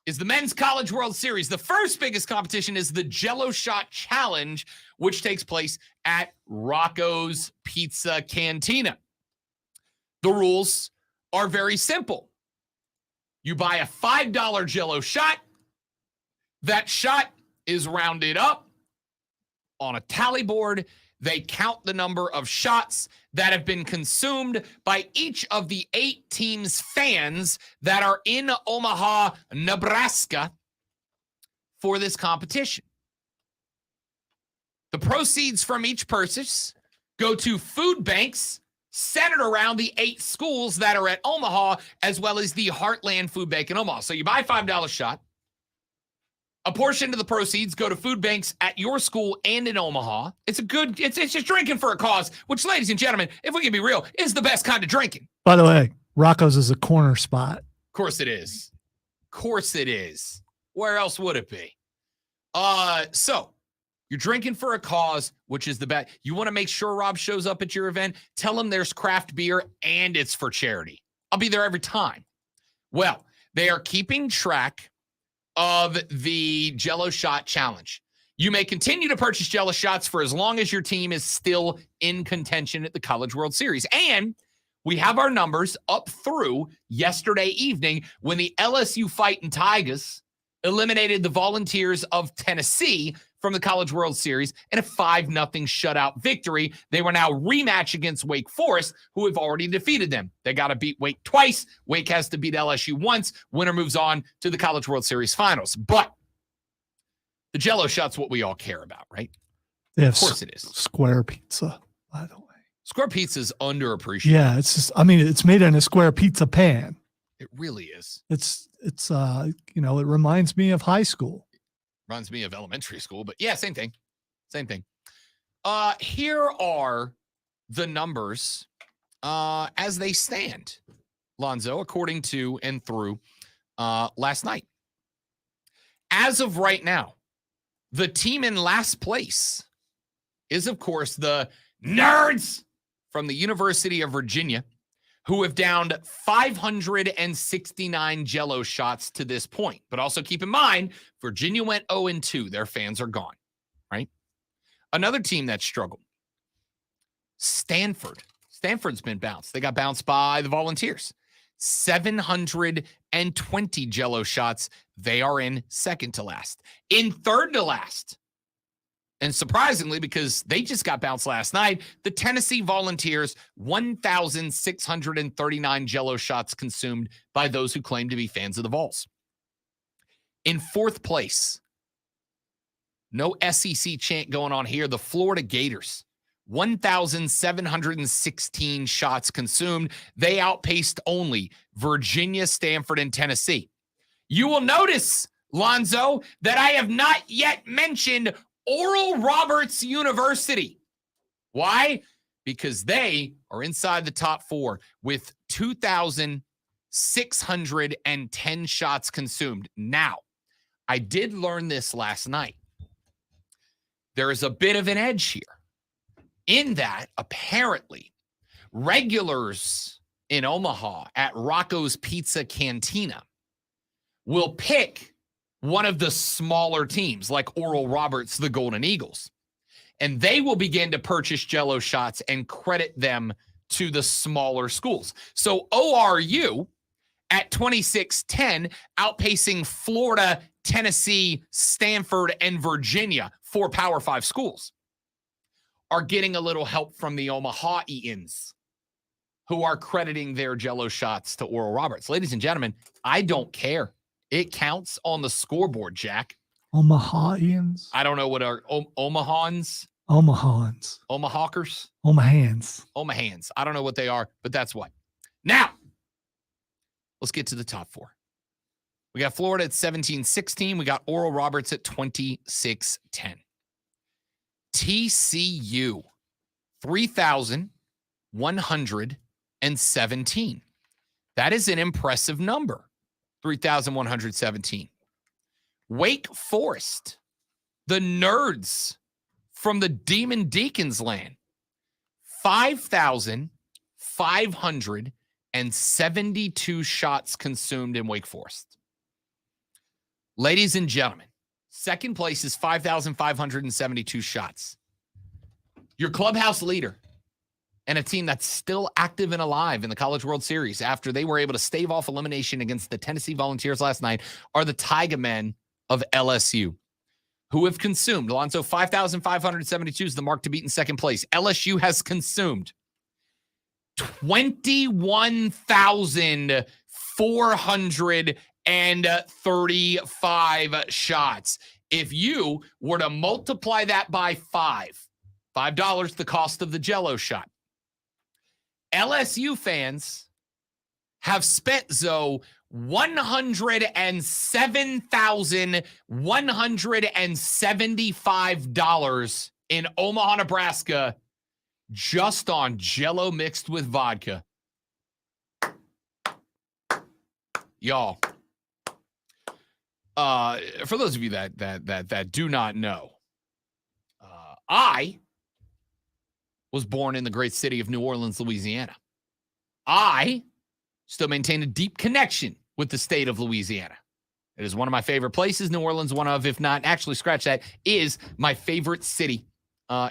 S2: is the Men's College World Series. The first biggest competition is the Jell-O Shot Challenge, which takes place at Rocco's Pizza Cantina. The rules are very simple. You buy a $5 Jell-O shot. That shot is rounded up on a tally board. They count the number of shots that have been consumed by each of the 8 teams' fans that are in Omaha, Nebraska for this competition. The proceeds from each purchase go to food banks centered around the 8 schools that are at Omaha, as well as the Heartland Food Bank in Omaha. So you buy a $5 shot. A portion of the proceeds go to food banks at your school and in Omaha. It's just drinking for a cause, which, ladies and gentlemen, if we can be real, is the best kind of drinking.
S1: By the way, Rocco's is a corner spot.
S2: Of course it is. Of course it is. Where else would it be? So you're drinking for a cause, which is the best. You want to make sure Rob shows up at your event? Tell him there's craft beer and it's for charity. I'll be there every time. Well, they are keeping track of the Jell-O Shot Challenge. You may continue to purchase Jell-O shots for as long as your team is still in contention at the College World Series. And we have our numbers up through yesterday evening when the LSU Fighting Tigers eliminated the Volunteers of Tennessee from the College World Series in a 5-0 shutout victory. They were now rematch against Wake Forest, who have already defeated them. They got to beat Wake twice. Wake has to beat LSU once. Winner moves on to the College World Series finals. But the Jell-O shot's what we all care about, right?
S1: They have
S2: Of course it is.
S1: square pizza, by the way.
S2: Square pizza is underappreciated.
S1: Yeah, it's just, I mean, it's made in a square pizza pan.
S2: It really is.
S1: It's you know, it reminds me of high school.
S2: Reminds me of elementary school, but yeah, same thing. Same thing. Here are the numbers as they stand, Lonzo, according to and through last night. As of right now, the team in last place is, of course, the Nerds from the University of Virginia, who have downed 569 Jell-O shots to this point. But also keep in mind, Virginia went 0-2. Their fans are gone, right? Another team that struggled, Stanford. Stanford's been bounced. They got bounced by the Volunteers. 720 Jell-O shots. They are in second to last. In third to last, and surprisingly, because they just got bounced last night, the Tennessee Volunteers, 1,639 Jell-O shots consumed by those who claim to be fans of the Vols. In fourth place, no SEC chant going on here, the Florida Gators, 1,716 shots consumed. They outpaced only Virginia, Stanford, and Tennessee. You will notice, Lonzo, that I have not yet mentioned Oral Roberts University. Why? Because they are inside the top four with 2,610 shots consumed. Now, I did learn this last night. There is a bit of an edge here in that apparently regulars in Omaha at Rocco's Pizza Cantina will pick one of the smaller teams like Oral Roberts, the Golden Eagles, and they will begin to purchase Jell-O shots and credit them to the smaller schools. So ORU at 2610, outpacing Florida, Tennessee, Stanford, and Virginia, 4 Power 5 schools, are getting a little help from the Omaha Eatons, who are crediting their Jell-O shots to Oral Roberts. Ladies and gentlemen, I don't care. It counts on the scoreboard, Jack.
S1: Omahaians.
S2: I don't know what are Omahans.
S1: Omahans.
S2: Omahawkers.
S1: Omahans.
S2: Omahans. I don't know what they are, but that's what. Now, let's get to the top four. We got Florida at 17-16. We got Oral Roberts at 26-10. TCU, 3,117. That is an impressive number. 3,117. Wake Forest, the Nerds from the Demon Deacons land, 5,572 shots consumed in Wake Forest. Ladies and gentlemen, second place is 5,572 shots. Your clubhouse leader and a team that's still active and alive in the College World Series after they were able to stave off elimination against the Tennessee Volunteers last night are the Tiger Men of LSU, who have consumed, Alonzo, 5,572 is the mark to beat in second place. LSU has consumed 21,435 shots. If you were to multiply that by $5, the cost of the Jell-O shot, LSU fans have spent, Zoe, $107,175 in Omaha, Nebraska, just on Jell-O mixed with vodka. Y'all, for those of you that do not know, I was born in the great city of New Orleans, Louisiana. I still maintain a deep connection with the state of Louisiana. It is one of my favorite places. New Orleans, one of, if not, actually scratch that, is my favorite city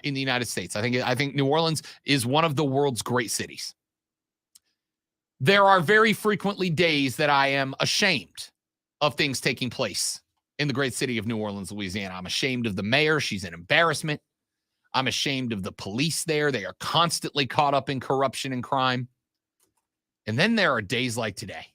S2: in the United States. I think New Orleans is one of the world's great cities. There are very frequently days that I am ashamed of things taking place in the great city of New Orleans, Louisiana. I'm ashamed of the mayor. She's an embarrassment. I'm ashamed of the police there. They are constantly caught up in corruption and crime. And then there are days like today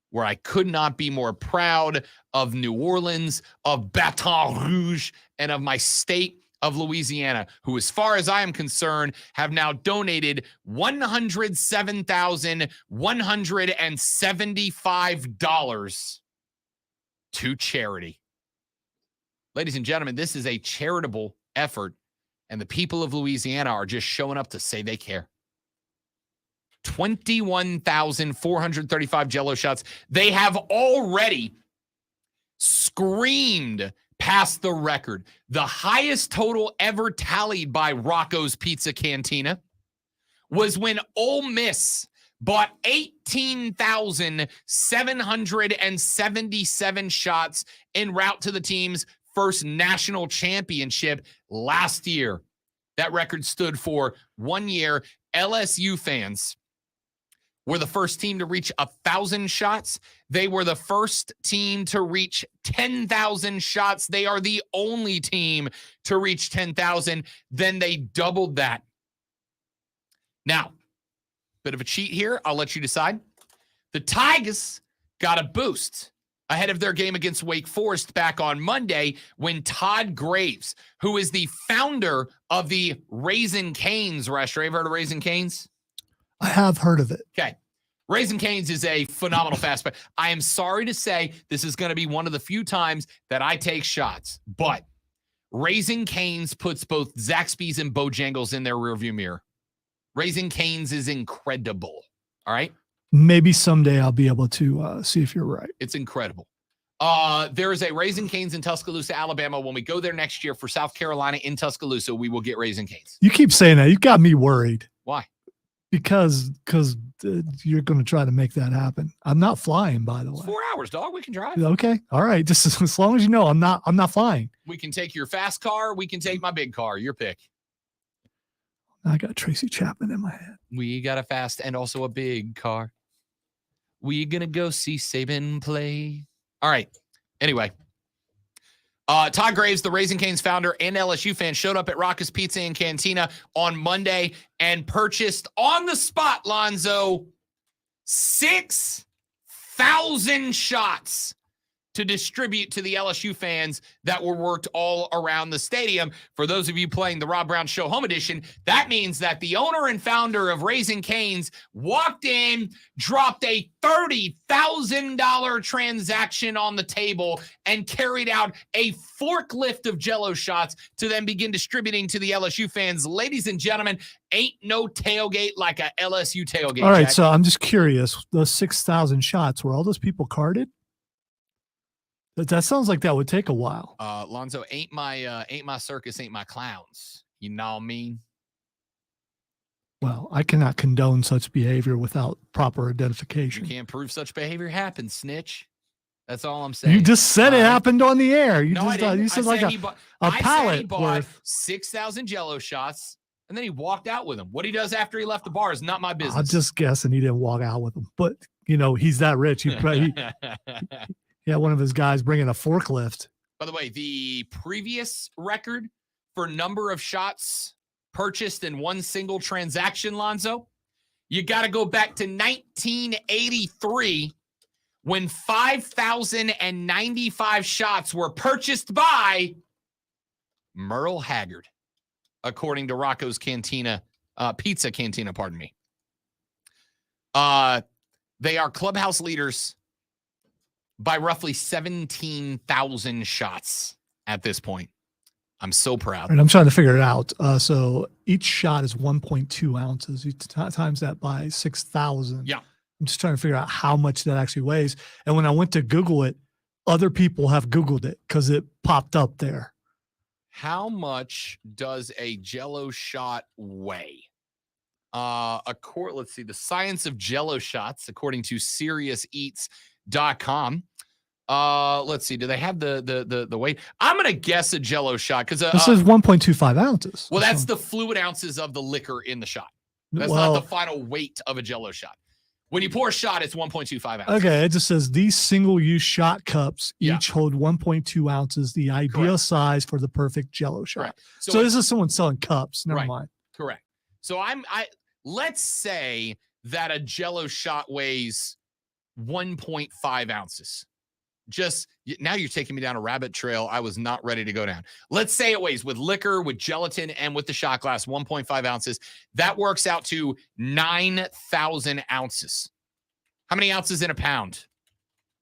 S2: where I could not be more proud of New Orleans, of Baton Rouge, and of my state of Louisiana, who, as far as I am concerned, have now donated $107,175 to charity. Ladies and gentlemen, this is a charitable effort, and the people of Louisiana are just showing up to say they care. 21,435 Jell-O shots. They have already screamed past the record. The highest total ever tallied by Rocco's Pizza Cantina was when Ole Miss bought 18,777 shots en route to the team's first national championship last year. That record stood for 1 year. LSU fans were the first team to reach 1,000 shots. They were the first team to reach 10,000 shots. They are the only team to reach 10,000. Then they doubled that. Now, bit of a cheat here. I'll let you decide. The Tigers got a boost ahead of their game against Wake Forest back on Monday when Todd Graves, who is the founder of the Raising Cane's restaurant. Have you heard of Raising Cane's?
S1: I have heard of it.
S2: Okay. Raising Cane's is a phenomenal fast food. I am sorry to say this is going to be one of the few times that I take shots, but Raising Cane's puts both Zaxby's and Bojangles in their rearview mirror. Raising Cane's is incredible. All right.
S1: Maybe someday I'll be able to see if you're right.
S2: It's incredible. There is a Raising Cane's in Tuscaloosa, Alabama. When we go there next year for South Carolina in Tuscaloosa, we will get Raising Cane's.
S1: You keep saying that. You've got me worried.
S2: Why?
S1: Because you're going to try to make that happen. I'm not flying, by the way.
S2: It's 4 hours, dog. We can drive.
S1: Okay. All right. Just as long as you know, I'm not flying.
S2: We can take your fast car. We can take my big car. Your pick.
S1: I got Tracy Chapman in my head.
S2: We got a fast and also a big car. We gonna go see Saban play. All right. Anyway, Todd Graves, the Raising Cane's founder and LSU fan, showed up at Rocco's Pizza and Cantina on Monday and purchased on the spot, Lonzo, 6,000 shots to distribute to the LSU fans that were worked all around the stadium. For those of you playing the Rob Brown Show Home Edition, that means that the owner and founder of Raising Cane's walked in, dropped a $30,000 transaction on the table, and carried out a forklift of Jell-O shots to then begin distributing to the LSU fans. Ladies and gentlemen, ain't no tailgate like a LSU tailgate.
S1: All right,
S2: Jack.
S1: so I'm just curious. Those 6,000 shots, were all those people carded? That sounds like that would take a while.
S2: Lonzo, ain't my circus, ain't my clowns. You know what I mean?
S1: Well, I cannot condone such behavior without proper
S2: You
S1: identification.
S2: can't prove such behavior happens, snitch. That's all I'm saying.
S1: You just said it
S2: All right?
S1: happened on the air. You
S2: No, I
S1: just
S2: didn't.
S1: you
S2: I
S1: said like
S2: said
S1: a
S2: I said he
S1: pallet
S2: bought
S1: worth.
S2: 6,000 Jell-O shots, and then he walked out with them. What he does after he left the bar is not my business.
S1: I'm just guessing he didn't walk out with them, but you know he's that rich. He had one of his guys bringing a forklift.
S2: By the way, the previous record for number of shots purchased in one single transaction, Lonzo, you got to go back to 1983 when 5,095 shots were purchased by Merle Haggard, according to Rocco's Cantina, Pizza Cantina, pardon me. They are clubhouse leaders by roughly 17,000 shots at this point. I'm so proud.
S1: And I'm trying to figure it out. So each shot is 1.2 ounces. You times that by 6,000.
S2: Yeah.
S1: I'm just trying to figure out how much that actually weighs. And when I went to Google it, other people have Googled it because it popped up there.
S2: How much does a Jell-O shot weigh? Let's see. The science of Jell-O shots, according to SeriousEats.com. Let's see. Do they have the weight? I'm gonna guess a Jell-O shot because
S1: This is 1.25 ounces.
S2: well, that's
S1: So-
S2: the fluid ounces of the liquor in the shot. That's
S1: well,
S2: not the final weight of a Jell-O shot. When you pour a shot, it's 1.25 ounces.
S1: Okay, it just says these single-use shot cups
S2: Yeah.
S1: each hold 1.2 ounces, the ideal
S2: Correct.
S1: size for the perfect Jello shot.
S2: Correct.
S1: So this is someone selling cups. Never
S2: Right.
S1: mind.
S2: Correct. So let's say that a Jello shot weighs 1.5 ounces. Just now you're taking me down a rabbit trail I was not ready to go down. Let's say it weighs with liquor, with gelatin, and with the shot glass 1.5 ounces. That works out to 9,000 ounces. How many ounces in a pound?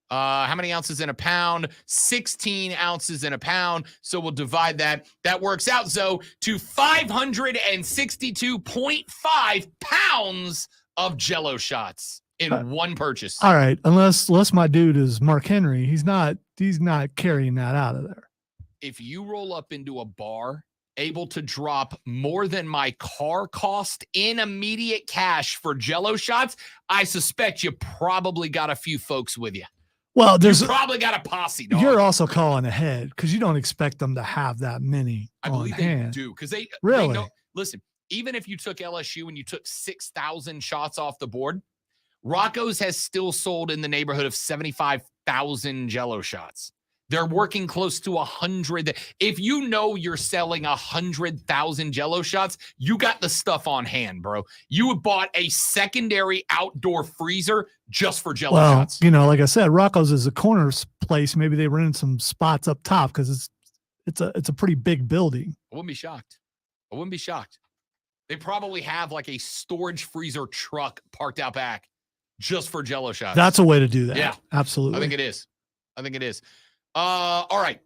S2: How many ounces in a pound? 16 ounces in a pound. So we'll divide that. That works out, Zoe, to 562.5 pounds of Jello shots in one purchase.
S1: All right, unless my dude is Mark Henry, he's not carrying that out of there.
S2: If you roll up into a bar able to drop more than my car cost in immediate cash for Jello shots, I suspect you probably got a few folks with you.
S1: Well,
S2: You probably got a posse, dog.
S1: you're also calling ahead because you don't expect them to have that many
S2: I
S1: on
S2: believe
S1: hand.
S2: they do because they
S1: Really?
S2: know, listen, even if you took LSU and you took 6,000 shots off the board, Rocco's has still sold in the neighborhood of 75,000 Jello shots. They're working close to 100. If you know you're selling 100,000 Jello shots, you got the stuff on hand, bro. You have bought a secondary outdoor freezer just for Jello
S1: Well,
S2: shots.
S1: like I said, Rocco's is a corner place. Maybe they rented some spots up top because it's a pretty big building.
S2: I wouldn't be shocked. I wouldn't be shocked. They probably have like a storage freezer truck parked out back just for Jello shots.
S1: That's a way to do that.
S2: Yeah.
S1: Absolutely.
S2: I think it is. All right.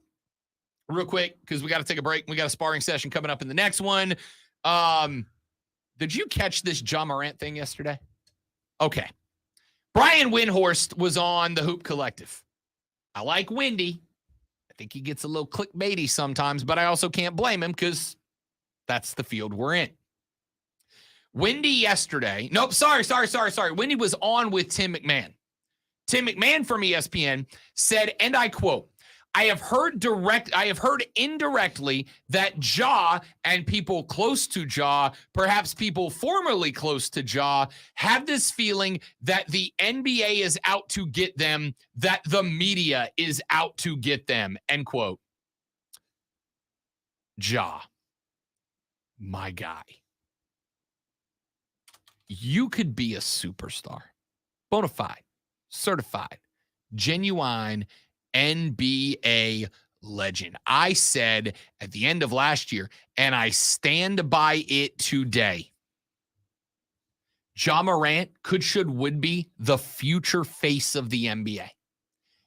S2: Real quick, because we got to take a break. We got a sparring session coming up in the next one. Did you catch this Ja Morant thing yesterday? Okay. Brian Windhorst was on the Hoop Collective. I like Windy. I think he gets a little clickbaity sometimes, but I also can't blame him because that's the field we're in. Windy yesterday. Nope, sorry. Windy was on with Tim McMahon. Tim McMahon from ESPN said, and I quote, I have heard indirectly that Ja and people close to Ja, perhaps people formerly close to Ja, have this feeling that the NBA is out to get them, that the media is out to get them, end quote. Ja, my guy. You could be a superstar, bona fide, certified, genuine NBA legend. I said at the end of last year, and I stand by it today, Ja Morant would be the future face of the NBA.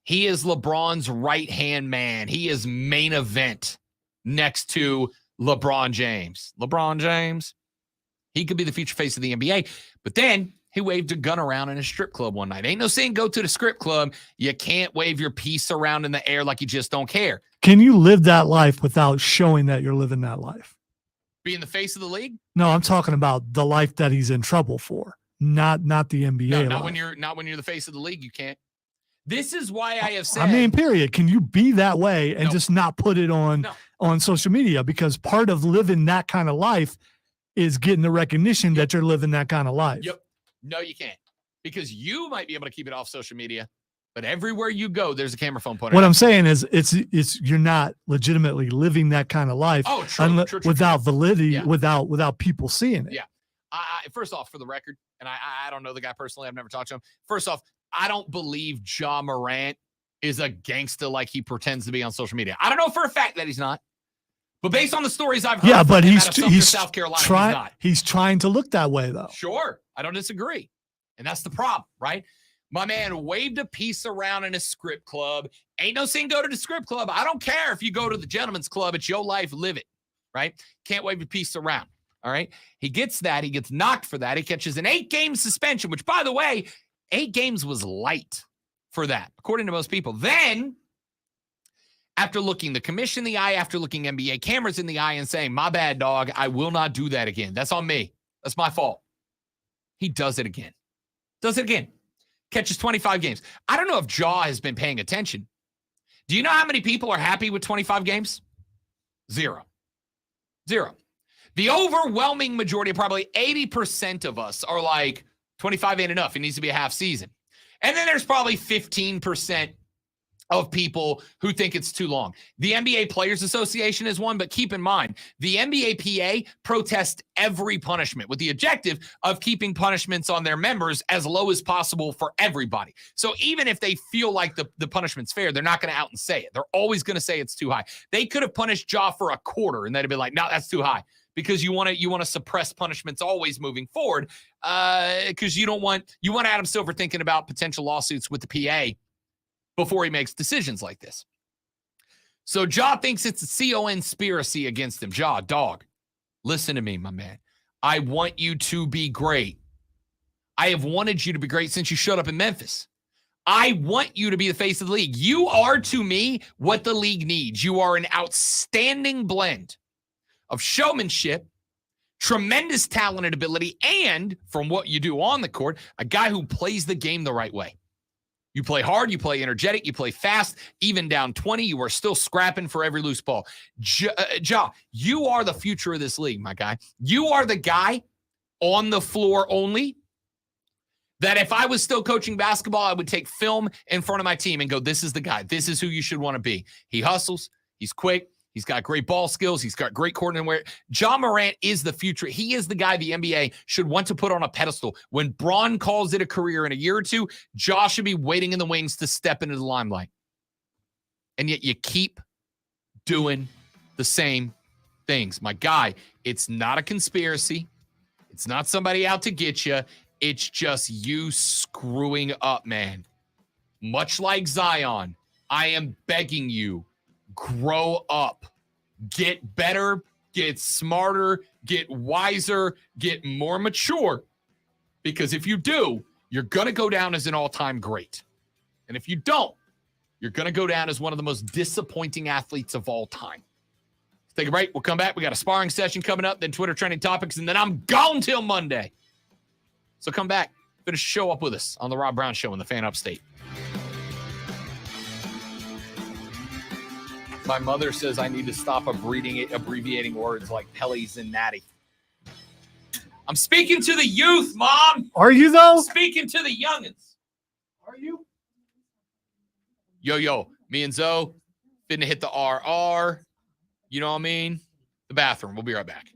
S2: He is LeBron's right-hand man. He is main event next to LeBron James. He could be the future face of the NBA. But then he waved a gun around in a strip club one night. Ain't no saying go to the strip club. You can't wave your piece around in the air like you just don't care.
S1: Can you live that life without showing that you're living that life?
S2: Being the face of the league?
S1: No, I'm talking about the life that he's in trouble for, not the NBA.
S2: No,
S1: life.
S2: not when you're the face of the league. You can't. This is why I have said.
S1: I mean, period. Can you be that way and
S2: No.
S1: just not put it on social media? Because part of living that kind of life is getting the recognition that you're living that kind of life.
S2: Yep. No, you can't. Because you might be able to keep it off social media, but everywhere you go, there's a camera phone pointed
S1: What
S2: at
S1: I'm saying is it's you're not legitimately living that kind of life
S2: Oh, true.
S1: without validity,
S2: Yeah.
S1: without people seeing it.
S2: Yeah. First off, for the record, and I don't know the guy personally. I've never talked to him. First off, I don't believe Ja Morant is a gangster like he pretends to be on social media. I don't know for a fact that he's not. But based on the stories I've heard,
S1: Yeah, but
S2: from him
S1: he's
S2: out of Sumter, South Carolina,
S1: he's trying to look that way though.
S2: Sure. I don't disagree. And that's the problem, right? My man waved a piece around in a strip club. Ain't no saying go to the strip club. I don't care if you go to the gentleman's club. It's your life. Live it, right? Can't wave your piece around, all right? He gets that. He gets knocked for that. He catches an 8-game suspension, which, by the way, 8 games was light for that, according to most people. Then, after looking the commission in the eye, after looking NBA cameras in the eye and saying, my bad, dog, I will not do that again. That's on me. That's my fault. He does it again. Catches 25 games. I don't know if Ja has been paying attention. Do you know how many people are happy with 25 games? Zero. The overwhelming majority, probably 80% of us, are like, 25 ain't enough. It needs to be a half season. And then there's probably 15% of people who think it's too long. The NBA Players Association is one, but keep in mind, the NBA PA protests every punishment with the objective of keeping punishments on their members as low as possible for everybody. So even if they feel like the punishment's fair, they're not going to out and say it. They're always going to say it's too high. They could have punished Ja for a quarter, and they'd have been like, no, that's too high. Because you want to suppress punishments always moving forward, because you want Adam Silver thinking about potential lawsuits with the PA before he makes decisions like this. So Ja thinks it's a conspiracy against him. Ja, dog, listen to me, my man. I want you to be great. I have wanted you to be great since you showed up in Memphis. I want you to be the face of the league. You are, to me, what the league needs. You are an outstanding blend of showmanship, tremendous talent and ability, and from what you do on the court, a guy who plays the game the right way. You play hard, you play energetic, you play fast. Even down 20, you are still scrapping for every loose ball. Ja, you are the future of this league, my guy. You are the guy on the floor only that if I was still coaching basketball, I would take film in front of my team and go, this is the guy. This is who you should want to be. He hustles. He's quick. He's got great ball skills. He's got great coordinating. Ja Morant is the future. He is the guy the NBA should want to put on a pedestal. When Bron calls it a career in a year or two, Ja should be waiting in the wings to step into the limelight. And yet you keep doing the same things. My guy, it's not a conspiracy. It's not somebody out to get you. It's just you screwing up, man. Much like Zion, I am begging you, grow up, get better, get smarter, get wiser, get more mature. Because if you do, you're going to go down as an all-time great. And if you don't, you're going to go down as one of the most disappointing athletes of all time. Let's take a break. We'll come back. We got a sparring session coming up, then Twitter trending topics, and then I'm gone till Monday. So come back, finish the show up with us on the Rob Brown Show in the Fan Upstate. My mother says I need to stop abbreviating words like Pelly's and Natty. I'm speaking to the youth, Mom.
S1: Are you, though?
S2: I'm speaking to the youngins.
S1: Are you?
S2: Yo, me and Zoe finna hit the RR. You know what I mean? The bathroom. We'll be right back.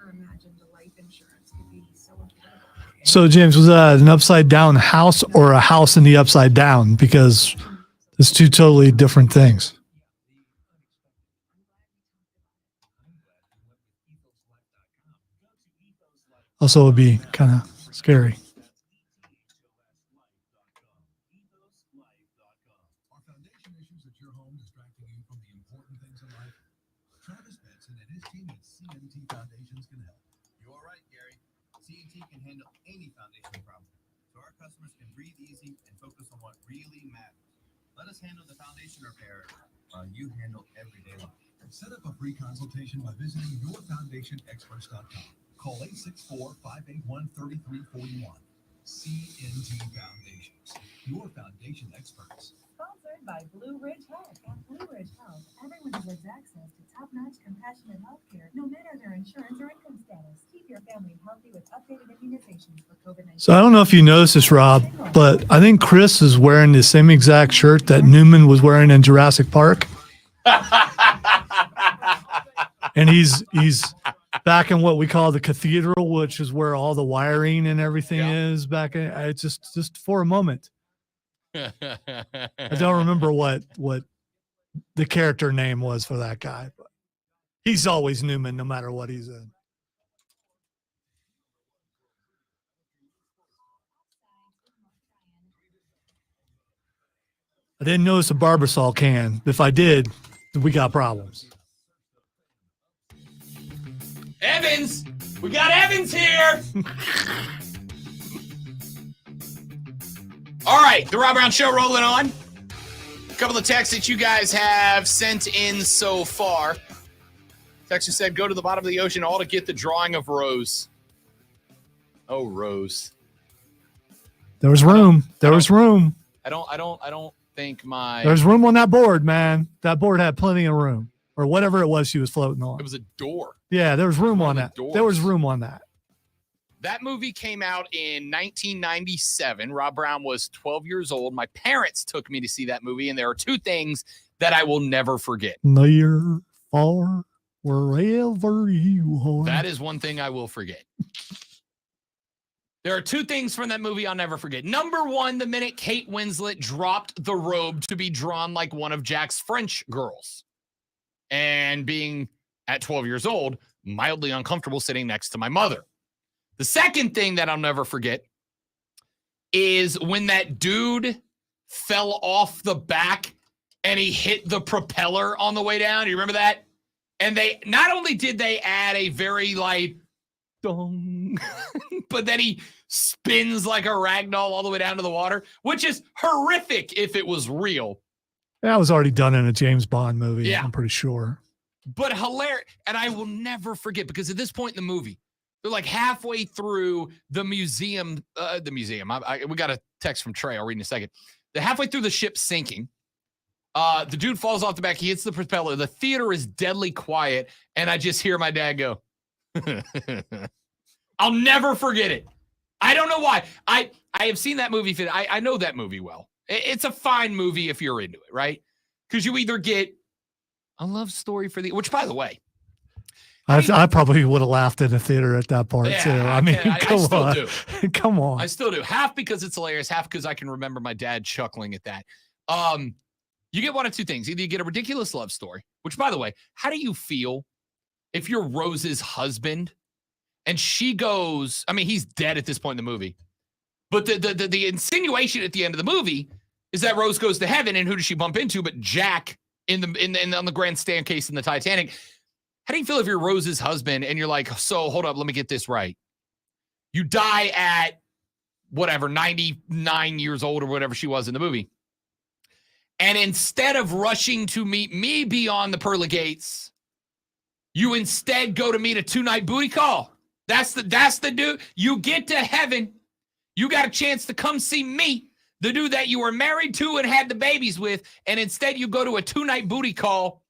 S10: Imagined a life insurance could be so affordable.
S1: So, James, was that an upside down house or a house in the upside down? Because it's two totally different things. Also, it would be kind of Scary.
S9: Are foundation issues at your home distracting you from the important things in life? Travis Benson and his team at CNT Foundations can help.
S11: You're right, Gary. CNT can handle any foundation problem, so our customers can breathe easy and focus on what really matters. Let us handle the foundation repair while you handle everyday life.
S9: Set up a free consultation by visiting yourfoundationexperts.com. Call 864-581-3341. CNT Foundations, your foundation experts.
S3: Sponsored by Blue Ridge Health. At Blue Ridge Health, everyone deserves access to top-notch, compassionate health care, no matter their insurance or income status. Keep your family healthy with updated immunizations for COVID-19.
S1: So I don't know if you noticed this, Rob, but I think Chris is wearing the same exact shirt that Newman was wearing in Jurassic Park. And he's back in what we call the cathedral, which is where all the wiring and everything is back in. It's just for a moment. I don't remember what the character name was for that guy, but he's always Newman no matter what he's in. I didn't notice a Barbasol can. If I did, we got problems.
S2: Evans! We got Evans here! All right, the Rob Brown Show rolling on. A couple of texts that you guys have sent in so far. Texter said, go to the bottom of the ocean all to get the drawing of Rose. Oh, Rose.
S1: There was room. There was room.
S2: I don't think my...
S1: There's room on that board, man. That board had plenty of room. Or whatever it was she was floating on.
S2: It was a door.
S1: Yeah, there was room on that.
S2: Doors.
S1: There was room on that.
S2: That movie came out in 1997. Rob Brown was 12 years old. My parents took me to see that movie, and there are two things that I will never forget.
S1: Near, far, wherever you are.
S2: That is one thing I will forget. There are two things from that movie I'll never forget. Number one, the minute Kate Winslet dropped the robe to be drawn like one of Jack's French girls. And being at 12 years old, mildly uncomfortable sitting next to my mother. The second thing that I'll never forget is when that dude fell off the back and he hit the propeller on the way down. You remember that? And they not only did they add a very like dong, but then he spins like a ragdoll all the way down to the water, which is horrific if it was real.
S1: That was already done in a James Bond movie,
S2: Yeah.
S1: I'm pretty sure.
S2: But hilarious. And I will never forget because at this point in the movie, they're like halfway through the museum. We got a text from Trey. I'll read in a second. They're halfway through the ship sinking. The dude falls off the back. He hits the propeller. The theater is deadly quiet. And I just hear my dad go, I'll never forget it. I don't know why. I have seen that movie. I know that movie well. It's a fine movie if you're into it, right? Because you either get a love story for which, by the way,
S1: I probably would have laughed in the theater at that part too. I mean, come
S2: still
S1: on.
S2: do.
S1: Come on.
S2: I still do. Half because it's hilarious, half because I can remember my dad chuckling at that. You get one of two things. Either you get a ridiculous love story, which, by the way, how do you feel if you're Rose's husband and she goes, I mean, he's dead at this point in the movie, but the insinuation at the end of the movie is that Rose goes to heaven, and who does she bump into but Jack on the grand staircase in the Titanic? How do you feel if you're Rose's husband and you're like, so hold up, let me get this right. You die at whatever, 99 years old or whatever she was in the movie. And instead of rushing to meet me beyond the pearly gates, you instead go to meet a 2-night booty call. That's the dude. You get to heaven. You got a chance to come see me, the dude that you were married to and had the babies with. And instead you go to a 2-night booty call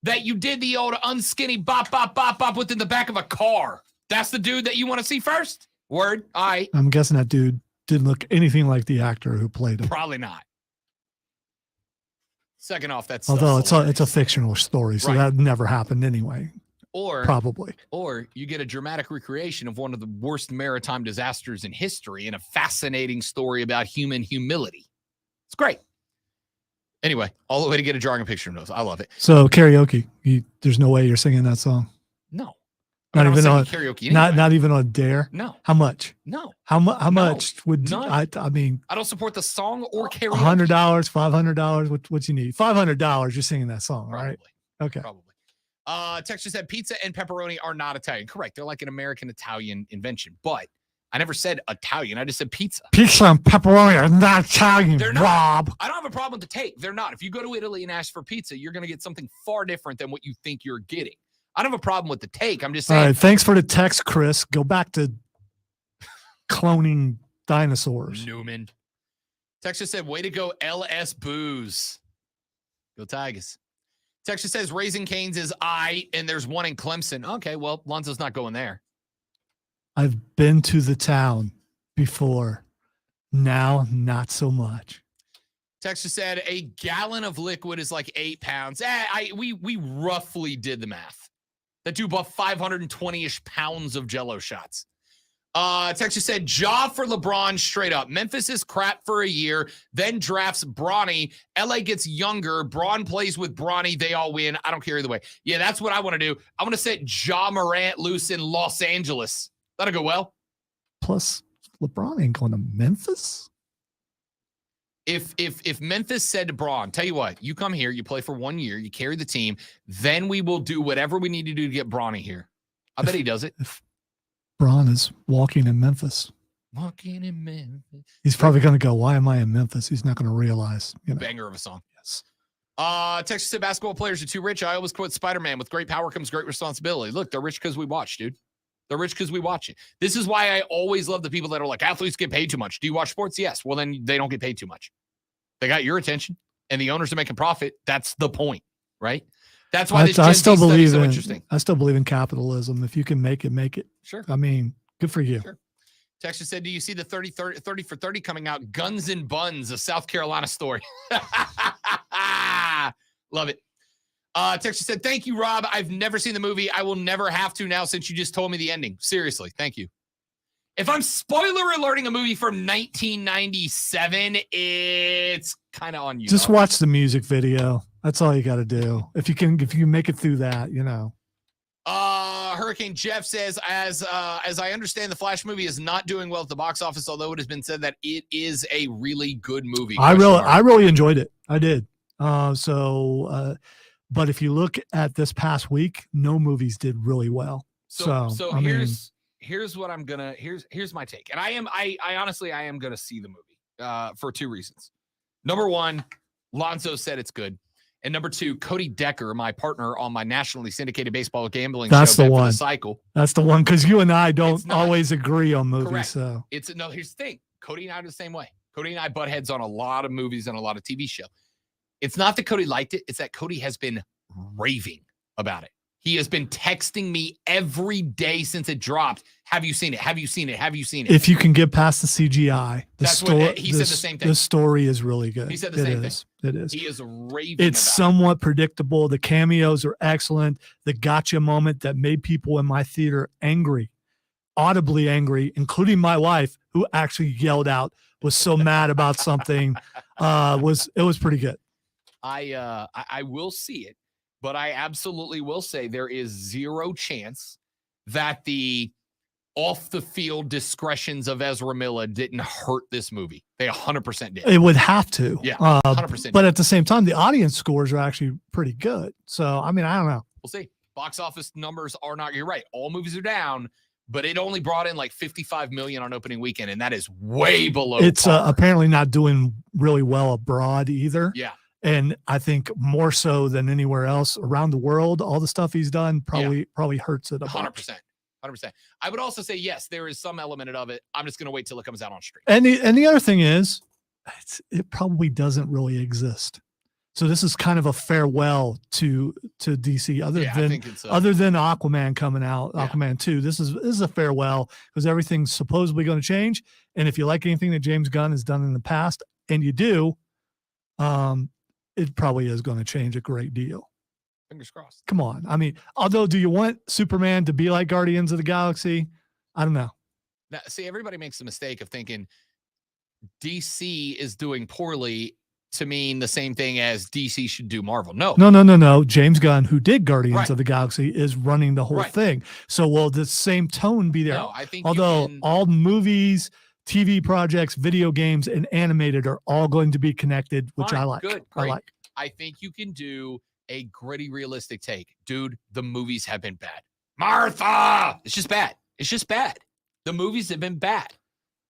S2: that you did the old unskinny bop, bop, bop, bop within the back of a car. That's the dude that you want to see first? Word. All right.
S1: I'm guessing that dude didn't look anything like the actor who played him.
S2: Probably not. Second off, that's
S1: although it's a fictional story, so
S2: Right.
S1: that never happened anyway.
S2: or
S1: Probably.
S2: Or you get a dramatic recreation of one of the worst maritime disasters in history and a fascinating story about human humility. It's great. Anyway, all the way to get a drawing a picture of those. I love it.
S1: So karaoke, there's no way you're singing that song.
S2: No.
S1: Not
S2: I don't
S1: even
S2: sing
S1: on
S2: karaoke.
S1: not
S2: anyway.
S1: not even on Dare.
S2: No,
S1: How much?
S2: no.
S1: How
S2: No,
S1: much would
S2: none.
S1: I mean?
S2: I don't support the song or karaoke.
S1: $100, $500. What you need? $500. You're singing that song,
S2: Probably.
S1: right? Okay.
S2: Probably. Texture said pizza and pepperoni are not Italian. Correct. They're like an American Italian invention. But I never said Italian. I just said pizza.
S1: Pizza and pepperoni are not Italian,
S2: They're not.
S1: Rob.
S2: I don't have a problem with the take. They're not. If you go to Italy and ask for pizza, you're going to get something far different than what you think you're getting. I don't have a problem with the take. I'm just
S1: All
S2: saying.
S1: right. Thanks for the text, Chris. Go back to cloning dinosaurs.
S2: Newman. Texture said, way to go, LS Booze. Go Tigers. Texture says, Raising Cane's is and there's one in Clemson. Okay, well, Lonzo's not going there.
S1: I've been to the town before. Now, not so much.
S2: Texture said, a gallon of liquid is like 8 pounds. We roughly did the math. That do about 520-ish pounds of Jell-O shots. Texas said, Ja for LeBron straight up. Memphis is crap for a year, then drafts Bronny. LA gets younger. Braun plays with Bronny. They all win. I don't care either way. Yeah, that's what I want to do. I want to set Ja Morant loose in Los Angeles. That'll go well.
S1: Plus, LeBron ain't going to Memphis.
S2: If Memphis said to Braun, tell you what, you come here, you play for 1 year, you carry the team, then we will do whatever we need to do to get Bronny here. I bet he does it.
S1: If Braun is walking in Memphis,
S2: Walking in Memphis.
S1: he's probably going to go, why am I in Memphis? He's not going to realize,
S2: Banger of a song.
S1: Yes.
S2: Texas said basketball players are too rich. I always quote Spider-Man, with great power comes great responsibility. Look, they're rich because we watch, dude. They're rich because we watch it. This is why I always love the people that are like, athletes get paid too much. Do you watch sports? Yes. Well, then they don't get paid too much. They got your attention, and the owners are making profit. That's the point, right? That's why this Gen Z study is so interesting.
S1: I still believe in capitalism. If you can make it, make it.
S2: Sure.
S1: I mean, good for you.
S2: Sure. Texas said, do you see the 30 for 30 coming out? Guns and Buns, a South Carolina story. Love it. Texas said, thank you, Rob. I've never seen the movie. I will never have to now since you just told me the ending. Seriously, thank you. If I'm spoiler alerting a movie from 1997, it's kind of on you.
S1: Just watch the music video. That's all you got to do. If you can make it through that,
S2: Hurricane Jeff says, as I understand, the Flash movie is not doing well at the box office, although it has been said that it is a really good movie.
S1: I really enjoyed it. I did. But if you look at this past week, no movies did really well.
S2: So here's what I'm gonna here's my take, and I honestly am gonna see the movie for 2 reasons. Number one, Lonzo said it's good, and number two, Cody Decker, my partner on my nationally syndicated baseball gambling
S1: That's
S2: show,
S1: the
S2: Bet for
S1: one.
S2: Cycle.
S1: That's the one, because you and I don't
S2: not-
S1: always agree on movies.
S2: Correct.
S1: So
S2: Here's the thing. Cody and I are the same way. Cody and I butt heads on a lot of movies and a lot of TV show. It's not that Cody liked it. It's that Cody has been raving about it. He has been texting me every day since it dropped. Have you seen it? Have you seen it? Have you seen it?
S1: if you can get past the CGI,
S2: That's what he said the same thing.
S1: The story is really good.
S2: He said the same thing.
S1: It is.
S2: He is raving
S1: It's
S2: about
S1: somewhat predictable. The cameos are excellent. The gotcha moment that made people in my theater angry, audibly angry, including my wife, who actually yelled out, was so mad about something. It was pretty good.
S2: I will see it, but I absolutely will say there is zero chance that the off the field discretions of Ezra Miller didn't hurt this movie. They 100% did.
S1: It would have to.
S2: Yeah, 100%.
S1: But at the same time, the audience scores are actually pretty good. So, I mean, I don't know.
S2: We'll see. Box office numbers are not, you're right. All movies are down, but it only brought in like 55 million on opening weekend, and that is way below.
S1: It's
S2: par.
S1: apparently not doing really well abroad either.
S2: Yeah.
S1: And I think more so than anywhere else around the world, all the stuff he's done probably hurts it a
S2: 100%. 100%. I would also say, yes, there is some element of it. I'm just going to wait till it comes out on stream.
S1: And the other thing is, it probably doesn't really exist. So this is kind of a farewell to DC, other than Aquaman coming out, Aquaman 2. This is a farewell, because everything's supposedly going to change. And if you like anything that James Gunn has done in the past, and you do, it probably is going to change a great deal.
S2: Fingers crossed.
S1: Come on. I mean, although, do you want Superman to be like Guardians of the Galaxy? I don't know.
S2: Now, see, everybody makes the mistake of thinking DC is doing poorly to mean the same thing as DC should do Marvel. No.
S1: No. James Gunn, who did Guardians
S2: Right.
S1: of the Galaxy, is running the whole
S2: Right.
S1: thing. So will the same tone be there?
S2: No, I think
S1: Although
S2: you can,
S1: all movies, TV projects, video games, and animated are all going to be connected, which
S2: Fine,
S1: I like.
S2: good,
S1: I
S2: great.
S1: like.
S2: I think you can do a gritty, realistic take. Dude, the movies have been bad. Martha! It's just bad. It's just bad. The movies have been bad.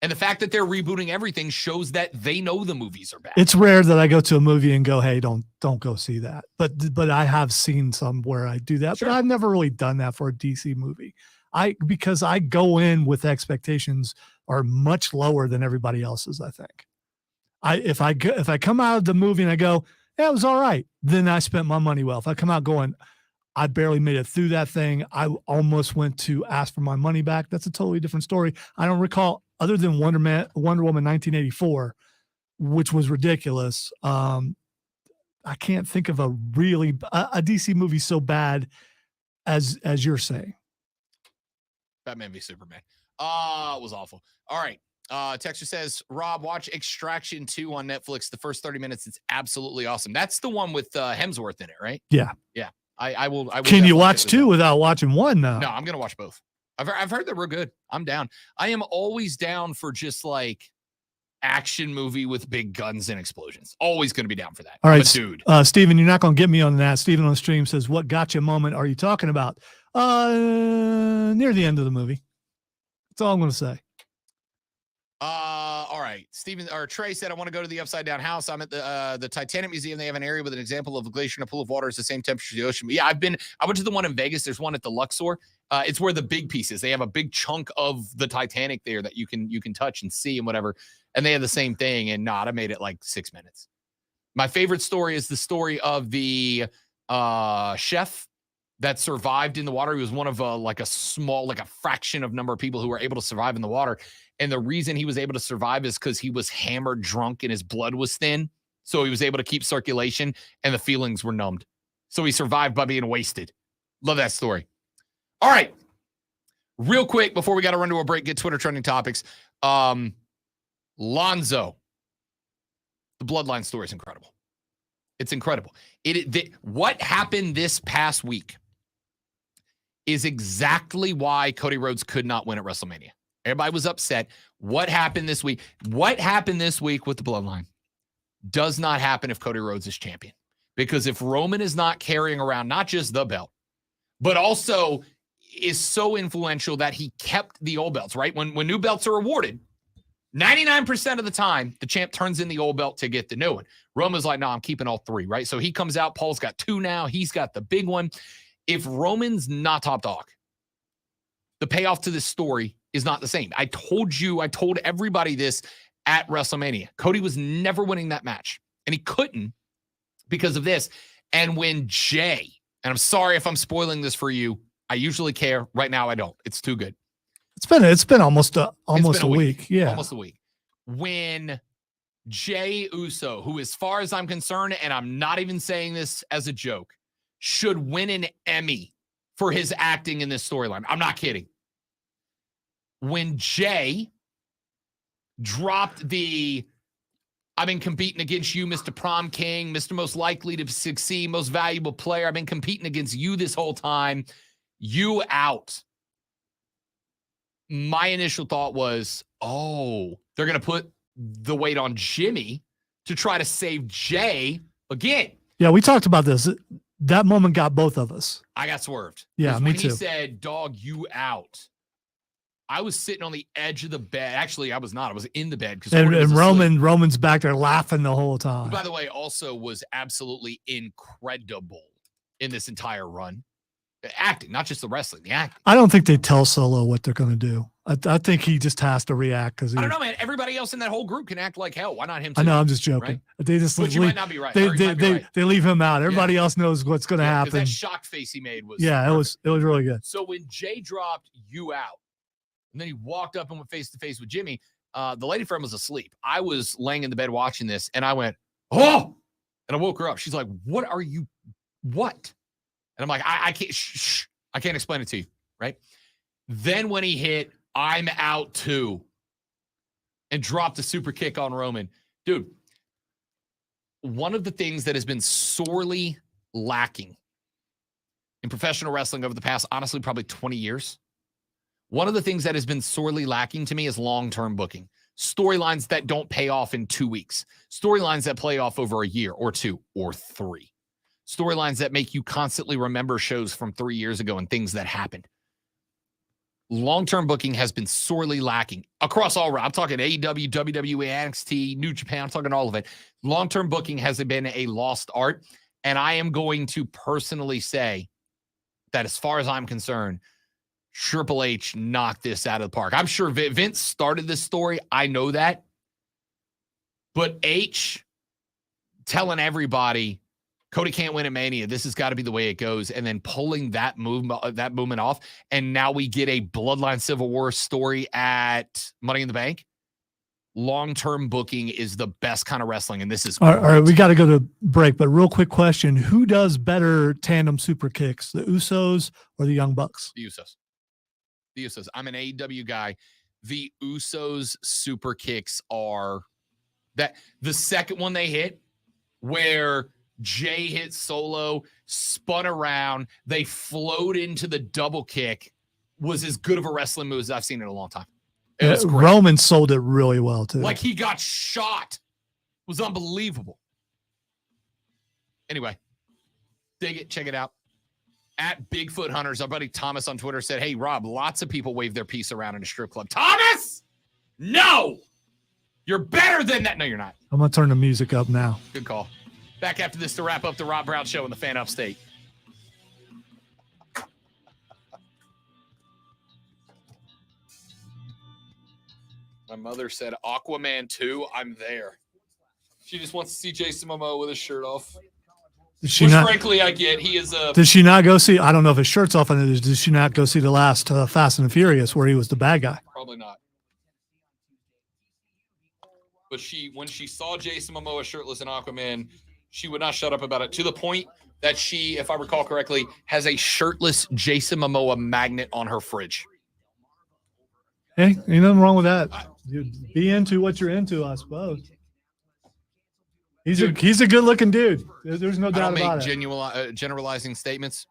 S2: And the fact that they're rebooting everything shows that they know the movies are bad.
S1: It's rare that I go to a movie and go, "Hey, don't go see that." But I have seen some where I do that.
S2: Sure.
S1: But I've never really done that for a DC movie. Because I go in with expectations are much lower than everybody else's. I think. If I come out of the movie and I go, "Yeah, it was all right," then I spent my money well. If I come out going, "I barely made it through that thing. I almost went to ask for my money back," that's a totally different story. I don't recall, other than Wonder Woman 1984, which was ridiculous. I can't think of a DC movie so bad as you're saying.
S2: Batman v Superman. It was awful. All right. Texture says, Rob, watch Extraction 2 on Netflix. The first 30 minutes, it's absolutely awesome. That's the one with Hemsworth in it, right?
S1: Yeah.
S2: Yeah. I will.
S1: Can you
S2: definitely
S1: watch
S2: check this
S1: two
S2: out.
S1: without watching one now?
S2: No, I'm gonna watch both. I've heard that we're good. I'm down. I am always down for just like action movie with big guns and explosions. Always gonna be down for that.
S1: All
S2: I'm
S1: right,
S2: a dude.
S1: Steven, you're not going to get me on that. Steven on the stream says, "What gotcha moment are you talking about?" Near the end of the movie. That's all I'm going to say.
S2: All right. Trey said, I want to go to the Upside Down House. I'm at the Titanic Museum. They have an area with an example of a glacier and a pool of water. It's the same temperature as the ocean. But yeah, I went to the one in Vegas. There's one at the Luxor. It's where the big piece is. They have a big chunk of the Titanic there that you can touch and see and whatever. And they have the same thing. And I made it like 6 minutes. My favorite story is the story of the chef that survived in the water. He was one of a fraction of number of people who were able to survive in the water. And the reason he was able to survive is because he was hammered drunk and his blood was thin. So he was able to keep circulation and the feelings were numbed. So he survived by being wasted. Love that story. All right. Real quick, before we got to run to a break, get Twitter trending topics. Lonzo. The Bloodline story is incredible. It's incredible. What happened this past week is exactly why Cody Rhodes could not win at WrestleMania. Everybody was upset. What happened this week? What happened this week with the Bloodline does not happen if Cody Rhodes is champion. Because if Roman is not carrying around not just the belt, but also is so influential that he kept the old belts, right? When new belts are awarded, 99% of the time, the champ turns in the old belt to get the new one. Roman's like, no, I'm keeping all three, right? So he comes out. Paul's got two now. He's got the big one. If Roman's not top dog, the payoff to this story is not the same. I told everybody this at WrestleMania. Cody was never winning that match, and he couldn't because of this. And when Jay, and I'm sorry if I'm spoiling this for you, I usually care. Right now, I don't. It's too good.
S1: It's been almost a week. Yeah.
S2: Almost a week. When Jay Uso, who as far as I'm concerned, and I'm not even saying this as a joke, should win an Emmy for his acting in this storyline. I'm not kidding. When Jay dropped I've been competing against you, Mr. Prom King, Mr. Most Likely to Succeed, Most Valuable Player. I've been competing against you this whole time. You out. My initial thought was, they're going to put the weight on Jimmy to try to save Jay again.
S1: Yeah, we talked about this. That moment got both of us.
S2: I got swerved.
S1: Yeah, me
S2: when
S1: too.
S2: He said, dog, you out. I was sitting on the edge of the bed. Actually, I was not. I was in the bed.
S1: And Roman's back there laughing the whole time.
S2: Who, by the way, also was absolutely incredible in this entire run. The acting, not just the wrestling, the acting.
S1: I don't think they tell Solo what they're going to do. I think he just has to react because
S2: I don't know, man. Everybody else in that whole group can act like hell. Why not him too?
S1: I know, I'm just joking.
S2: Right?
S1: They just
S2: But you might not be right.
S1: They leave him out. Everybody else knows what's going to happen.
S2: That shock face he made was
S1: perfect. It was really good.
S2: So when Jay dropped you out, and then he walked up and went face to face with Jimmy, the lady friend was asleep. I was laying in the bed watching this, and I went, oh! And I woke her up. She's like, what? And I'm like, I can't, shh, I can't explain it to you, right? Then when he hit, I'm out too, and dropped a super kick on Roman. Dude, one of the things that has been sorely lacking in professional wrestling over the past, honestly, probably 20 years, one of the things that has been sorely lacking to me is long-term booking. Storylines that don't pay off in 2 weeks. Storylines that play off over a year or 2 or 3. Storylines that make you constantly remember shows from 3 years ago and things that happened. Long-term booking has been sorely lacking across all. I'm talking AEW, WWE, NXT, New Japan. I'm talking all of it. Long-term booking has been a lost art. And I am going to personally say that as far as I'm concerned, Triple H knocked this out of the park. I'm sure Vince started this story. I know that. But H telling everybody, Cody can't win at Mania. This has got to be the way it goes. And then pulling that movement off. And now we get a Bloodline Civil War story at Money in the Bank. Long-term booking is the best kind of wrestling. And this is
S1: all right. We got to go to break, but real quick question. Who does better tandem super kicks, the Usos or the Young Bucks?
S2: The Usos. The Usos. I'm an AEW guy. The Usos super kicks are that the second one they hit where Jay hit Solo, spun around, they float into the double kick, was as good of a wrestling move as I've seen in a long time. It was great.
S1: Roman sold it really well, too.
S2: Like he got shot. It was unbelievable. Anyway, dig it. Check it out. At Bigfoot Hunters, our buddy Thomas on Twitter said, hey, Rob, lots of people wave their piece around in a strip club. Thomas! No! You're better than that. No, you're not.
S1: I'm going to turn the music up now.
S2: Good call. Back after this to wrap up the Rob Brown Show in the Fan Upstate. My mother said, Aquaman 2, I'm there. She just wants to see Jason Momoa with his shirt off.
S1: Did she
S2: Which,
S1: not,
S2: frankly, I get. He is a...
S1: Did she not go see, I don't know if his shirt's off, and did she not go see the last Fast and the Furious where he was the bad guy?
S2: Probably not. But when she saw Jason Momoa shirtless in Aquaman, she would not shut up about it, to the point that she, if I recall correctly, has a shirtless Jason Momoa magnet on her fridge.
S1: Hey, ain't nothing wrong with that. Dude, be into what you're into, I suppose. He's a good-looking dude. There's no doubt about it.
S2: I don't make generalizing statements.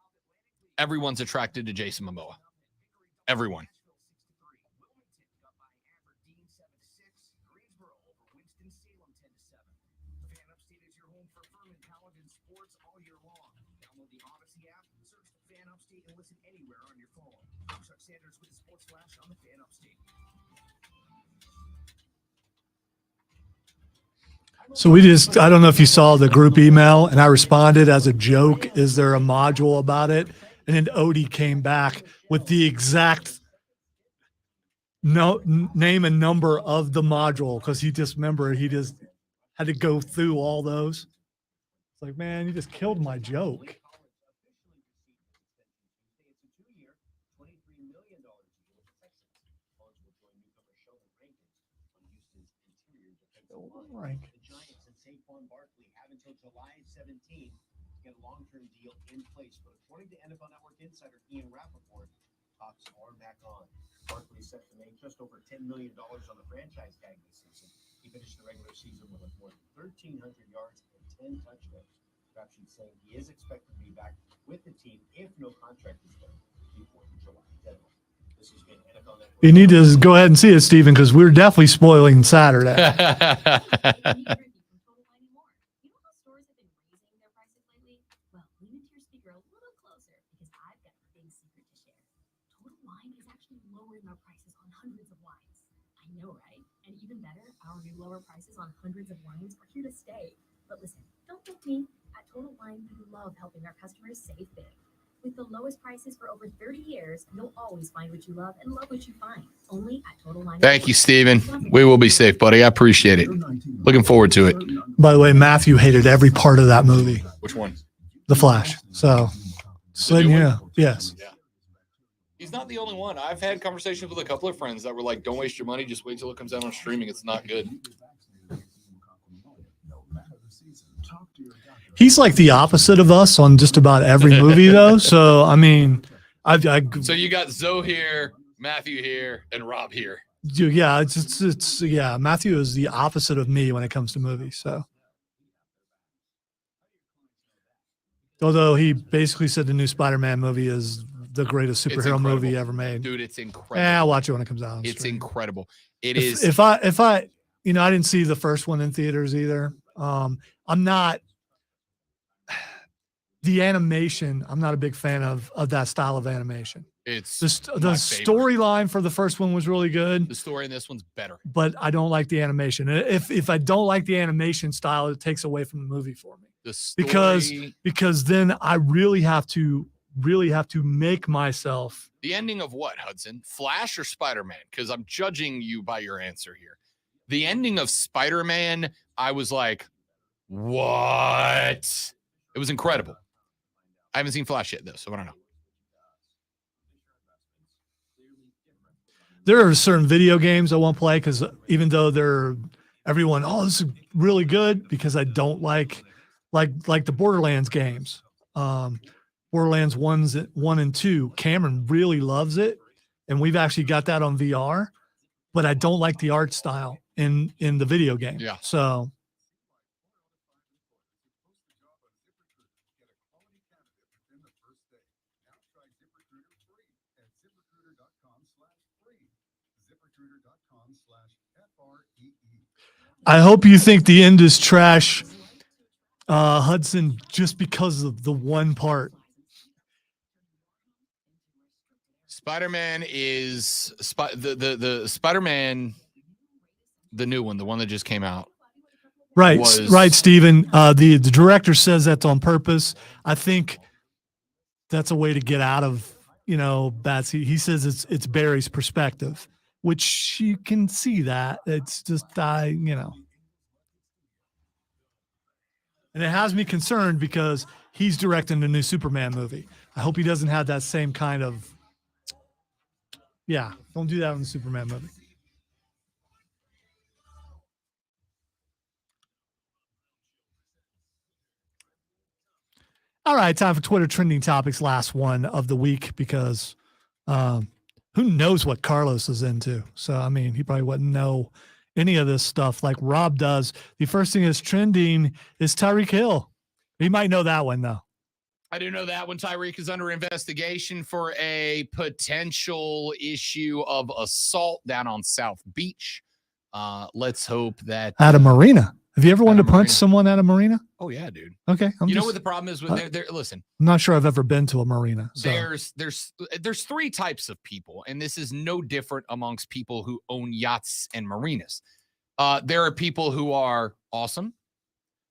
S2: Everyone's attracted to Jason Momoa. Everyone.
S1: So I don't know if you saw the group email, and I responded as a joke, is there a module about it? And then Odie came back with the exact name and number of the module, because he just had to go through all those. It's like, man, you just killed my joke. Rank.
S11: July 17th to get a long-term deal in place. But according to NFL Network insider Ian Rappaport, talks are back on. Barkley set to make just over $10 million on the franchise tag this season. He finished the regular season with more than 1,300 yards and 10 touchdowns. Crabtree saying he is expected to be back with the team if no contract is done before the July deadline. This has been NFL Network.
S1: You need to go ahead and see it, Stephen, because we're definitely spoiling Saturday.
S3: Lower prices on hundreds of wines are here to stay. But listen, don't book me. At Total Wine, we love helping our customers save big. With the lowest prices for over 30 years, you'll always find what you love and love what you find. Only at Total Wine.
S2: Thank you, Steven. We will be safe, buddy. I appreciate it. Looking forward to it.
S1: By the way, Matthew hated every part of that movie.
S2: Which one?
S1: The Flash. So yeah. Yes.
S2: Yeah. He's not the only one. I've had conversations with a couple of friends that were like, don't waste your money. Just wait till it comes out on streaming. It's not good.
S1: He's like the opposite of us on just about every movie, though. So, I mean,
S2: So you got Zoe here, Matthew here, and Rob here.
S1: Yeah, it's Matthew is the opposite of me when it comes to movies. So Although he basically said the new Spider-Man movie is the greatest
S2: It's
S1: superhero movie
S2: incredible.
S1: ever made.
S2: Dude, it's incredible.
S1: Yeah, I'll watch it when it comes out. on
S2: It's
S1: stream.
S2: incredible. It
S1: if,
S2: is.
S1: If I, you know, I didn't see the first one in theaters either. I'm not the animation. I'm not a big fan of that style of animation.
S2: It's
S1: The
S2: my favorite.
S1: storyline for the first one was really good,
S2: The story in this one's better.
S1: but I don't like the animation. If I don't like the animation style, it takes away from the movie for me.
S2: The story,
S1: because then I really have to make myself.
S2: the ending of what, Hudson? Flash or Spider-Man? Because I'm judging you by your answer here. The ending of Spider-Man, I was like, what? It was incredible. I haven't seen Flash yet, though, so I don't know.
S1: There are certain video games I won't play because even though everyone, oh, this is really good, because I don't like the Borderlands games. Borderlands 1 and 2. Cameron really loves it, and we've actually got that on VR, but I don't like the art style in the video game.
S2: Yeah.
S1: So I hope you think the end is trash, Hudson, just because of the one part.
S2: Spider-Man is the Spider-Man, the new one, the one that just came out.
S1: Right,
S2: was-
S1: right, Steven. The director says that's on purpose. I think that's a way to get out of, bats. He says it's Barry's perspective, which you can see that. It's just and it has me concerned because he's directing the new Superman movie. I hope he doesn't have that same kind of. Yeah, don't do that in the Superman movie. All right, time for Twitter trending topics. Last one of the week, because who knows what Carlos is into? So, I mean, he probably wouldn't know any of this stuff like Rob does. The first thing that's trending is Tyreek Hill. He might know that one, though.
S2: I do know that when Tyreek is under investigation for a potential issue of assault down on South Beach. Let's hope that
S1: At a marina. Have you ever wanted
S2: At a
S1: to punch
S2: marina.
S1: someone at a marina?
S2: Oh yeah, dude.
S1: Okay.
S2: You know what the problem is with listen,
S1: I'm not sure I've ever been to a marina. So.
S2: there's three types of people, and this is no different amongst people who own yachts and marinas. There are people who are awesome.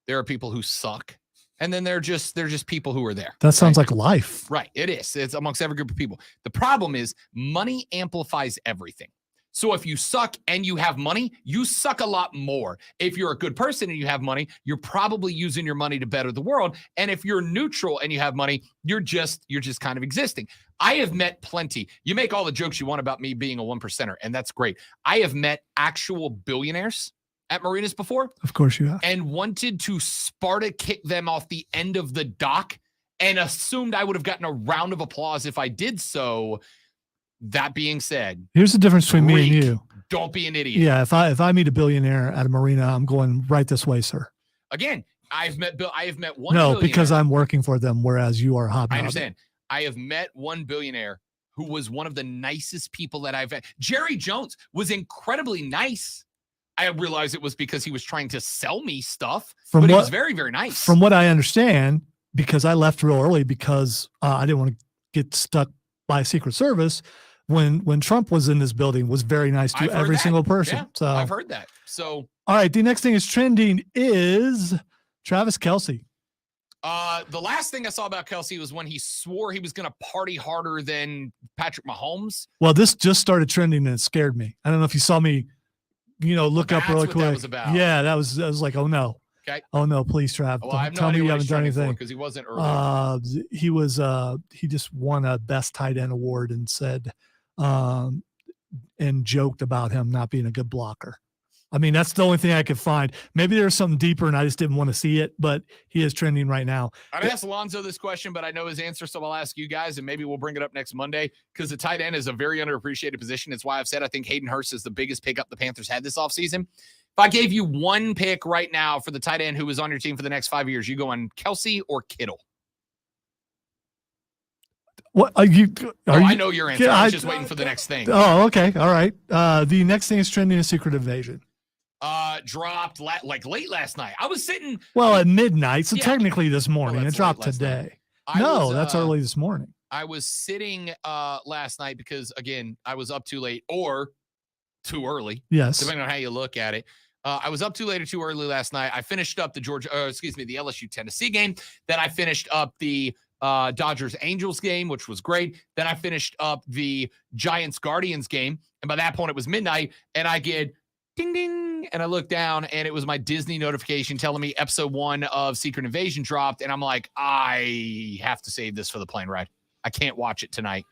S2: There are people who suck. And then they're just people who are there.
S1: That sounds like life.
S2: Right. It is. It's amongst every group of people. The problem is money amplifies everything. So if you suck and you have money, you suck a lot more. If you're a good person and you have money, you're probably using your money to better the world. And if you're neutral and you have money, you're just kind of existing. I have met plenty. You make all the jokes you want about me being a 1%er, and that's great. I have met actual billionaires at marinas before.
S1: Of course you have.
S2: And wanted to Sparta kick them off the end of the dock and assumed I would have gotten a round of applause if I did so. That being said,
S1: Here's the difference between me and you.
S2: Don't be an idiot.
S1: Yeah, if I meet a billionaire at a marina, I'm going right this way, sir.
S2: Again, I have met one
S1: No,
S2: billionaire.
S1: because I'm working for them, whereas you are a hobby.
S2: I understand. I have met one billionaire who was one of the nicest people that I've met. Jerry Jones was incredibly nice. I realized it was because he was trying to sell me stuff, but he was very, very nice.
S1: From what I understand, because I left real early because I didn't want to get stuck by Secret Service. When Trump was in this building, was very nice to
S2: I've heard
S1: every
S2: that.
S1: single person.
S2: Yeah,
S1: So
S2: I've heard that. So
S1: all right, the next thing is trending is Travis Kelce.
S2: the last thing I saw about Kelce was when he swore he was going to party harder than Patrick Mahomes.
S1: Well, this just started trending and it scared me. I don't know if you saw me, look up
S2: That's
S1: really
S2: what
S1: quick.
S2: that was about.
S1: Yeah, I was like, oh no.
S2: Okay.
S1: Oh no, please, Trav.
S2: Well, I have no
S1: tell me
S2: idea
S1: you
S2: what
S1: haven't
S2: he's
S1: done
S2: trending for
S1: anything.
S2: because he wasn't earlier.
S1: He just won a best tight end award and said and joked about him not being a good blocker. I mean, that's the only thing I could find. Maybe there's something deeper and I just didn't want to see it, but he is trending right now.
S2: I'd ask Alonzo this question, but I know his answer, so I'll ask you guys, and maybe we'll bring it up next Monday because the tight end is a very underappreciated position. It's why I've said I think Hayden Hurst is the biggest pickup the Panthers had this offseason. If I gave you one pick right now for the tight end who was on your team for the next 5 years, you go on Kelce or Kittle?
S1: What are you? Are you
S2: I know your answer.
S1: Yeah,
S2: I was just waiting for the next thing.
S1: Oh, okay. All right. The next thing is trending is Secret Invasion.
S2: Dropped like late last night. I was sitting.
S1: Well, at midnight, so
S2: Yeah.
S1: technically this morning.
S2: that's
S1: It dropped
S2: late last night.
S1: today.
S2: I
S1: No,
S2: was,
S1: that's early this morning.
S2: I was sitting last night because again I was up too late or too early,
S1: Yes.
S2: depending on how you look at it. I was up too late or too early last night. I finished up the the LSU Tennessee game. Then I finished up the Dodgers Angels game, which was great. Then I finished up the Giants Guardians game, and by that point it was midnight. And I get ding ding, and I look down, and it was my Disney notification telling me episode 1 of Secret Invasion dropped, and I'm like, I have to save this for the plane ride. I can't watch it tonight.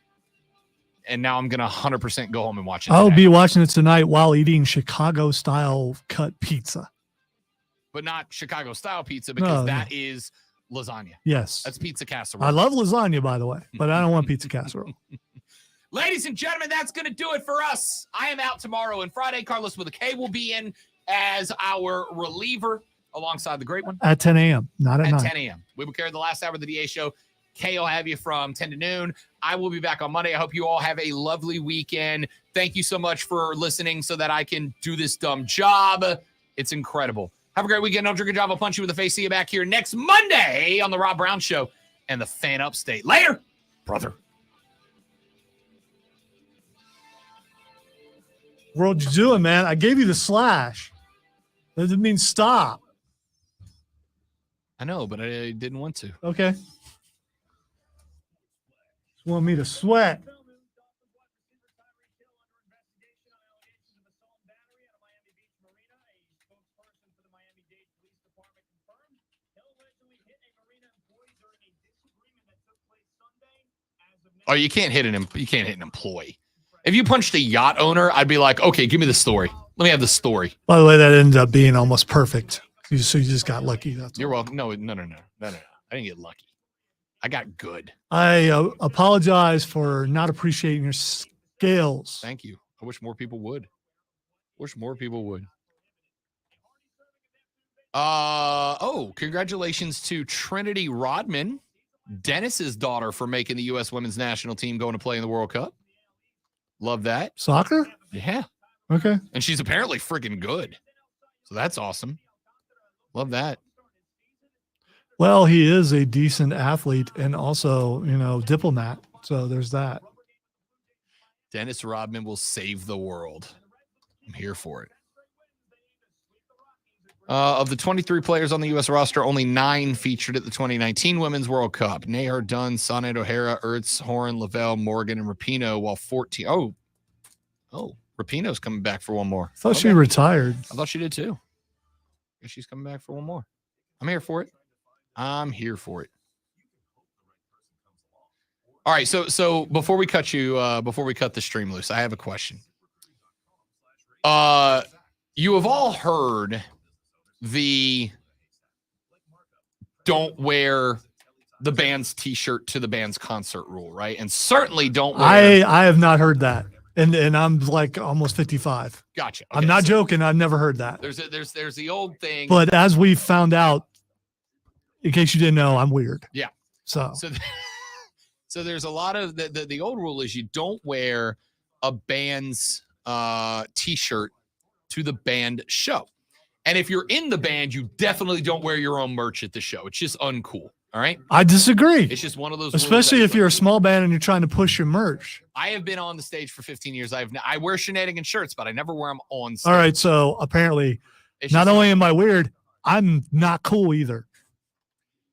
S2: And now I'm gonna 100% go home and watch it.
S1: I'll
S2: today.
S1: be watching it tonight while eating Chicago-style cut pizza.
S2: But not Chicago style pizza because
S1: No,
S2: that is lasagna.
S1: Yes.
S2: That's pizza casserole.
S1: I love lasagna, by the way, but I don't want pizza casserole.
S2: Ladies and gentlemen, that's going to do it for us. I am out tomorrow and Friday. Carlos with a K will be in as our reliever alongside the great one
S1: At 10 a.m., not at
S2: at
S1: 9.
S2: 10 a.m. We will carry the last hour of the DA show. Kay will have you from 10 to noon. I will be back on Monday. I hope you all have a lovely weekend. Thank you so much for listening so that I can do this dumb job. It's incredible. Have a great weekend. Don't drink a job. I'll punch you in the face. See you back here next Monday on the Rob Brown Show and the Fan Upstate. Later, brother.
S1: What you doing, man? I gave you the slash. That doesn't mean stop.
S2: I know, but I didn't want to.
S1: Okay. Just want me to sweat.
S2: Oh, you can't hit an employee. If you punched a yacht owner, I'd be like, okay, give me the story. Let me have the story.
S1: By the way, that ended up being almost perfect. So you just got lucky. That's
S2: You're welcome. No. I didn't get lucky. I got good.
S1: I apologize for not appreciating your skills.
S2: Thank you. I wish more people would. Congratulations to Trinity Rodman, Dennis's daughter, for making the U.S. women's national team going to play in the World Cup. Love that.
S1: Soccer?
S2: Yeah.
S1: Okay.
S2: And she's apparently freaking good. So that's awesome. Love that.
S1: Well, he is a decent athlete and also, diplomat. So there's that.
S2: Dennis Rodman will save the world. I'm here for it. Of the 23 players on the U.S. roster, only 9 featured at the 2019 Women's World Cup. Nahar, Dunn, Sanet, O'Hara, Ertz, Horan, Lavelle, Morgan, and Rapinoe, while 14. Oh, Rapinoe's coming back for one more.
S1: I thought she retired.
S2: I thought she did too. Guess she's coming back for one more. I'm here for it. All right, so before we cut the stream loose, I have a question. You have all heard the don't wear the band's t-shirt to the band's concert rule, right? And certainly don't wear.
S1: I have not heard that. And I'm like almost 55.
S2: Gotcha. Okay,
S1: I'm not joking. I've never heard that.
S2: There's the old thing.
S1: But as we found out, in case you didn't know, I'm weird.
S2: Yeah.
S1: So
S2: there's a lot of the old rule is you don't wear a band's t-shirt to the band show. And if you're in the band, you definitely don't wear your own merch at the show. It's just uncool. All right.
S1: I disagree.
S2: It's just one of those.
S1: Especially if you're a small band and you're trying to push your merch.
S2: I have been on the stage for 15 years. I wear shenanigans shirts, but I never wear them on stage.
S1: All right. So apparently, not only am I weird, I'm not cool either.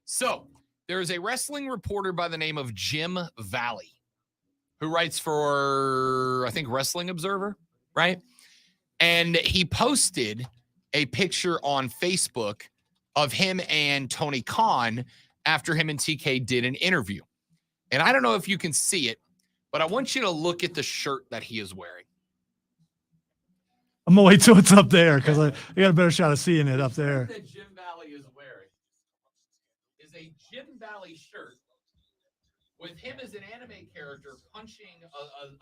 S2: So there is a wrestling reporter by the name of Jim Valley who writes for, I think, Wrestling Observer, right? And he posted a picture on Facebook of him and Tony Khan after him and TK did an interview. And I don't know if you can see it, but I want you to look at the shirt that he is wearing.
S1: I'm going to wait till it's up there because I got a better shot of seeing it up there.
S2: That Jim Valley is wearing is a Jim Valley shirt with him as an anime character punching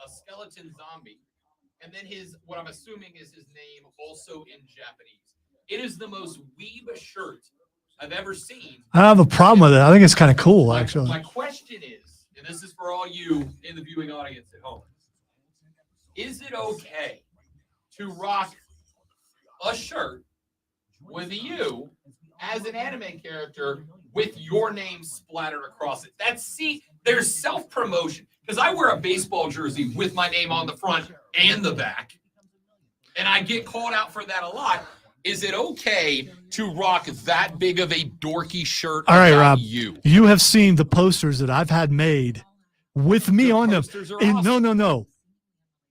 S2: a skeleton zombie. And then what I'm assuming is his name also in Japanese. It is the most weeb shirt I've ever seen.
S1: I don't have a problem with it. I think it's kind of cool, actually.
S2: My question is, and this is for all you in the viewing audience at home. Is it okay to rock a shirt with you as an anime character with your name splattered across it? There's self-promotion. Because I wear a baseball jersey with my name on the front and the back, and I get called out for that a lot. Is it okay to rock that big of a dorky shirt?
S1: All right,
S2: about
S1: Rob.
S2: You
S1: have seen the posters that I've had made with me on them.
S2: posters are
S1: And
S2: awesome.
S1: no.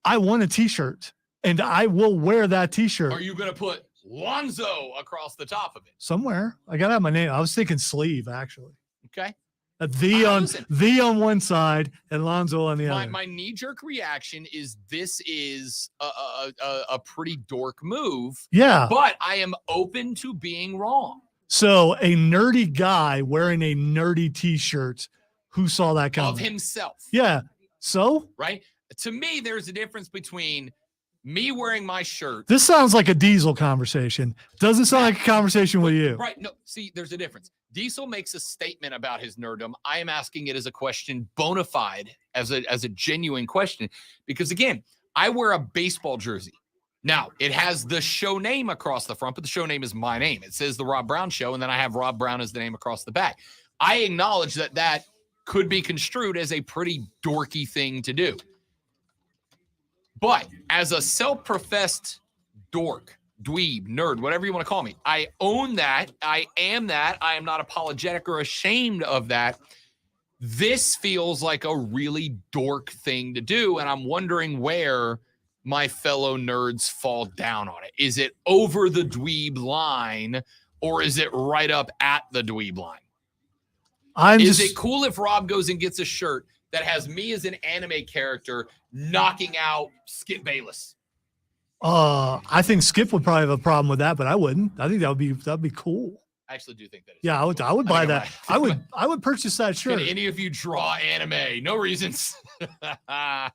S1: I want a T-shirt, and I will wear that T-shirt
S2: Are you going to put Lonzo across the top of it?
S1: somewhere. I gotta have my name. I was thinking sleeve, actually.
S2: Okay.
S1: The
S2: Listen.
S1: on one side and Lonzo on the
S2: My,
S1: other.
S2: my knee-jerk reaction is this is a pretty dork move,
S1: Yeah.
S2: but I am open to being wrong.
S1: So a nerdy guy wearing a nerdy T-shirt. Who saw that coming?
S2: Of himself.
S1: Yeah. So
S2: Right? To me, there's a difference between me wearing my shirt.
S1: this sounds like a Diesel conversation. Doesn't sound like a conversation with you.
S2: Right. No, see, there's a difference. Diesel makes a statement about his nerddom. I am asking it as a question, bona fide, as a genuine question, because again, I wear a baseball jersey. Now, it has the show name across the front, but the show name is my name. It says the Rob Brown Show, and then I have Rob Brown as the name across the back. I acknowledge that could be construed as a pretty dorky thing to do. But as a self-professed dork, dweeb, nerd, whatever you want to call me, I own that. I am that. I am not apologetic or ashamed of that. This feels like a really dork thing to do, and I'm wondering where my fellow nerds fall down on it. Is it over the dweeb line, or is it right up at the dweeb line? Is it cool if Rob goes and gets a shirt that has me as an anime character knocking out Skip Bayless?
S1: I think Skip would probably have a problem with that, but I wouldn't. I think that'd be cool.
S2: I actually do think that.
S1: Yeah, I would buy that. I would purchase that shirt.
S2: Can any of you draw anime? No reasons.
S1: I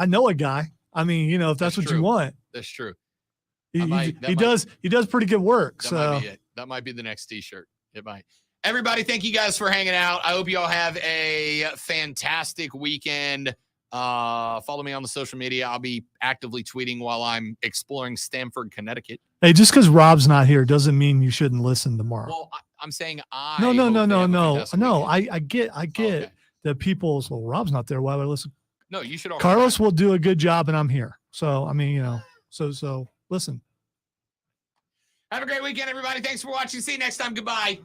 S1: know a guy. I mean, if that's what you
S2: true.
S1: want.
S2: That's true.
S1: He does pretty good work.
S2: That might be it. That might be the next t-shirt. It might. Everybody, thank you guys for hanging out. I hope you all have a fantastic weekend. Follow me on the social media. I'll be actively tweeting while I'm exploring Stamford, Connecticut.
S1: Hey, just because Rob's not here doesn't mean you shouldn't listen tomorrow.
S2: Well, I'm saying
S1: No. I get
S2: Okay.
S1: that people. Well, Rob's not there. Why would I listen?
S2: No, you should.
S1: Carlos will do a good job, and I'm here. So I mean, so listen.
S2: Have a great weekend, everybody. Thanks for watching. See you next time. Goodbye.